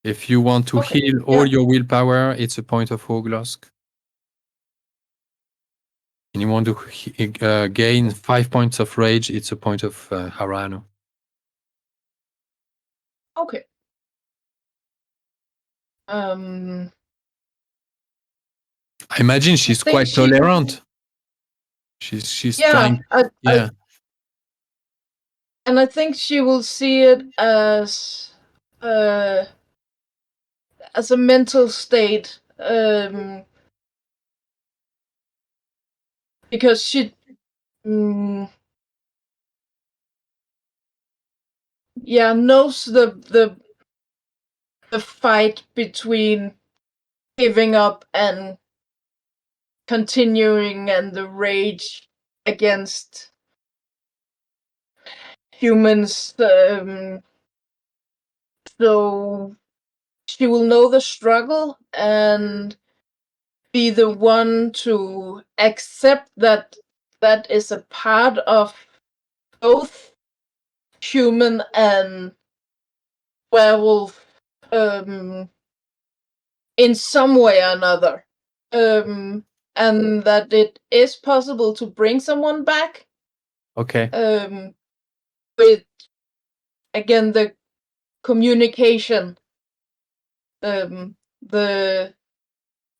If you want to heal all your willpower, it's a point of hauglosk. And you want to gain 5 points of rage, it's a point of Harano. Okay. I imagine she's quite tolerant. She's trying. And I think she will see it as a mental state, because she knows the fight between giving up and continuing, and the rage against humans. So she will know the struggle and be the one to accept that is a part of both human and werewolf, in some way or another, and that it is possible to bring someone back. Okay. With again the communication, the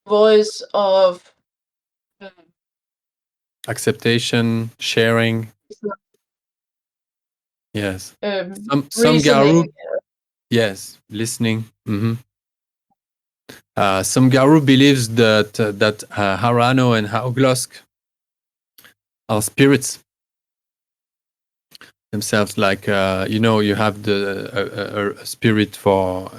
voice of acceptation, sharing. Yes. Some Garu. Yes, listening. Mm-hmm. Some Garu believes that Harano and hauglosk are spirits themselves. Like you have a spirit for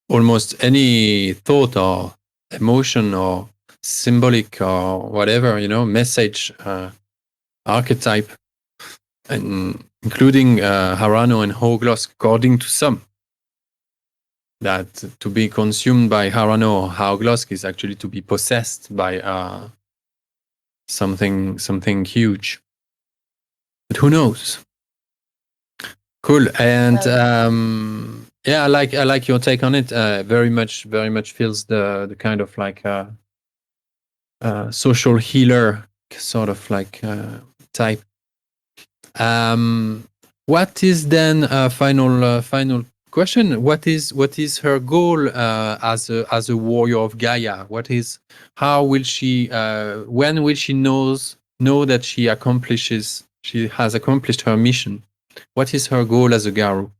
almost any thought or emotion or symbolic or whatever, message, archetype, and including Harano and hauglosk, according to some. That to be consumed by Harano or hauglosk is actually to be possessed by something huge. But who knows? Cool. And yeah, I like your take on it. Very much feels the kind of like social healer sort of like type. What is then final question? What is her goal as a warrior of Gaia? How will she when will she know that she has accomplished her mission? What is her goal as a Garu?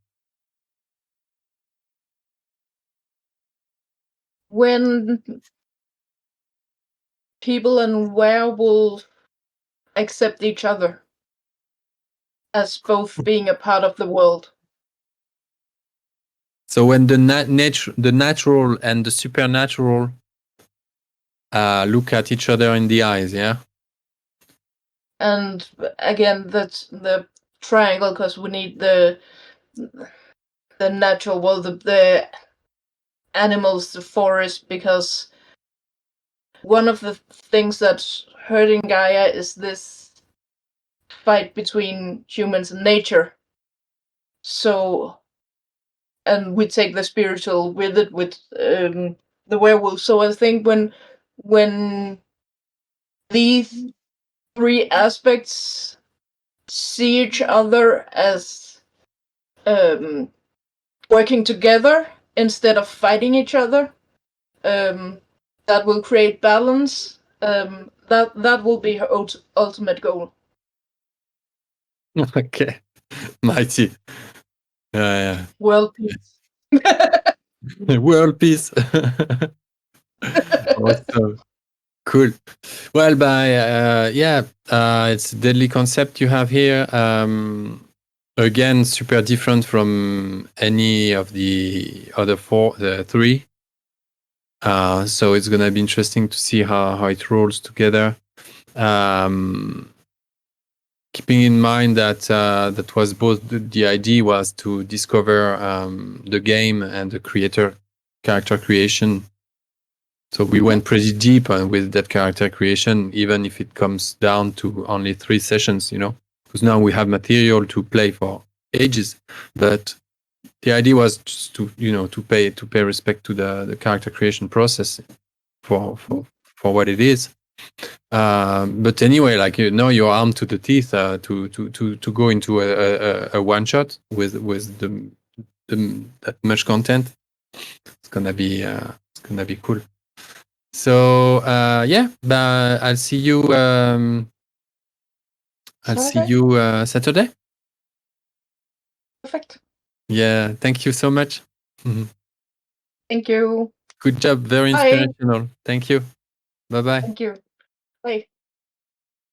When people and werewolf accept each other as both being a part of the world. So when the natural and the supernatural look at each other in the eyes, yeah? And again, that's the triangle, because we need the natural world, the animals, the forest, because one of the things that's hurting Gaia is this fight between humans and nature. So, and we take the spiritual with it, with the werewolf. So I think when these three aspects see each other as working together instead of fighting each other, that will create balance. That will be her ultimate goal. Okay. Mighty. Yeah. World peace. World peace. Awesome. Cool. Well, it's a deadly concept you have here. Again, super different from any of the other three. So it's gonna be interesting to see how it rolls together. Keeping in mind that that was both the idea was to discover the game and the character creation. So we went pretty deep with that character creation, even if it comes down to only 3 sessions, because now we have material to play for ages. But the idea was just to pay respect to the character creation process for what it is. But anyway, like you're armed to the teeth to go into a one shot with that much content. It's gonna be cool. So I'll see you. Saturday. Perfect. Yeah, thank you so much. Thank you. Good job. Very inspirational. Thank you. Bye bye. Thank you. Bye.